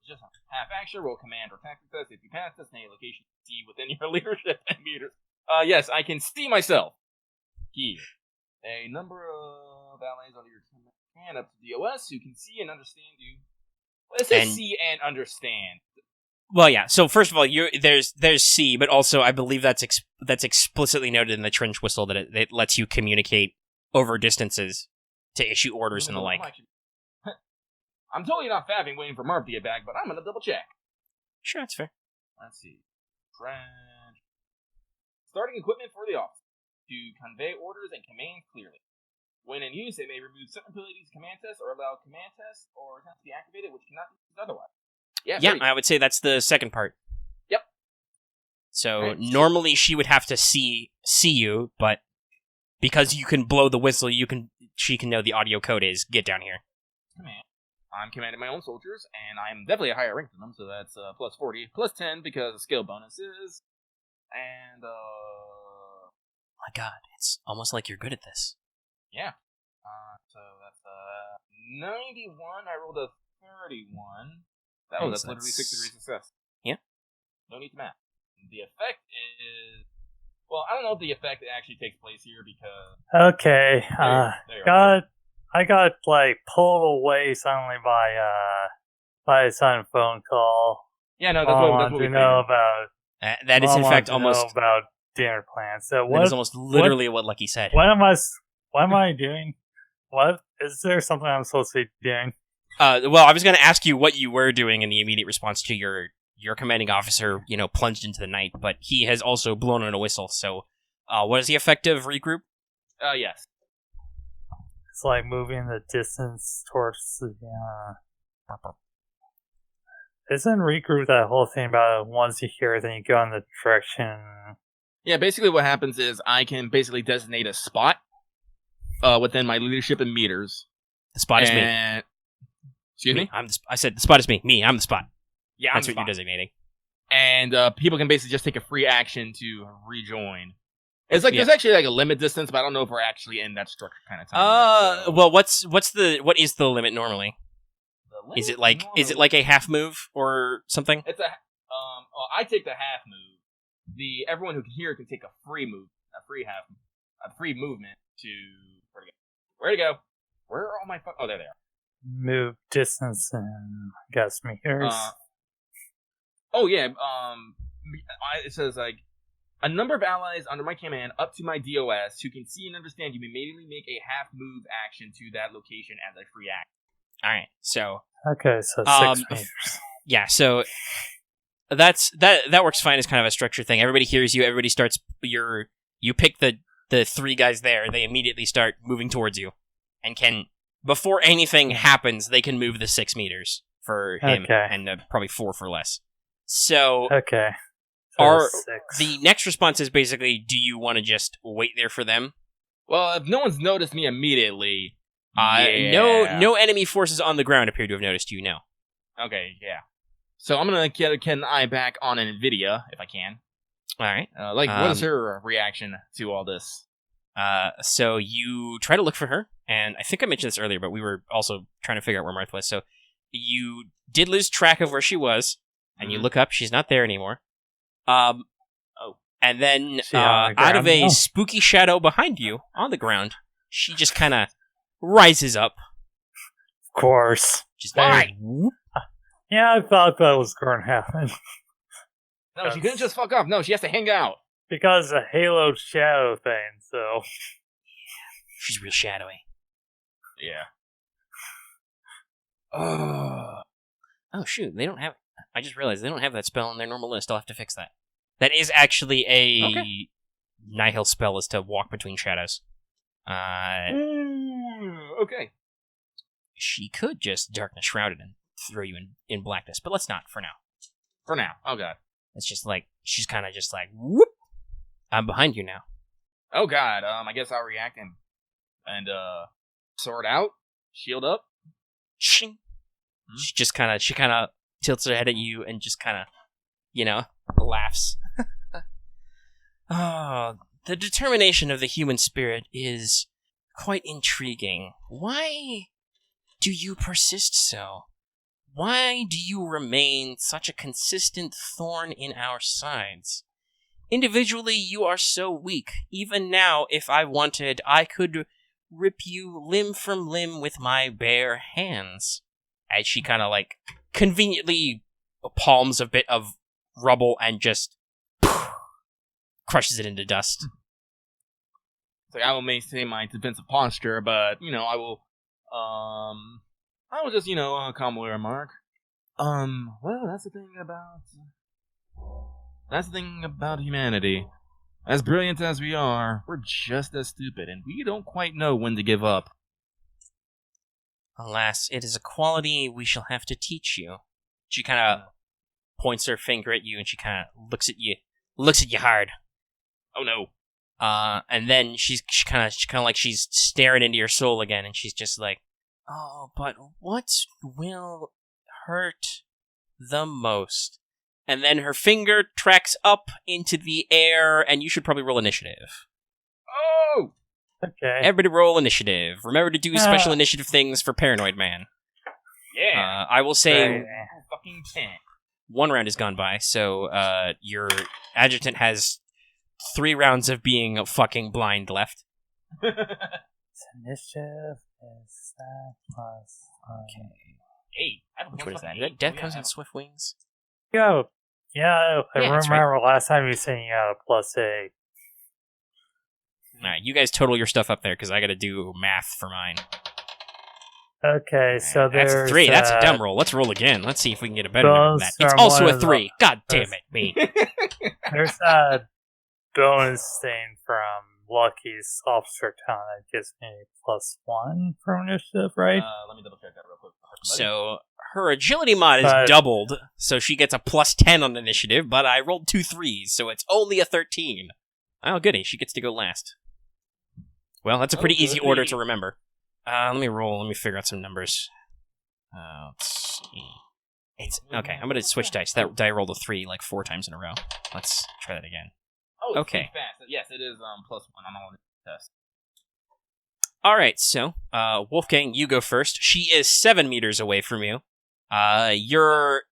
just half action, roll command or tactic test. If you pass this, any location see within your leadership and meters. Yes, I can see myself. Here. A number of allies under your command up to DOS who can see and understand you. Well, it says see and understand. Well, yeah. So first of all, there's C, but also I believe that's explicitly noted in the trench whistle that it lets you communicate over distances to issue orders and the like. I'm totally not fapping waiting for Marth to get back, but I'm gonna double check. Sure, that's fair. Let's see. Starting equipment for the office to convey orders and commands clearly. When in use, it may remove certain abilities command tests or allow command tests or attempts to be activated, which cannot be used otherwise. Yeah, I would say that's the second part. Yep. So normally she would have to see you, but because you can blow the whistle, she can know the audio code is get down here. Command. I'm commanding my own soldiers, and I'm definitely a higher rank than them, so that's plus 40, plus 10 because of skill bonuses, and my God, it's almost like you're good at this. Yeah. So that's 91. I rolled a 31. That's literally 6 degrees success. Yeah. No need to math. The effect is... Well, I don't know if the effect actually takes place here because... Okay. I got pulled away suddenly by a sudden phone call. Yeah, no, that's what we know about. That is in fact almost about dinner plans. So that is almost literally what Lucky said. What am I doing? What is there something I'm supposed to be doing? Well, I was going to ask you what you were doing in the immediate response to your commanding officer, plunged into the night, but he has also blown on a whistle. So, what is the effect of regroup? Yes. It's like moving the distance towards the. Isn't regroup that whole thing about once you hear it, then you go in the direction? Yeah, basically what happens is I can basically designate a spot within my leadership and meters. The spot is me. Excuse me? I said the spot is me. I'm the spot. Yeah, that's what you're designating. And people can basically just take a free action to rejoin. It's like there's actually a limit distance, but I don't know if we're actually in that structure kind of time. So. Well, what is the limit normally? Is it like a half move or something? It's I take the half move. Everyone who can hear can take a free move, a free movement to where to go? Where are all my oh, there they are. Move distance and meters. Oh yeah. It says A number of allies under my command up to my DOS who can see and understand you may immediately make a half move action to that location as a free action. All right, so Okay, so 6 meters. yeah, so that works fine as kind of a structure thing. Everybody hears you. Everybody starts. You pick the 3 guys there. They immediately start moving towards you, and can before anything happens, they can move the 6 meters for him, Okay. and probably 4 for less. So Okay. So 6. the next response is basically, do you want to just wait there for them? Well, if no one's noticed me immediately, No enemy forces on the ground appear to have noticed you. No. Okay, yeah. So I'm gonna get an eye back on NVIDIA if I can. All right. What is her reaction to all this? So you try to look for her, and I think I mentioned this earlier, but we were also trying to figure out where Marth was. So you did lose track of where she was, and you look up. She's not there anymore. And then out of a spooky shadow behind you on the ground, she just kind of rises up. Of course. Just Why? Yeah, I thought that was going to happen. No, she couldn't just fuck off. No, she has to hang out. Because of Halo Shadow thing, so... She's real shadowy. Yeah. Oh, shoot. They don't have... I just realized they don't have that spell on their normal list. I'll have to fix that. That is actually a nihil spell, is to walk between shadows. Okay. She could just darkness shrouded and throw you in blackness, but let's not for now. For now. Oh, God. It's just like, she's kind of just like, whoop! I'm behind you now. Oh, God. I guess I'll react and sword out, shield up. Shing. She kind of tilts her head at you and just kind of, laughs. Oh, the determination of the human spirit is quite intriguing. Why do you persist so? Why do you remain such a consistent thorn in our sides? Individually, you are so weak. Even now, if I wanted, I could rip you limb from limb with my bare hands. As she kind of conveniently palms a bit of rubble and just crushes it into dust. So I will maintain my defensive posture, but I will just calmly remark. Well, that's the thing about humanity. As brilliant as we are, we're just as stupid, and we don't quite know when to give up. Alas, it is a quality we shall have to teach you. She kind of points her finger at you, and she kind of looks at you hard. Oh no! And then she's kind of like she's staring into your soul again, and she's just like, "Oh, but what will hurt the most?" And then her finger tracks up into the air, and you should probably roll initiative. Oh! Okay. Everybody roll initiative. Remember to do special initiative things for Paranoid Man. Yeah. I will say fucking 10. 1 round has gone by, so your adjutant has 3 rounds of being fucking blind left. Initiative is that plus... Okay. 8. What is that? That death comes in swift wings? Yeah, I that's remember last time you said you had a plus 8. Alright, you guys total your stuff up there, because I gotta do math for mine. Okay, so That's there's... a 3, that's a dumb roll. Let's roll again. Let's see if we can get a better number than that. It's also a 3. God damn it, me. There's a bonus thing from Lucky's Officer Town that gives me +1 from initiative, right? Let me double check that real quick. So, her agility mod is doubled, so she gets a +10 on initiative, but I rolled 2 3s, so it's only a 13. Oh, goody, she gets to go last. Well, that's a pretty easy order to remember. Let me figure out some numbers. Let's see. Okay, I'm gonna switch dice. That die rolled a 3 4 times in a row. Let's try that again. Oh, it's okay. Fast. Yes, it is +1 on all the tests. Alright, so, Wolfgang, you go first. She is 7 meters away from you. You are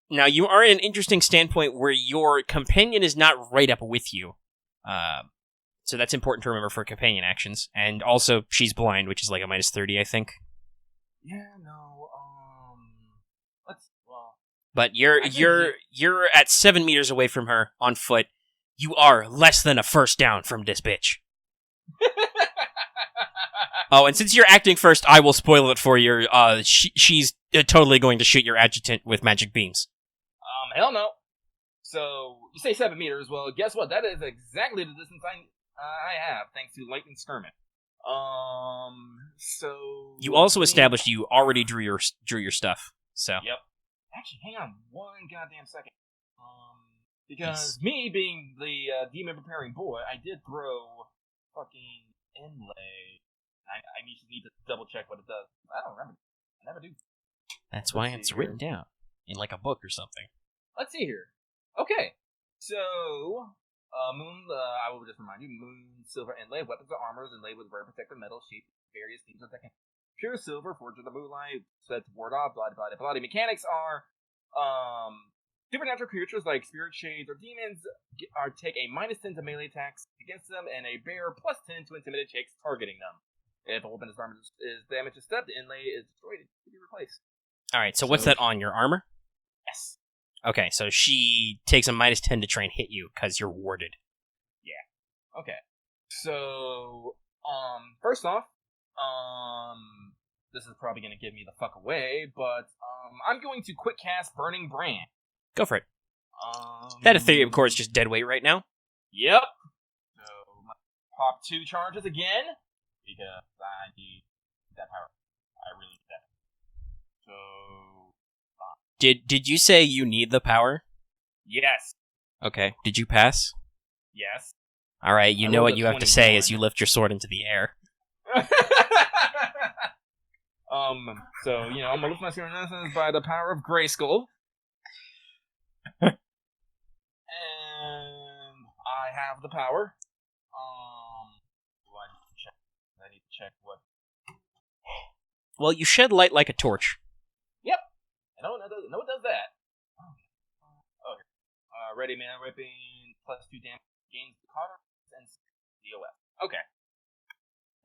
in an interesting standpoint where your companion is not right up with you. So that's important to remember for companion actions. And also, she's blind, which is like a -30, I think. Yeah, no, But you're at 7 meters away from her on foot. You are less than a first down from this bitch. Oh, and since you're acting first, I will spoil it for you. She's totally going to shoot your adjutant with magic beams. Hell no. So, you say 7 meters. Well, guess what? That is exactly the distance I have, thanks to lightning skirmish. So... You also established you already drew your stuff, so... Yep. Actually, hang on one goddamn second. Because me being the demon preparing boy, I did throw fucking inlay. I need to double check what it does. I don't remember. I never do. That's why it's written down in like a book or something. Let's see here. Okay. So, moon, I will just remind you, moon, silver, inlay, weapons or armors inlaid with rare protective metal shaped various themes of second. Pure silver, forged with the moonlight, said to ward off, bloody. Mechanics are, supernatural creatures like spirit shades or demons take a -10 to melee attacks against them, and a bear +10 to intimidate checks targeting them. If a weapon is damaged instead, the inlay is destroyed and can be replaced. Alright, so what's that on your armor? Yes. Okay, so she takes a -10 to try and hit you because you're warded. Yeah. Okay. So, first off, this is probably going to give me the fuck away, but, I'm going to quick cast Burning Brand. Go for it. That Ethereum core is just dead weight right now. Yep. So, pop 2 charges again, because I need that power. I really need that. So... Did you say you need the power? Yes. Okay. Did you pass? Yes. Alright, you know what you have to say as you lift your sword into the air. So, I'm gonna lift my sword by the power of Grayskull. And I have the power. I need to check what... Well, you shed light like a torch. Yep. No, it does that. Okay. Ready mana whipping, +2 damage, gains the Carter, and DOF. Okay.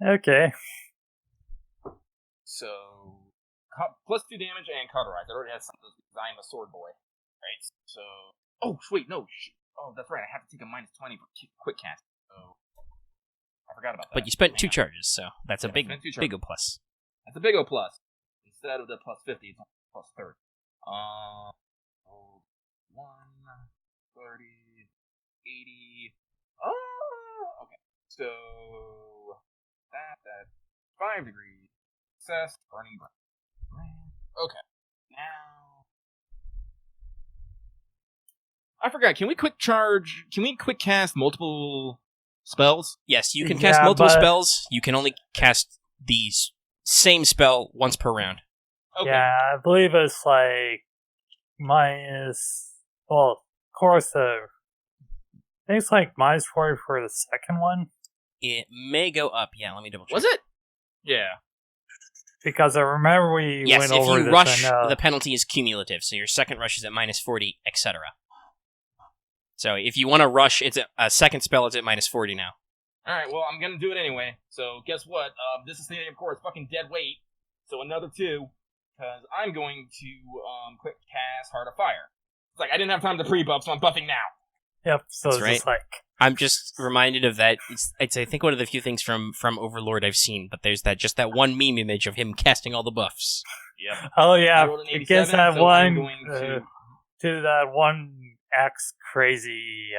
Okay. So, +2 damage and cauterize. I already have some of those because I am a sword boy. Right? So... Oh, wait, no. Oh, that's right. I have to take a -20 for quick cast. So, I forgot about that. But you spent 2 charges, so that's a big O plus. That's a big O plus. Instead of the +50, it's +30. 1, 30, 80. Oh, okay. So, that's 5 degrees. Success, burning brand. Okay. Now, I forgot. Can we quick cast multiple spells? Yes, you can cast multiple spells. You can only cast the same spell once per round. Okay. Yeah, I believe it's like minus. Well, of course, I think it's like -40 for the second one. It may go up. Yeah, let me double check. Was it? Yeah. Because I remember we went over if you this. rush, the penalty is cumulative, so your second rush is at -40, etc. So if you want to rush, it's a second spell, it's at -40 now. Alright, well, I'm gonna do it anyway. So, guess what? This is of course, fucking dead weight. So, another 2. Because I'm going to quick cast Heart of Fire. It's like, I didn't have time to pre-buff, so I'm buffing now. Yep, so That's it's right. just like... I'm just reminded of that. It's I think one of the few things from Overlord I've seen, but there's that one meme image of him casting all the buffs. Yep. Oh yeah, I guess that so one to that one ex-crazy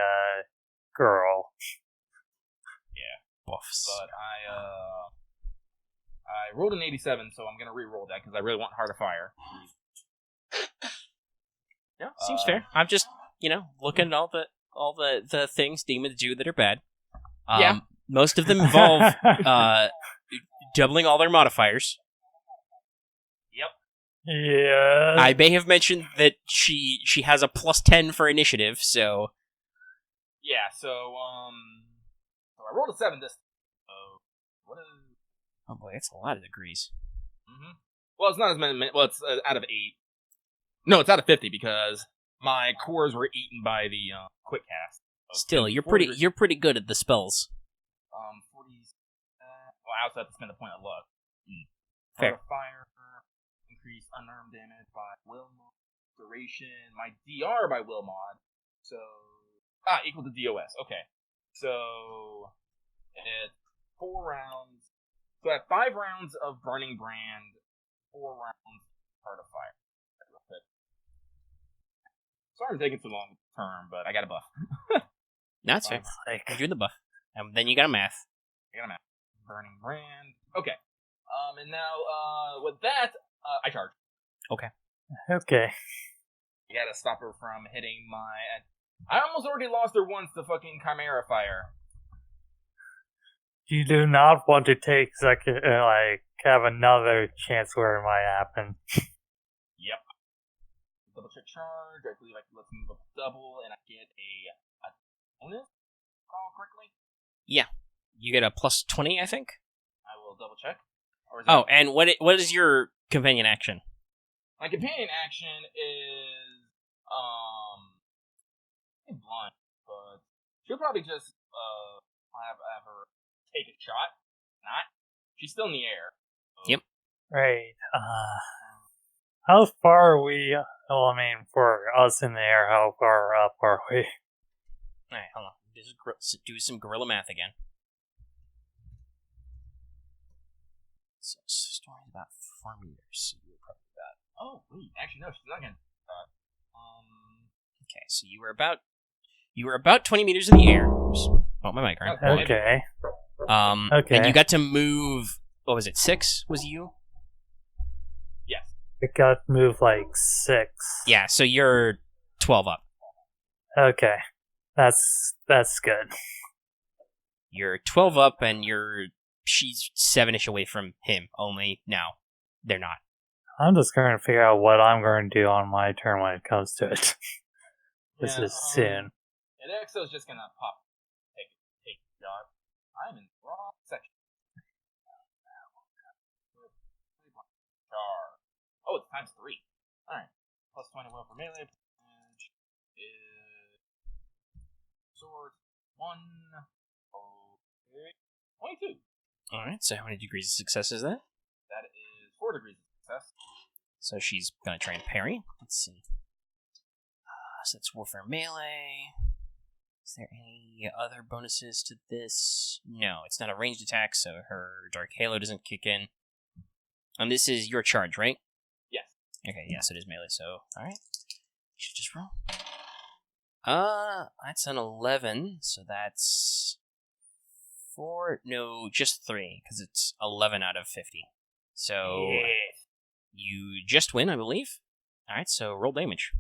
girl. Yeah. Buffs. But I rolled an 87, so I'm gonna re-roll that because I really want Heart of Fire. Yeah, seems fair. I'm just, looking at all the things demons do that are bad. Yeah. Most of them involve doubling all their modifiers. Yep. Yeah. I may have mentioned that she has a +10 for initiative, so... Yeah, so I rolled a 7 this time. What is... Oh boy, that's a lot of degrees. Mm-hmm. Well, it's not as many... Well, it's out of 8. No, it's out of 50, because my cores were eaten by the quick cast. So Still, you're pretty good at the spells. 40... well, I also have to spend a point of luck. Fair. Fire, increase unarmed damage by will mod, duration, my DR by will mod. So, Equal to DOS. Okay. So, it's 4 rounds. So I have 5 rounds of Burning Brand, 4 rounds of Heart of Fire. Sorry I'm taking so long term, but I got a buff. No, it's fair. You do the buff. And then you got a math. I got a math. Burning Brand. Okay. And now, with that, I charge. Okay. Okay. You gotta stop her from hitting my... I almost already lost her once to fucking Chimera Fire. You do not want to take have another chance where it might happen. Yep. Double check charge. I believe I can let's move up double, and I get a bonus. Call correctly. Yeah, you get a plus 20, I think. I will double check. And what is your companion action? My companion action is blunt, but she'll probably just have her take a shot. Not. She's still in the air. So. Yep. Right. How far are we? Well, I mean, for us in the air, how far up are we? Alright, hold on. Do some gorilla math again. So, story's about 4 meters. So you were probably about... Oh, wait. Actually, no, she's not gonna... Okay, so you were about 20 meters in the air. Oops. Oh, my mic, right? Okay. Okay. And you got to move... What was it, 6? Was you? Yes. It got moved like 6. Yeah, so you're 12 up. Okay. That's good. You're 12 up, and she's 7-ish away from him, only now they're not. I'm just going to figure out what I'm going to do on my turn when it comes to it. This is soon. And Exo's just going to pop, take the job. I'm in the wrong section. Oh, it's times 3. Alright. Plus 20 will for melee. And is sword 1. Okay. 22. Alright, so how many degrees of success is that? That is 4 degrees of success. So she's gonna try and parry. Let's see. So that's warfare melee. Is there any other bonuses to this? No, it's not a ranged attack, so her Dark Halo doesn't kick in. And this is your charge, right? Yes. Okay, yes, it is melee, so alright. You should just roll. That's an 11, so that's 4, no, just 3, because it's 11 out of 50. So, you just win, I believe. Alright, so roll damage.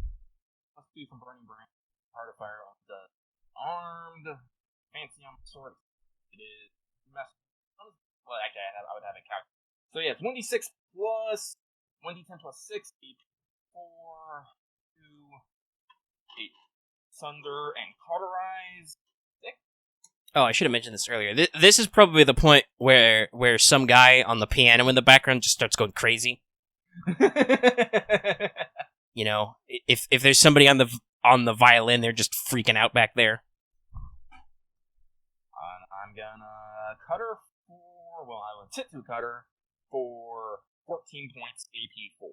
Let's do some Burning Brand. Heart of Fire on the armed. Fancy on the sword. It is messed. Well, actually, I would have it calculated. So yeah, it's 1d6 plus 1d10 plus 6, 8, 4, 2, 8. Sunder and Cauterize. 6. Oh, I should have mentioned this earlier. This is probably the point where some guy on the piano in the background just starts going crazy. You know, if there's somebody on the violin, they're just freaking out back there. I'm gonna cut her for... Well, I will tit to cut her for 14 points AP 4.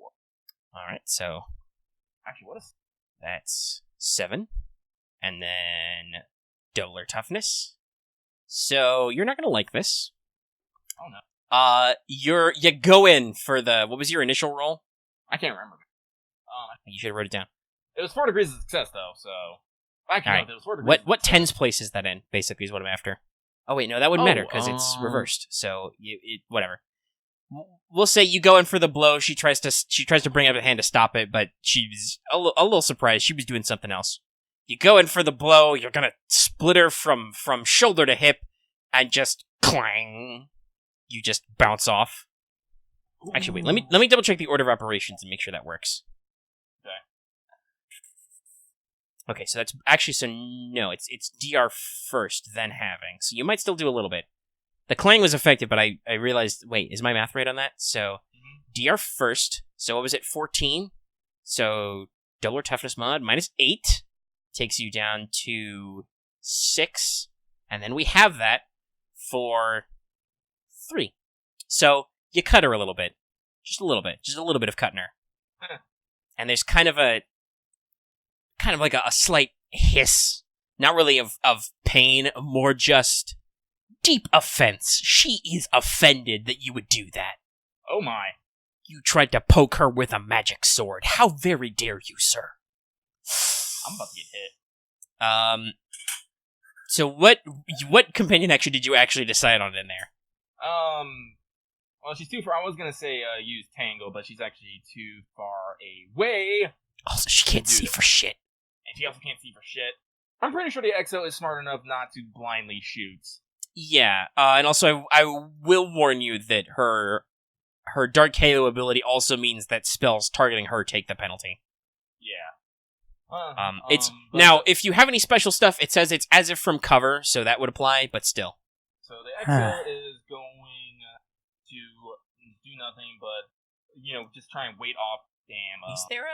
Alright, so... Actually, what is... That's 7. And then... Doubler toughness. So, you're not gonna like this. Oh, no. You go in for the... What was your initial roll? I can't remember. You should have wrote it down. It was 4 degrees of success, though, so... Actually, right. no, it was 4 degrees What tens place is that in, basically, is what I'm after. Oh, wait, no, that wouldn't matter, because it's reversed. So, whatever. We'll say you go in for the blow, she tries to bring up a hand to stop it, but she's a little surprised. She was doing something else. You go in for the blow, you're gonna split her from shoulder to hip, and just clang. You just bounce off. Actually, wait, let me double check the order of operations and make sure that works. Okay, so that's actually, so no, it's DR first, then halving. So you might still do a little bit. The clang was effective, but I realized, wait, is my math right on that? So, DR first, so what was it, 14? So, doubler toughness mod, minus 8, takes you down to 6, and then we have that for 3. So, you cut her a little bit. Just a little bit of cutting her. And there's kind of like a slight hiss, not really of pain, more just deep offense. She is offended that you would do that. Oh my. You tried to poke her with a magic sword. How very dare you, sir? I'm about to get hit. So what companion action did you actually decide on in there? Well, she's too far. I was gonna say use Tangle, but she's actually too far away. Also, she can't see for shit. And she also can't see for shit. I'm pretty sure the EXO is smart enough not to blindly shoot. Yeah, and also I will warn you that her Dark Halo ability also means that spells targeting her take the penalty. Yeah. Now, if you have any special stuff, it says it's as if from cover, so that would apply, but still. So the EXO is going to do nothing but, just try and wait off. Damn. Is there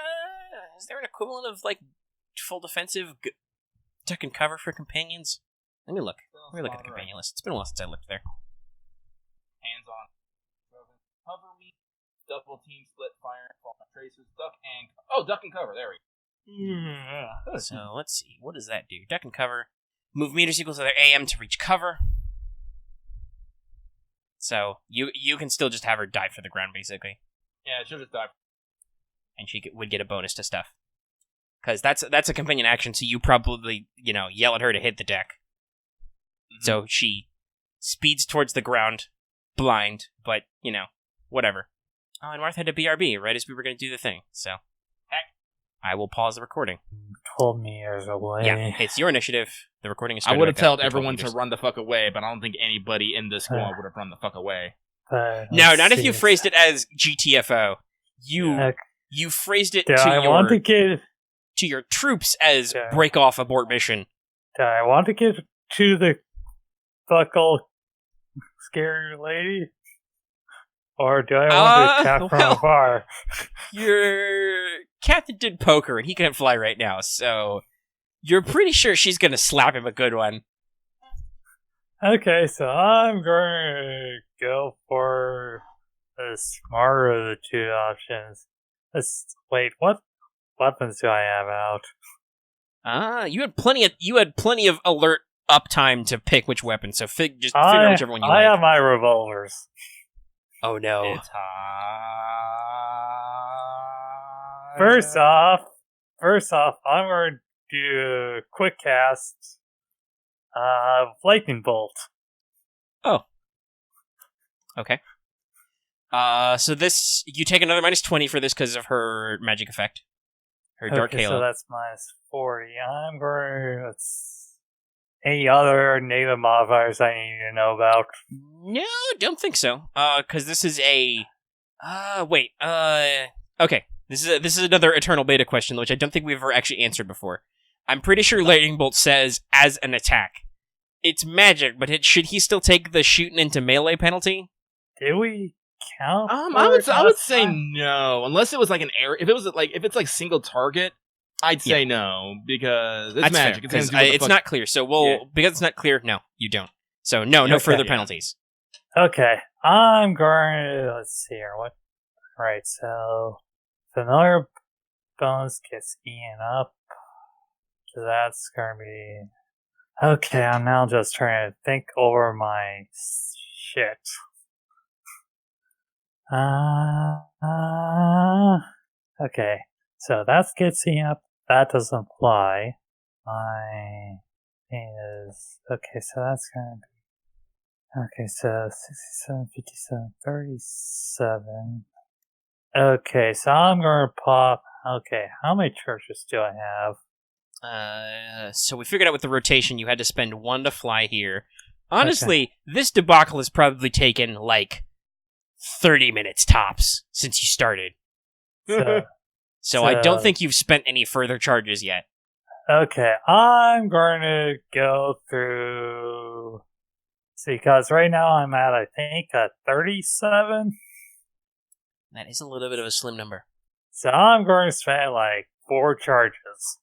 an equivalent of like full defensive duck and cover for companions? Let me look. Let me look at the companion list. It's been a while since I looked there. Hands on. Cover me. Double team split fire. Fall my tracers. Duck and cover. There we go. Yeah. So let's see. What does that do? Duck and cover. Move meters equals to their AM to reach cover. So you can still just have her dive for the ground, basically. Yeah, she'll just dive. And she would get a bonus to stuff. Because that's a companion action, so you probably, yell at her to hit the deck. Mm-hmm. So she speeds towards the ground, blind, but, whatever. Oh, and Marth had a BRB right as we were going to do the thing, so... I will pause the recording. 12 meters away. Yeah, it's your initiative. The recording is I started. would have told everyone to run the fuck away, but I don't think anybody in this squad would have run the fuck away. No, not if you phrased it as GTFO. You phrased it to your troops as break off abort mission. Do I want to get to the fuckle scary lady? Or do I want to attack from afar? Your captain did poker, and he can't fly right now, so you're pretty sure she's going to slap him a good one. Okay, so I'm going to go for the smarter of the two options. Wait, what weapons do I have out? You had plenty of alert uptime to pick which weapon, so just figure out whichever one you like. I have my revolvers. Oh no. It's hot. First off, I'm going to do a quick cast lightning bolt. Oh. Okay. So this, you take another -20 for this because of her magic effect. Her Dark Halo. So that's -40. I'm going to... Any other native modifiers I need to know about? No, don't think so. Because this is a... Okay. This is another Eternal Beta question, which I don't think we've ever actually answered before. I'm pretty sure Lightning Bolt says, as an attack. It's magic, but should he still take the shooting into melee penalty? Did we count? I would say no, unless it was like an area. If it's like single target, I'd say no, because it's that's magic. Fair, it's not clear, so because it's not clear, no, you don't. So no further penalties. Okay, I'm going to, let's see here, right, so, familiar bonus gets eaten up, so that's going to be, okay, I'm now just trying to think over my shit. Okay, so that gets eaten up. That doesn't apply. My thing is... Okay, so that's gonna be... Okay, so 67, 57, 37... Okay, so I'm gonna pop... Okay, how many churches do I have? So we figured out with the rotation you had to spend 1 to fly here. Honestly, this debacle has probably taken, 30 minutes tops since you started. So I don't think you've spent any further charges yet. Okay, I'm going to go through... See, because right now I'm at, I think, 37? That is a little bit of a slim number. So I'm going to spend, 4 charges.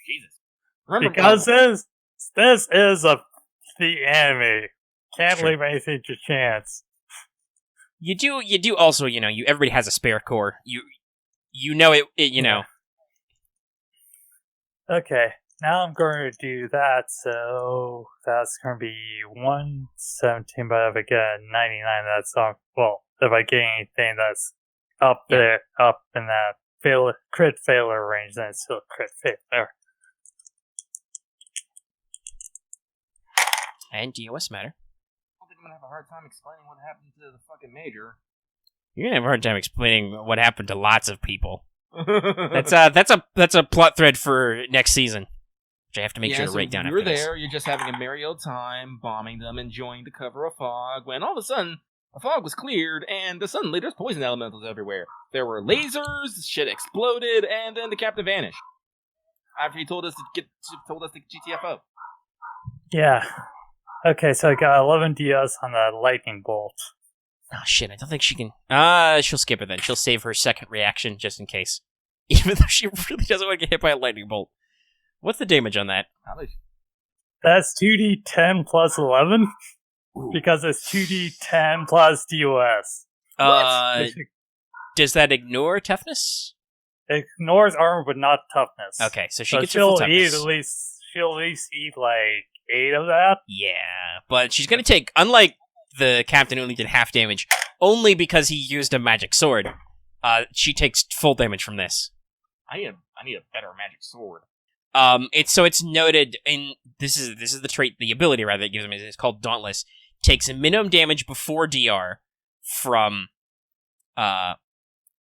Jesus. Because this is the enemy. Can't leave anything to chance. You do also, everybody has a spare core. You know. Okay, now I'm going to do that, so that's going to be 117, but if I get 99, that's on, well, if I get anything that's up there, up in that crit failure range, then it's still a crit failure. And DOS matter. I think I'm gonna have a hard time explaining what happened to the fucking major. You're gonna have a hard time explaining what happened to lots of people. That's a plot thread for next season, which I have to make sure to write down. You're after this. there. You're just having a merry old time, bombing them, enjoying the cover of fog. When all of a sudden, the fog was cleared, and suddenly there's poison elementals everywhere. There were lasers, shit exploded, and then the captain vanished. After he told us to GTFO. Yeah. Okay, so I got 11 DS on the lightning bolt. Oh shit! I don't think she can. She'll skip it then. She'll save her second reaction just in case, even though she really doesn't want to get hit by a lightning bolt. What's the damage on that? That's 2d10 plus 11. Ooh. Because it's 2d10 plus DOS. Does that ignore toughness? It ignores armor, but not toughness. Okay, so she gets her full toughness. She'll at least eat like 8 of that. Yeah, but she's gonna take, unlike the captain who only did half damage, only because he used a magic sword. She takes full damage from this. I need a better magic sword. It's noted in this is the trait, the ability rather that gives him. It's called Dauntless. Takes a minimum damage before DR from.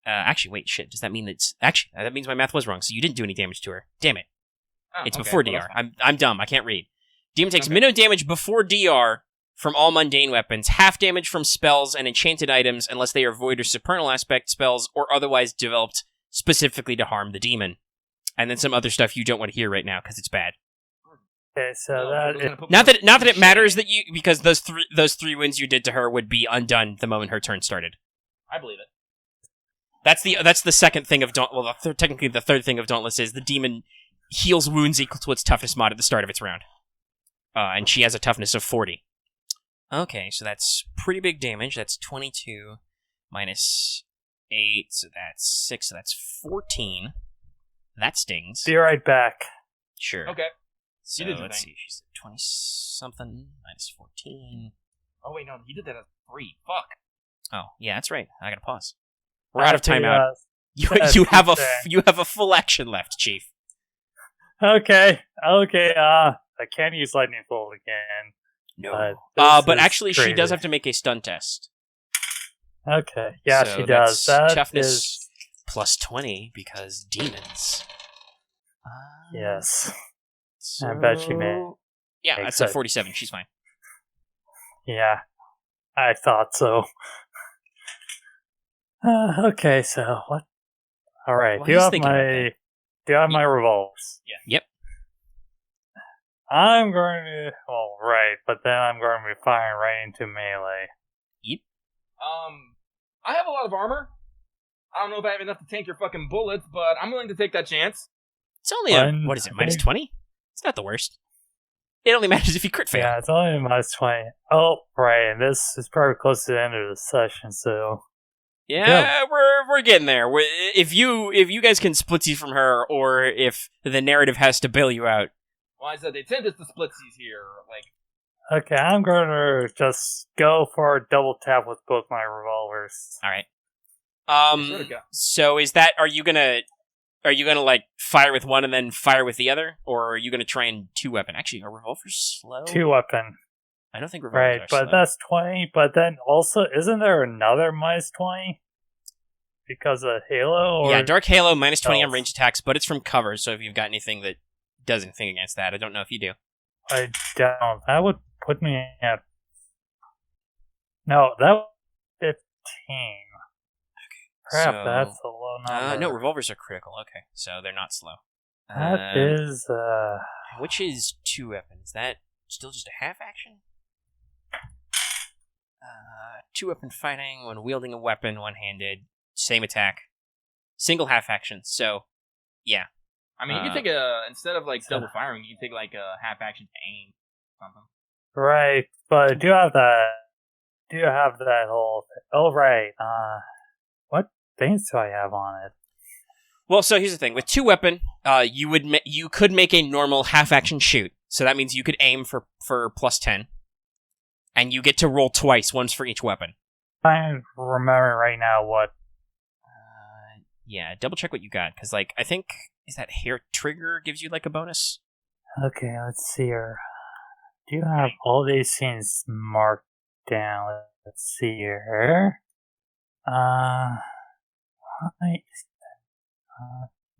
Actually, wait, shit. Does that mean that means my math was wrong? So you didn't do any damage to her. Damn it. Oh, it's okay, before well, DR. I'm dumb. I can't read. Demon takes minimum damage before DR from all mundane weapons, half damage from spells and enchanted items unless they are void or supernal aspect spells or otherwise developed specifically to harm the demon. And then some other stuff you don't want to hear right now because it's bad. Okay, so not that it matters that you, because those three wounds you did to her would be undone the moment her turn started. I believe it. That's the second thing of technically the third thing of Dauntless is the demon heals wounds equal to its toughness mod at the start of its round. And she has a toughness of 40. Okay, so that's pretty big damage. That's 22 minus 8, so that's 6, so that's 14. That stings. Be right back. Sure. Okay. So let's see, she's at 20-something minus 14. Oh wait, no, he did that at 3. Fuck. Oh, yeah, that's right. I gotta pause. We're out of timeout. You have a full action left, Chief. Okay. I can't use lightning bolt again. No. But actually, crazy. She does have to make a stun test. Okay. Yeah, so she does. That's toughness plus 20 because demons. Yes. So... I bet she may. Yeah, that's a 47. She's fine. Yeah. I thought so. Okay, so what? All right. Do you have my revolvers? Yeah. Yep. I'm going to. Well, right, but then I'm going to be firing right into melee. Yep. I have a lot of armor. I don't know if I have enough to tank your fucking bullets, but I'm willing to take that chance. It's only what is it, minus 20? It's not the worst. It only matters if you crit fail. Yeah, it's only minus 20. Oh, right, and this is probably close to the end of the session, so... Yeah, we're getting there. If you guys can splitsies from her, or if the narrative has to bail you out. Well, I said they tend to splitsies here, like... Okay, I'm going to just go for a double tap with both my revolvers. All right. So is that, are you gonna like fire with one and then fire with the other, or are you gonna try and 2-weapon? Actually, are revolvers slow? 2-weapon. I don't think revolvers are slow. Right, but that's 20. But then also, isn't there another minus 20 because of Halo? Or... Yeah, Dark Halo minus 20 on range attacks, but it's from cover. So if you've got anything that does anything against that, I don't know if you do. I don't. That would put me at. No, that was 15. Crap, so, that's a low number. No, revolvers are critical. Okay, so they're not slow. That is, Which is 2-weapon? Is that still just a half action? 2-weapon fighting when wielding a weapon one-handed, same attack, single half action. So, yeah. I mean, you can take instead of like double firing, you can take like a half action to aim something. Right, but do you have that whole? Oh, right. What things do I have on it? Well, so here's the thing. With 2 weapon, you could make a normal half-action shoot. So that means you could aim for plus 10. And you get to roll twice, once for each weapon. I remember right now what... Yeah, double check what you got. Because, like, I think... Is that hair trigger gives you, like, a bonus? Okay, let's see here. Do you have all these scenes marked down? Let's see here. Right.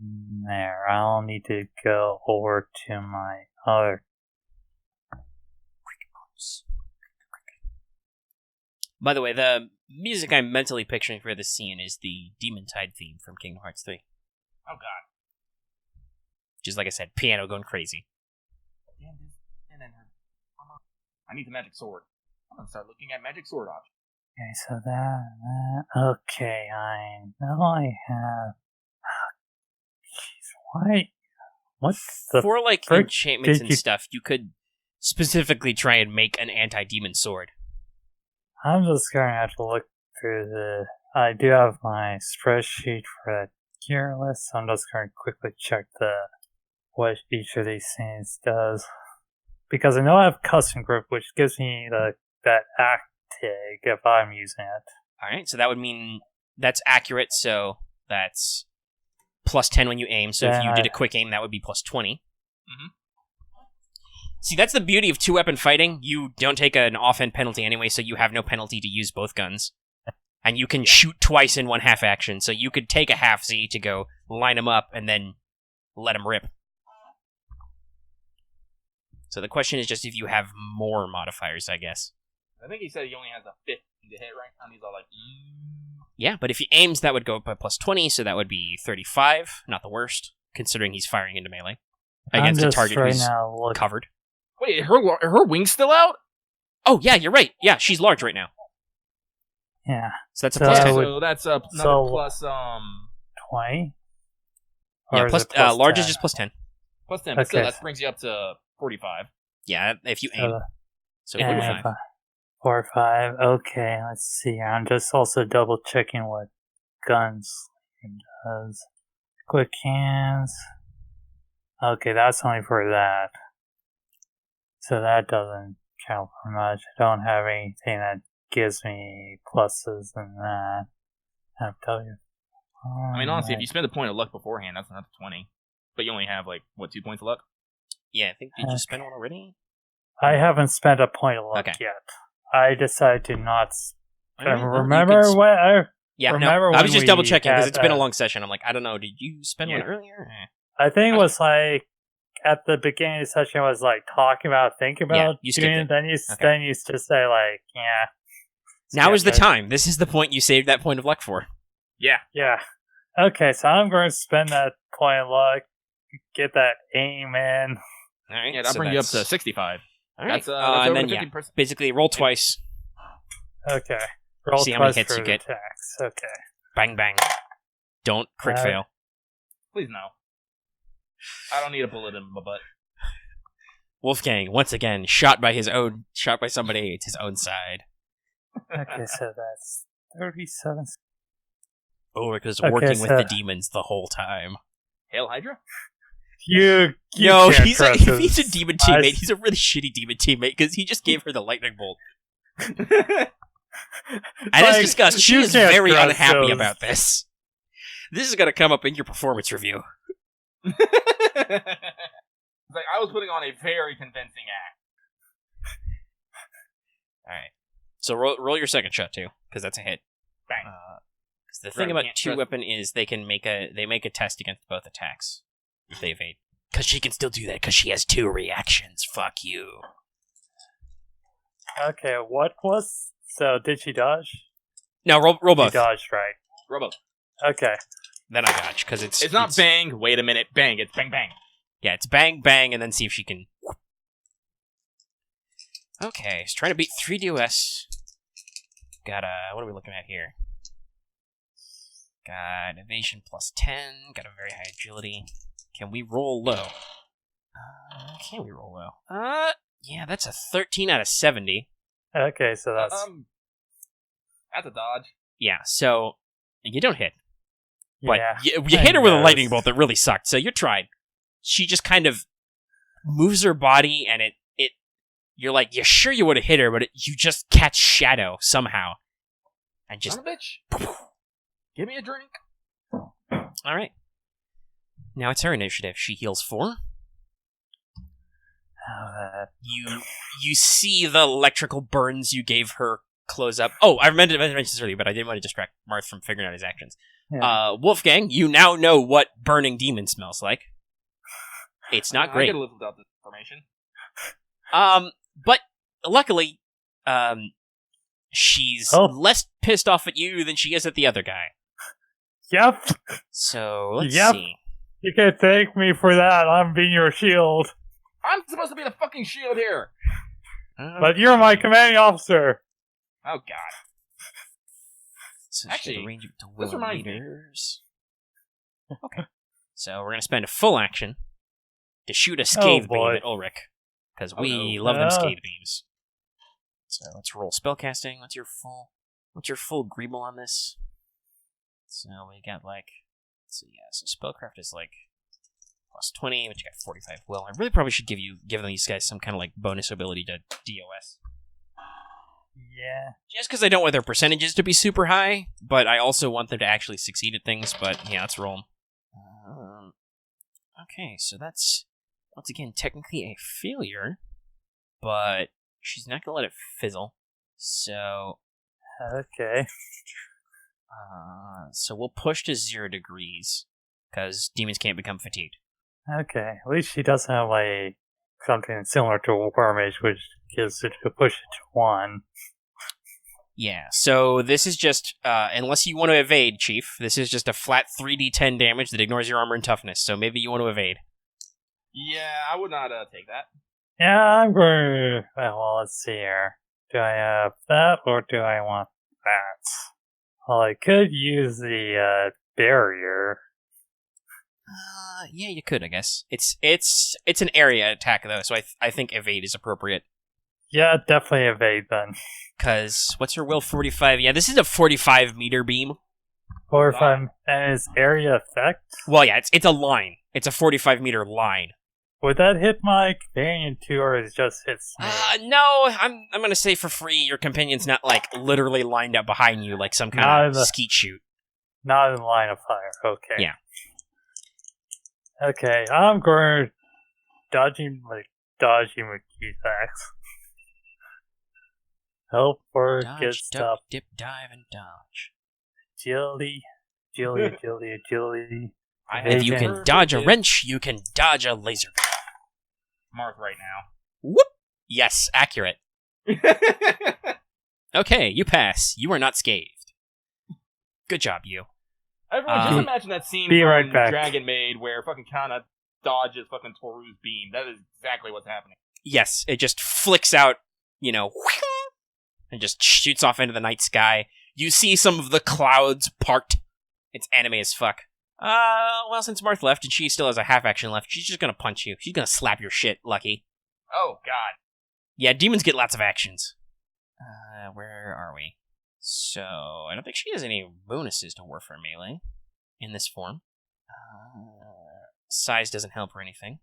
There. I'll need to go over to my other. By the way, the music I'm mentally picturing for this scene is the Demon Tide theme from Kingdom Hearts 3. Oh god. Just like I said, piano going crazy. And then I need the magic sword. I'm gonna start looking at magic sword options. Okay, so that. Okay, I know I have. Jeez, why? What the? For like frick enchantments did and you- stuff, you could specifically try and make an anti-demon sword. I'm just gonna have to look through the. I do have my spreadsheet for that gear list, so I'm just gonna quickly check what each of these things does. Because I know I have custom grip, which gives me that act tag if I'm using it. Alright, so that would mean that's accurate, so that's plus 10 when you aim, so if you did a quick aim, that would be plus 20. Mhm. See, that's the beauty of 2-weapon fighting. You don't take an offhand penalty anyway, so you have no penalty to use both guns. And you can shoot twice in one half action, so you could take a half Z to go line them up and then let them rip. So the question is just if you have more modifiers, I guess. I think he said he only has a 15 to hit right now, and he's all like, Yeah, but if he aims, that would go up by plus 20, so that would be 35. Not the worst, considering he's firing into melee. Against a target who's covered. Wait, her wing's still out? Oh, yeah, you're right. Yeah, she's large right now. Yeah. So that's a So plus I 10. would- So that's another so- plus 20? Yeah, Or plus, is it plus large 10? is just plus 10. plus 10, but still Okay. that brings you up to 45. Yeah, if you aim. So Yeah, 45. 4 or 5. Okay, let's see. I'm just also double checking what guns does. Quick hands. Okay, that's only for that. So that doesn't count for much. I don't have anything that gives me pluses in that. FW. I mean, honestly, if you spend a point of luck beforehand, that's not 20. But you only have, 2 points of luck? Yeah, I think, did you spend one already? I haven't spent a point of luck Okay. yet. I decided to not. Alright, well, you Remember could when I? Yeah, remember no, I when was just we double checking because had, it's been a long session. I'm like, I don't know, did you spend one Yeah. earlier? I think it was at the beginning of the session. I was talking about, thinking about Yeah, you skipped doing it. Then you just say yeah. Now is the skip it. time. This is the point you saved that point of luck for. Yeah. Yeah. Okay, so I'm going to spend that point of luck, get that aim in. All right, Yeah, that'll so bring you up that's- to 65. All right, That's and over then 50%. basically roll twice. Okay. Roll See how many twice hits for you the get. attacks. Okay. Bang bang. Don't crit fail. Please no. I don't need a bullet in my butt. Wolfgang once again shot by somebody. It's his own side. Okay, so that's 37. Ulrich was Okay, working with so- the demons the whole time. Hail Hydra? You No, can't if trust he's a his demon eyes. teammate, he's a really shitty demon teammate because he just gave her the lightning bolt. And as discussed, she you is can't very trust unhappy those. about this. This is going to come up in your performance review. It's like I was putting on a very convincing act. All right. So roll your second shot too, because that's a hit. Bang. 'Cause the thing Right, about can't 2-weapon is they make a test against both attacks if they evade. Because she can still do that because she has 2 reactions. Fuck you. Okay, what was... So, did she dodge? No, roll She both. dodged, right. Robo. Okay. Then I dodge because It's not bang, wait a minute, bang. It's bang, bang. Yeah, it's bang bang and then see if she can. Okay, he's trying to beat 3 DOS. Got what are we looking at here? Got evasion plus 10. Got a very high agility. Can we roll low? Can we roll low? Yeah, that's a 13 out of 70. Okay, so that's... That's a dodge. Yeah, so you don't hit. But Yeah, you hit her with a I lightning guess. bolt that really sucked, so you tried. She just kind of moves her body, and it you're like, you're sure you would have hit her, but you just catch shadow somehow. And just... Son of a bitch. Give me a drink. Alright. Now it's her initiative. She heals 4. You see the electrical burns you gave her close up. Oh, I meant to mention this earlier, but I didn't want to distract Marth from figuring out his actions. Yeah. Wolfgang, you now know what burning demon smells like. It's not I great. could live without this information. But luckily, she's less pissed off at you than she is at the other guy. Yep. So let's Yep. see. You can thank me for that. I'm being your shield. I'm supposed to be the fucking shield here. But you're my commanding officer. Oh god. So Actually, range up to this will reminds me. meters. Okay. So we're gonna spend a full action to shoot a scathe beam boy. at Ulrich. Because Oh, we no. love them scathe beams. So let's roll spellcasting. What's your full Greeble on this? So we got so spellcraft is plus 20, but you got 45 will. I really probably should give these guys some kind of bonus ability to DOS. Yeah. Just because I don't want their percentages to be super high, but I also want them to actually succeed at things. But yeah, let's roll them. Okay, so that's once again technically a failure, but she's not gonna let it fizzle. So Okay. so we'll push to 0 degrees because demons can't become fatigued. Okay. At least she doesn't have something similar to a War Mage, which gives it to push it to 1. Yeah, so this is just, unless you want to evade, Chief, this is just a flat 3d10 damage that ignores your armor and toughness, so maybe you want to evade. Yeah, I would not take that. Yeah, I'm going. Well, let's see here. Do I have that, or do I want that? Well, I could use the barrier. Yeah, you could, I guess. It's an area attack, though, so I think evade is appropriate. Yeah, definitely evade then. Because, what's her will, 45? Yeah, this is a 45-meter beam. Or if I'm... And is area effect? Well, yeah, it's a line. It's a 45-meter line. Would that hit my companion too, or is it just hits me? No, I'm gonna say for free, your companion's not, literally lined up behind you like some kind of skeet shoot. Not in line of fire, okay. Yeah. Okay, I'm going dodging McKee's axe. Help or Dodge, get duck, stuff. dip, dive, and dodge. Agility. If you can dodge a wrench, you can dodge a laser. Marth right now. Whoop! Yes, accurate. Okay, you pass. You are not scathed. Good job, you. Everyone, just imagine that scene be from right back. Dragon Maid where fucking Kana dodges fucking Toru's beam. That is exactly what's happening. Yes, it just flicks out, and just shoots off into the night sky. You see some of the clouds part. It's anime as fuck. Well, since Marth left and she still has a half action left, she's just gonna punch you. She's gonna slap your shit, Lucky. Oh, God. Yeah, demons get lots of actions. Where are we? So, I don't think she has any bonuses to Warfare Melee in this form. Size doesn't help or anything.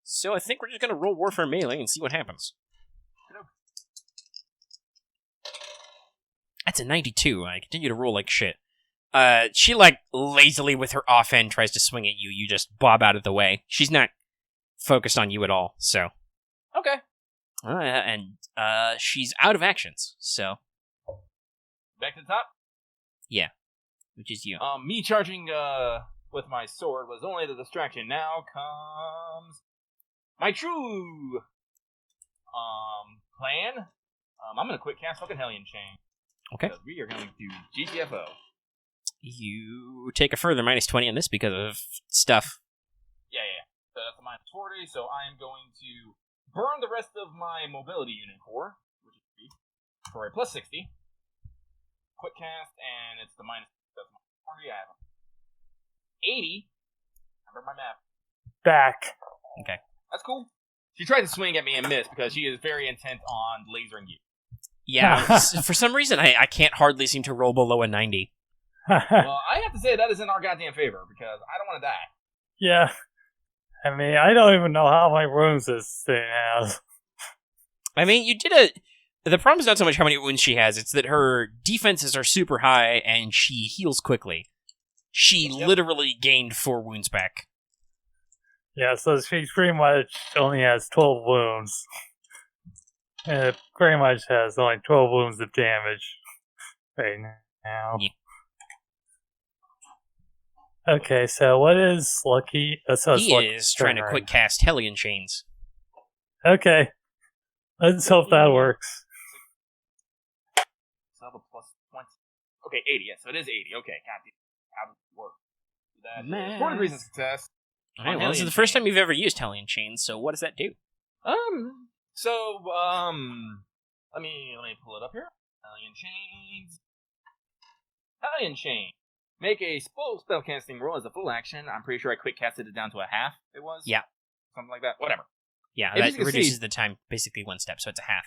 So I think we're just gonna roll Warfare Melee and see what happens. That's a 92. I continue to roll like shit. She lazily with her offhand tries to swing at you. You just bob out of the way. She's not focused on you at all, so. Okay. And she's out of actions, so. Back to the top. Yeah, which is you. Me charging with my sword was only the distraction. Now comes my true plan. I'm gonna quit cast fucking Hellion Chain. Okay. Because we are going to do GTFO. You take a further -20 on this because of stuff. Yeah. So that's a -40, so I am going to burn the rest of my mobility unit core, which is 3, for a +60. Quick cast, and it's the that's my 40. I have 80. Remember my map. Back. Okay. That's cool. She tried to swing at me and missed because she is very intent on lasering you. Yeah, for some reason I can't hardly seem to roll below a 90. Well, I have to say that is in our goddamn favor, because I don't want to die. Yeah. I mean, I don't even know how many wounds this thing has. I mean, you did the problem is not so much how many wounds she has, it's that her defenses are super high and she heals quickly. She literally gained 4 wounds back. Yeah, so she pretty much only has 12 wounds. And it pretty much has only 12 wounds of damage right now. Yeah. Okay, so what is Lucky? He is trying to quick cast Hellion Chains. Okay. Let's hope that works. So I have a plus 20. Okay, 80, yeah, so it is 80. Okay, how does it work? That 4 degrees of success. Alright, well, this is the first time you've ever used Hellion Chains, so what does that do? Let me pull it up here. Hellion Chain. Make a spell casting roll as a full action. I'm pretty sure I quick casted it down to a half. It was? Yeah. Something like that. Whatever. Yeah, that reduces the time basically 1 step, so it's a half.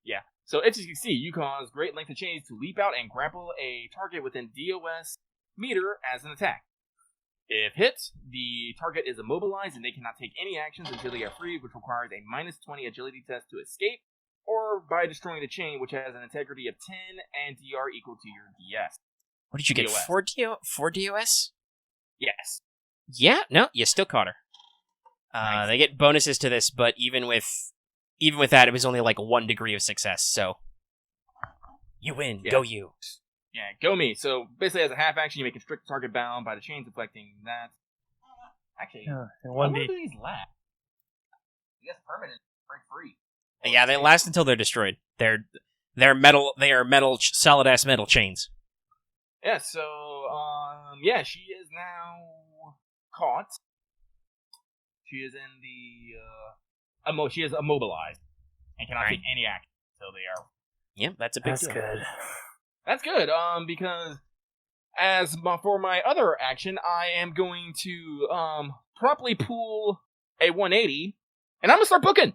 Yeah. So if you succeed, you cause great length of chains to leap out and grapple a target within DOS meter as an attack. If hit, the target is immobilized and they cannot take any actions until they are free, which requires a minus 20 agility test to escape, or by destroying the chain, which has an integrity of 10 and DR equal to your DS. What did you get? DOS. 4 DOS? Yes. Yeah, no, you still caught her. Nice. They get bonuses to this, but even with that, it was only like 1 degree of success, so you win. Yeah. Go you. Yeah, go me. So basically, as a half action, you make a strict target bound by the chains affecting that. Actually, Yeah, how long do these last? I guess permanent, break free. Yeah, they last until they're destroyed. They're metal. They are metal, solid ass metal chains. Yeah. So, she is now caught. She is in the she is immobilized and cannot take any action until they are. Yeah, that's a big deal. Good. That's good. Because for my other action, I am going to promptly pull a 180, and I'm gonna start booking.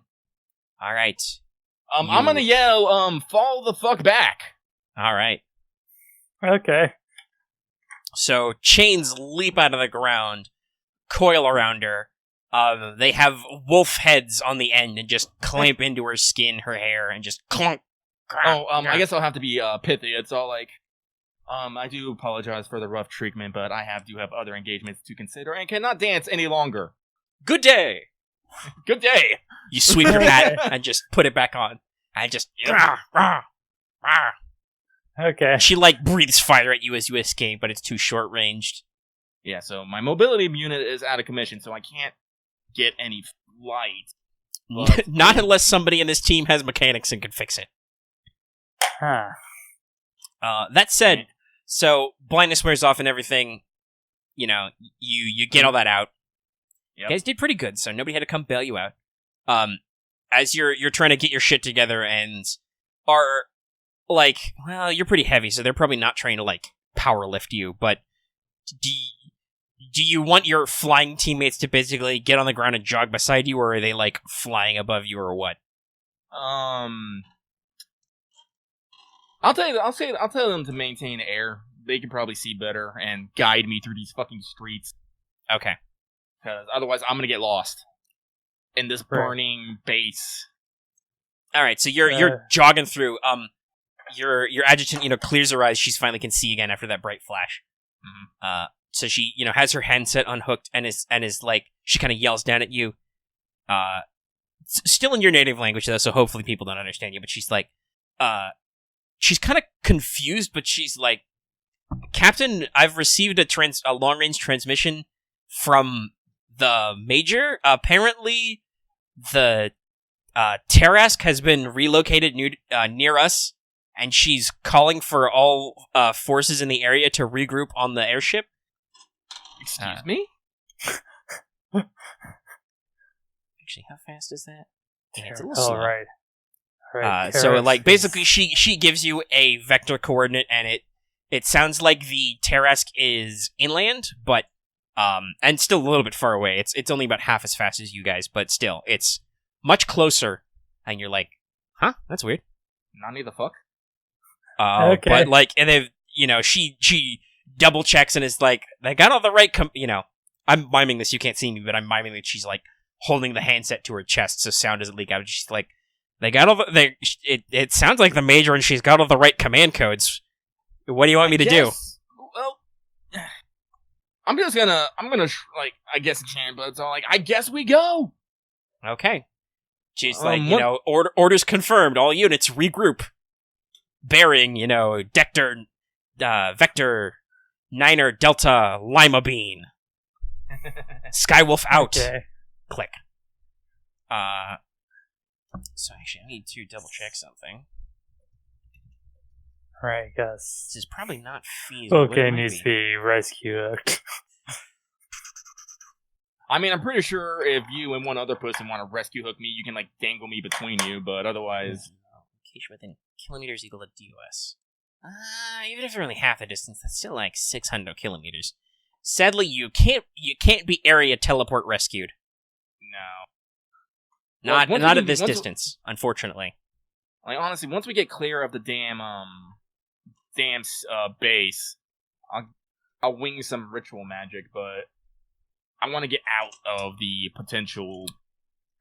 All right. I'm gonna yell, fall the fuck back. All right. Okay. So chains leap out of the ground, coil around her. They have wolf heads on the end and just clamp into her skin, her hair, and just clunk. I guess I'll have to be pithy. It's all like, I do apologize for the rough treatment, but I do have other engagements to consider and cannot dance any longer. Good day. Good day. You sweep your hat and just put it back on. And just. Okay. She breathes fire at you as you escape, but it's too short ranged. Yeah, so my mobility unit is out of commission, so I can't get any light. Not unless somebody in this team has mechanics and can fix it. Huh. That said, so blindness wears off and everything. You know, you get all that out. Yep. You guys did pretty good, so nobody had to come bail you out. As you're trying to get your shit together and are you're pretty heavy, so they're probably not trying to power lift you. But do you want your flying teammates to basically get on the ground and jog beside you, or are they flying above you, or what? I'll tell them to maintain air. They can probably see better and guide me through these fucking streets. Okay. Because otherwise, I'm gonna get lost in this burning base. All right, so you're jogging through. Your adjutant, clears her eyes. She finally can see again after that bright flash. Mm-hmm. So she, has her handset unhooked and is she kind of yells down at you. Still in your native language though, so hopefully people don't understand you. But she's she's kind of confused, but she's like, Captain, I've received a long-range transmission from the Major. Apparently, the Tarask has been relocated near us, and she's calling for all forces in the area to regroup on the airship. Excuse me? Actually, how fast is that? Yeah, it's a little slow. Right. So basically she gives you a vector coordinate, and it sounds like the Tarask is inland, but and still a little bit far away. It's only about half as fast as you guys, but still it's much closer. And you're like, huh? That's weird. Nani the fuck? Okay. But and they've she double checks and is like, they got all the right, I'm miming this, you can't see me, but I'm miming that she's like holding the handset to her chest so sound doesn't leak out. She's like, they got all the, it sounds like the Major and she's got all the right command codes. What do you want me to do? Well, I'm gonna, I guess chant, but it's all like, I guess we go. Okay. She's like, orders confirmed, all units regroup. Bearing, Vector 9er Delta Lima Bean. Skywolf out. Okay. Click. So actually, I need to double check something. Right, I guess. This is probably not feasible. Okay, needs to be rescued. I mean, I'm pretty sure if you and one other person want to rescue hook me, you can, like, dangle me between you, but otherwise... Location within kilometers equal to DOS. Even if they're only half the distance, that's still, like, 600 kilometers. Sadly, you can't be area teleport rescued. No. Not at this distance, unfortunately. Like, honestly, once we get clear of the damn base, I'll wing some ritual magic, but I want to get out of the potential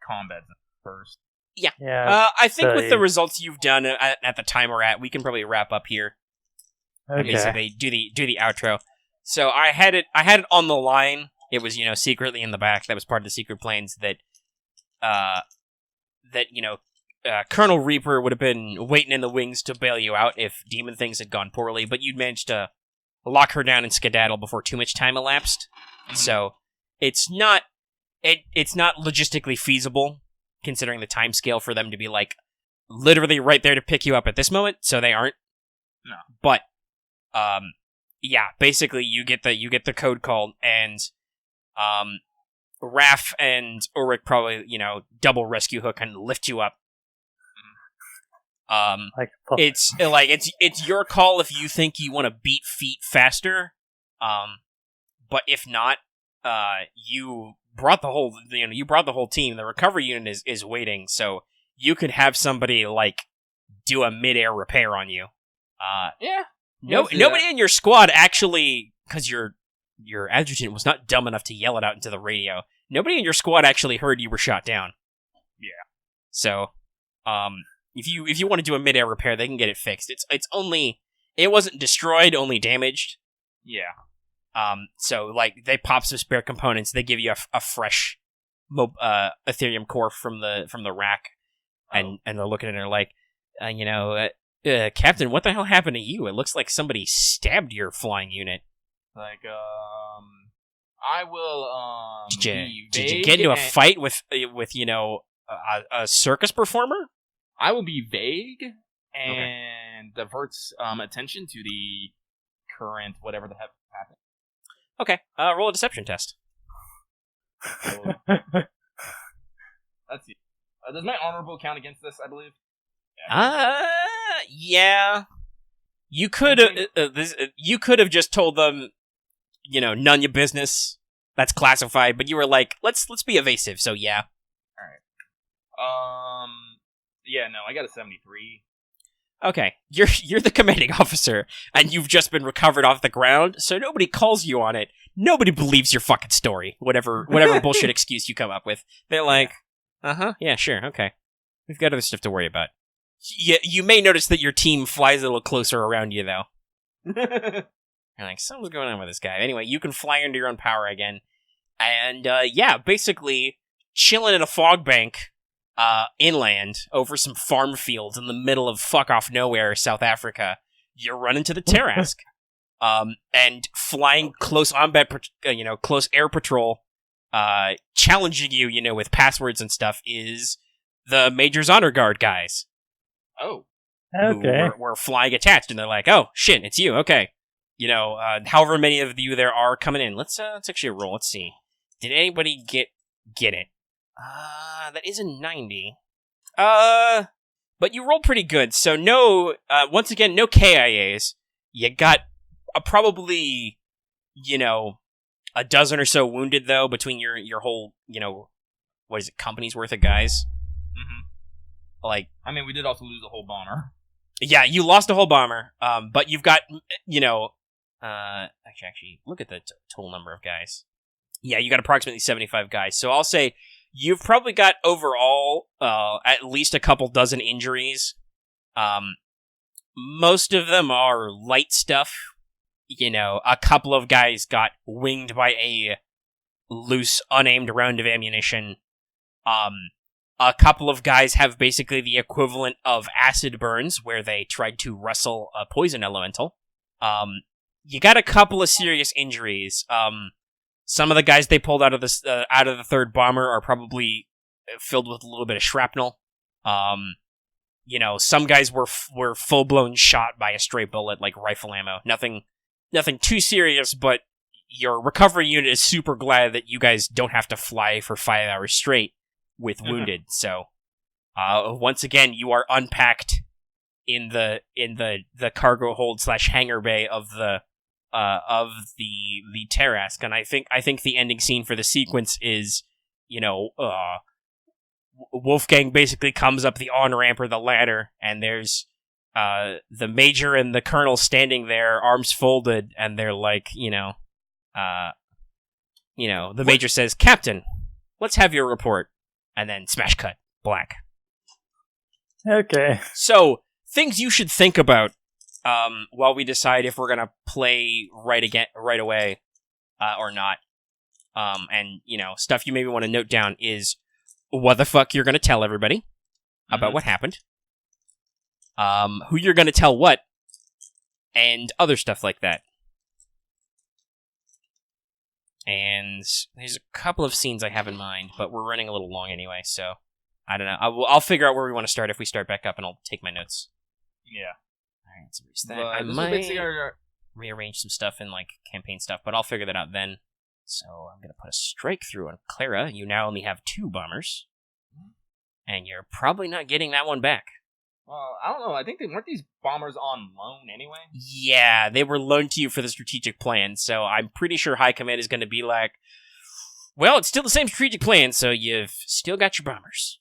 combat first. Yeah. I think with the results you've done at the time we're at, we can probably wrap up here. Okay. Basically, do the outro. So I had it on the line. It was, secretly in the back. That was part of the secret plans that Colonel Reaper would have been waiting in the wings to bail you out if demon things had gone poorly, but you'd managed to lock her down and skedaddle before too much time elapsed. So it's not logistically feasible, considering the time scale for them to be, like, literally right there to pick you up at this moment, so they aren't. No. But, basically you get the code called, and, Raph and Ulrich probably, double rescue hook and lift you up. It's your call if you think you want to beat feet faster, but if not, you brought the whole team. The recovery unit is waiting, so you could have somebody, like, do a mid-air repair on you. Yeah. Nobody in your squad actually, because your adjutant was not dumb enough to yell it out into the radio. Nobody in your squad actually heard you were shot down. Yeah. So, if you want to do a mid-air repair, they can get it fixed. It wasn't destroyed, only damaged. Yeah. So, like, they pop some spare components. They give you a fresh Ethereum core from the rack, and they're looking at her like, Captain, what the hell happened to you? It looks like somebody stabbed your flying unit. Like, I will, Did you get into a fight with a circus performer? I will be vague and diverts attention to the current whatever the heck happened. Okay, roll a deception test. Let's see. Does my honorable count against this, I believe? Yeah. You could have just told them, none your business. That's classified, but you were like, let's be evasive, so yeah. Alright. Yeah, no, I got a 73. Okay, you're the commanding officer, and you've just been recovered off the ground, so nobody calls you on it. Nobody believes your fucking story, whatever bullshit excuse you come up with. They're like, yeah, sure, okay. We've got other stuff to worry about. You may notice that your team flies a little closer around you, though. You're like, something's going on with this guy. Anyway, you can fly under your own power again. And, basically, chilling in a fog bank, inland, over some farm fields in the middle of fuck-off nowhere, South Africa, you're running to the Tarask. And flying close close air patrol, challenging you, with passwords and stuff, is the Major's Honor Guard guys. Oh. Okay. Who were flying attached, and they're like, oh, shit, it's you, okay. However many of you there are coming in. Let's actually roll, let's see. Did anybody get it? That is a 90. But you rolled pretty good, so once again, no KIAs. You got probably, a dozen or so wounded, though, between your whole, company's worth of guys. Mm-hmm. Like, I mean, we did also lose a whole bomber. Yeah, you lost a whole bomber, but you've got, Actually, look at the total number of guys. Yeah, you got approximately 75 guys. So I'll say you've probably got overall at least a couple dozen injuries. Most of them are light stuff. You know, a couple of guys got winged by a loose, unaimed round of ammunition. A couple of guys have basically the equivalent of acid burns, where they tried to wrestle a poison elemental. You got a couple of serious injuries. Some of the guys they pulled out of the third bomber are probably filled with a little bit of shrapnel. You know, some guys were full blown shot by a stray bullet, like rifle ammo. Nothing too serious, but your recovery unit is super glad that you guys don't have to fly for 5 hours straight with wounded. So, once again, you are unpacked in the cargo hold / hangar bay of the Terrask, and I think the ending scene for the sequence is, you know, Wolfgang basically comes up the on-ramp or the ladder, and there's the major and the colonel standing there, arms folded, and they're like, the major says, "Captain, let's have your report," and then smash cut, black. Okay. So, things you should think about while we decide if we're gonna play right away or not. And, stuff you maybe want to note down is what the fuck you're gonna tell everybody about what happened, who you're gonna tell what, and other stuff like that. And there's a couple of scenes I have in mind, but we're running a little long anyway, so I don't know. I'll figure out where we want to start if we start back up, and I'll take my notes. Yeah. Alright, so there's that. I might rearrange some stuff in, like, campaign stuff, but I'll figure that out then. So I'm going to put a strike through on Clara. You now only have 2 bombers. And you're probably not getting that one back. Well, I don't know. I think weren't these bombers on loan anyway? Yeah, they were loaned to you for the strategic plan, so I'm pretty sure High Command is going to be like, well, it's still the same strategic plan, so you've still got your bombers.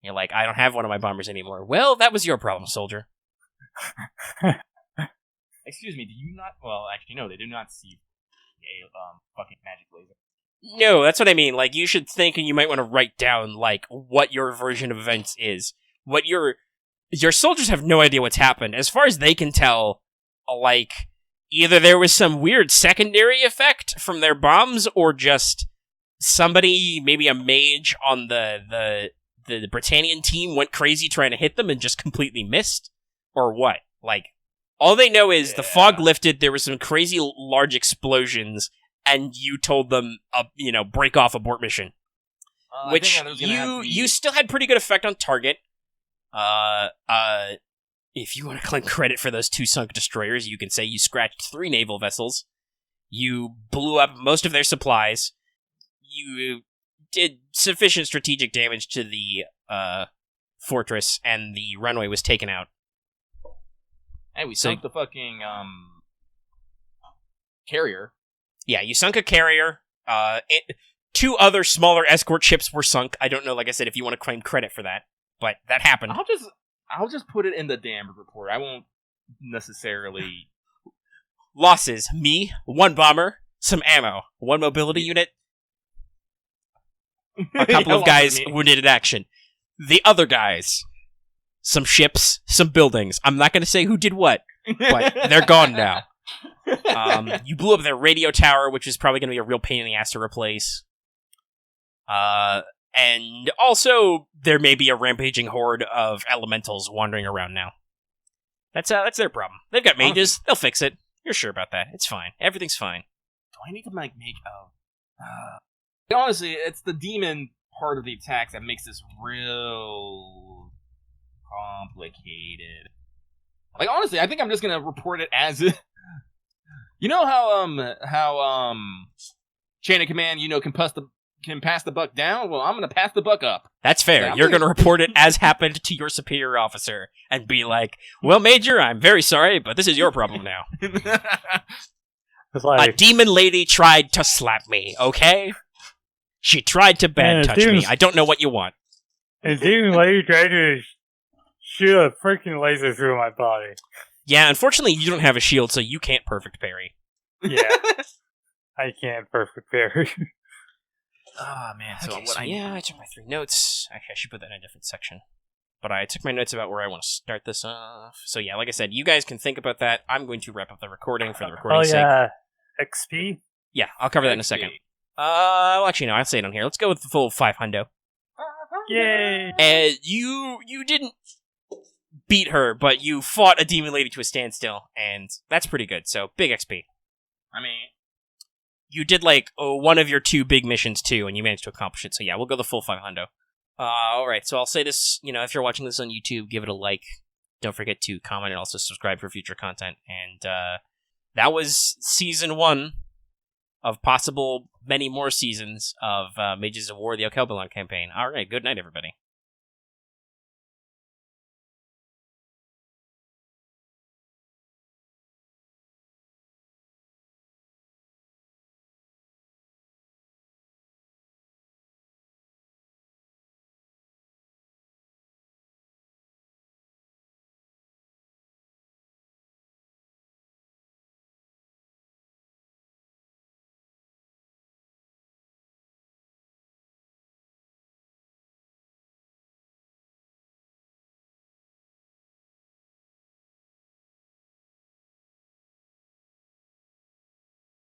You're like, I don't have one of my bombers anymore. Well, that was your problem, soldier. Excuse me, do you not... Well, actually, no, they do not see a fucking magic laser. No, that's what I mean. Like, you should think, and you might want to write down, like, what your version of events is. What your soldiers have no idea what's happened. As far as they can tell, like, either there was some weird secondary effect from their bombs, or just somebody, maybe a mage on the Britannian team went crazy trying to hit them and just completely missed, or what? Like, all they know is the fog lifted, there were some crazy large explosions, and you told them, break off, abort mission. Which you still had pretty good effect on target. If you want to claim credit for those 2 sunk destroyers, you can say you scratched 3 naval vessels. You blew up most of their supplies. You did sufficient strategic damage to the fortress, and the runway was taken out. Hey, we sunk the fucking carrier. Yeah, you sunk a carrier. 2 other smaller escort ships were sunk. I don't know, like I said, if you want to claim credit for that, but that happened. I'll just put it in the damn report. I won't necessarily... Losses. Me, 1 bomber, some ammo, 1 mobility unit, a couple of guys wounded in action. The other guys, some ships, some buildings. I'm not going to say who did what, but they're gone now. You blew up their radio tower, which is probably going to be a real pain in the ass to replace. And also, there may be a rampaging horde of elementals wandering around now. That's their problem. They've got mages. They'll fix it. You're sure about that. It's fine. Everything's fine. Do I need to make... honestly, it's the demon part of the attacks that makes this real complicated. Like, honestly, I think I'm just gonna report it as... You know how chain of command, can pass the buck down? Well, I'm gonna pass the buck up. That's fair. You're gonna report it as happened to your superior officer and be like, well, Major, I'm very sorry, but this is your problem now. A demon lady tried to slap me, okay? She tried to bad touch me. I don't know what you want. A demon lady tried to shoot a freaking laser through my body. Yeah, unfortunately, you don't have a shield, so you can't perfect parry. Yeah. I can't perfect parry. Oh man, so Okay, what so I took my 3 notes. Actually, I should put that in a different section. But I took my notes about where I want to start this off. So yeah, like I said, you guys can think about that. I'm going to wrap up the recording for the recording's sake. XP? Yeah, I'll cover that in a second. Well, actually, no, I'll say it on here. Let's go with the full 5 hundo. Yay! And you didn't beat her, but you fought a demon lady to a standstill, and that's pretty good. So big XP. I mean, You did one of your 2 big missions too, and you managed to accomplish it. So yeah, we'll go the full 5 hundo. All right. So I'll say this. If you're watching this on YouTube, give it a like. Don't forget to comment and also subscribe for future content. And that was season 1 of possible many more seasons of Mages of War: The Alkebulan campaign. All right. Good night, everybody.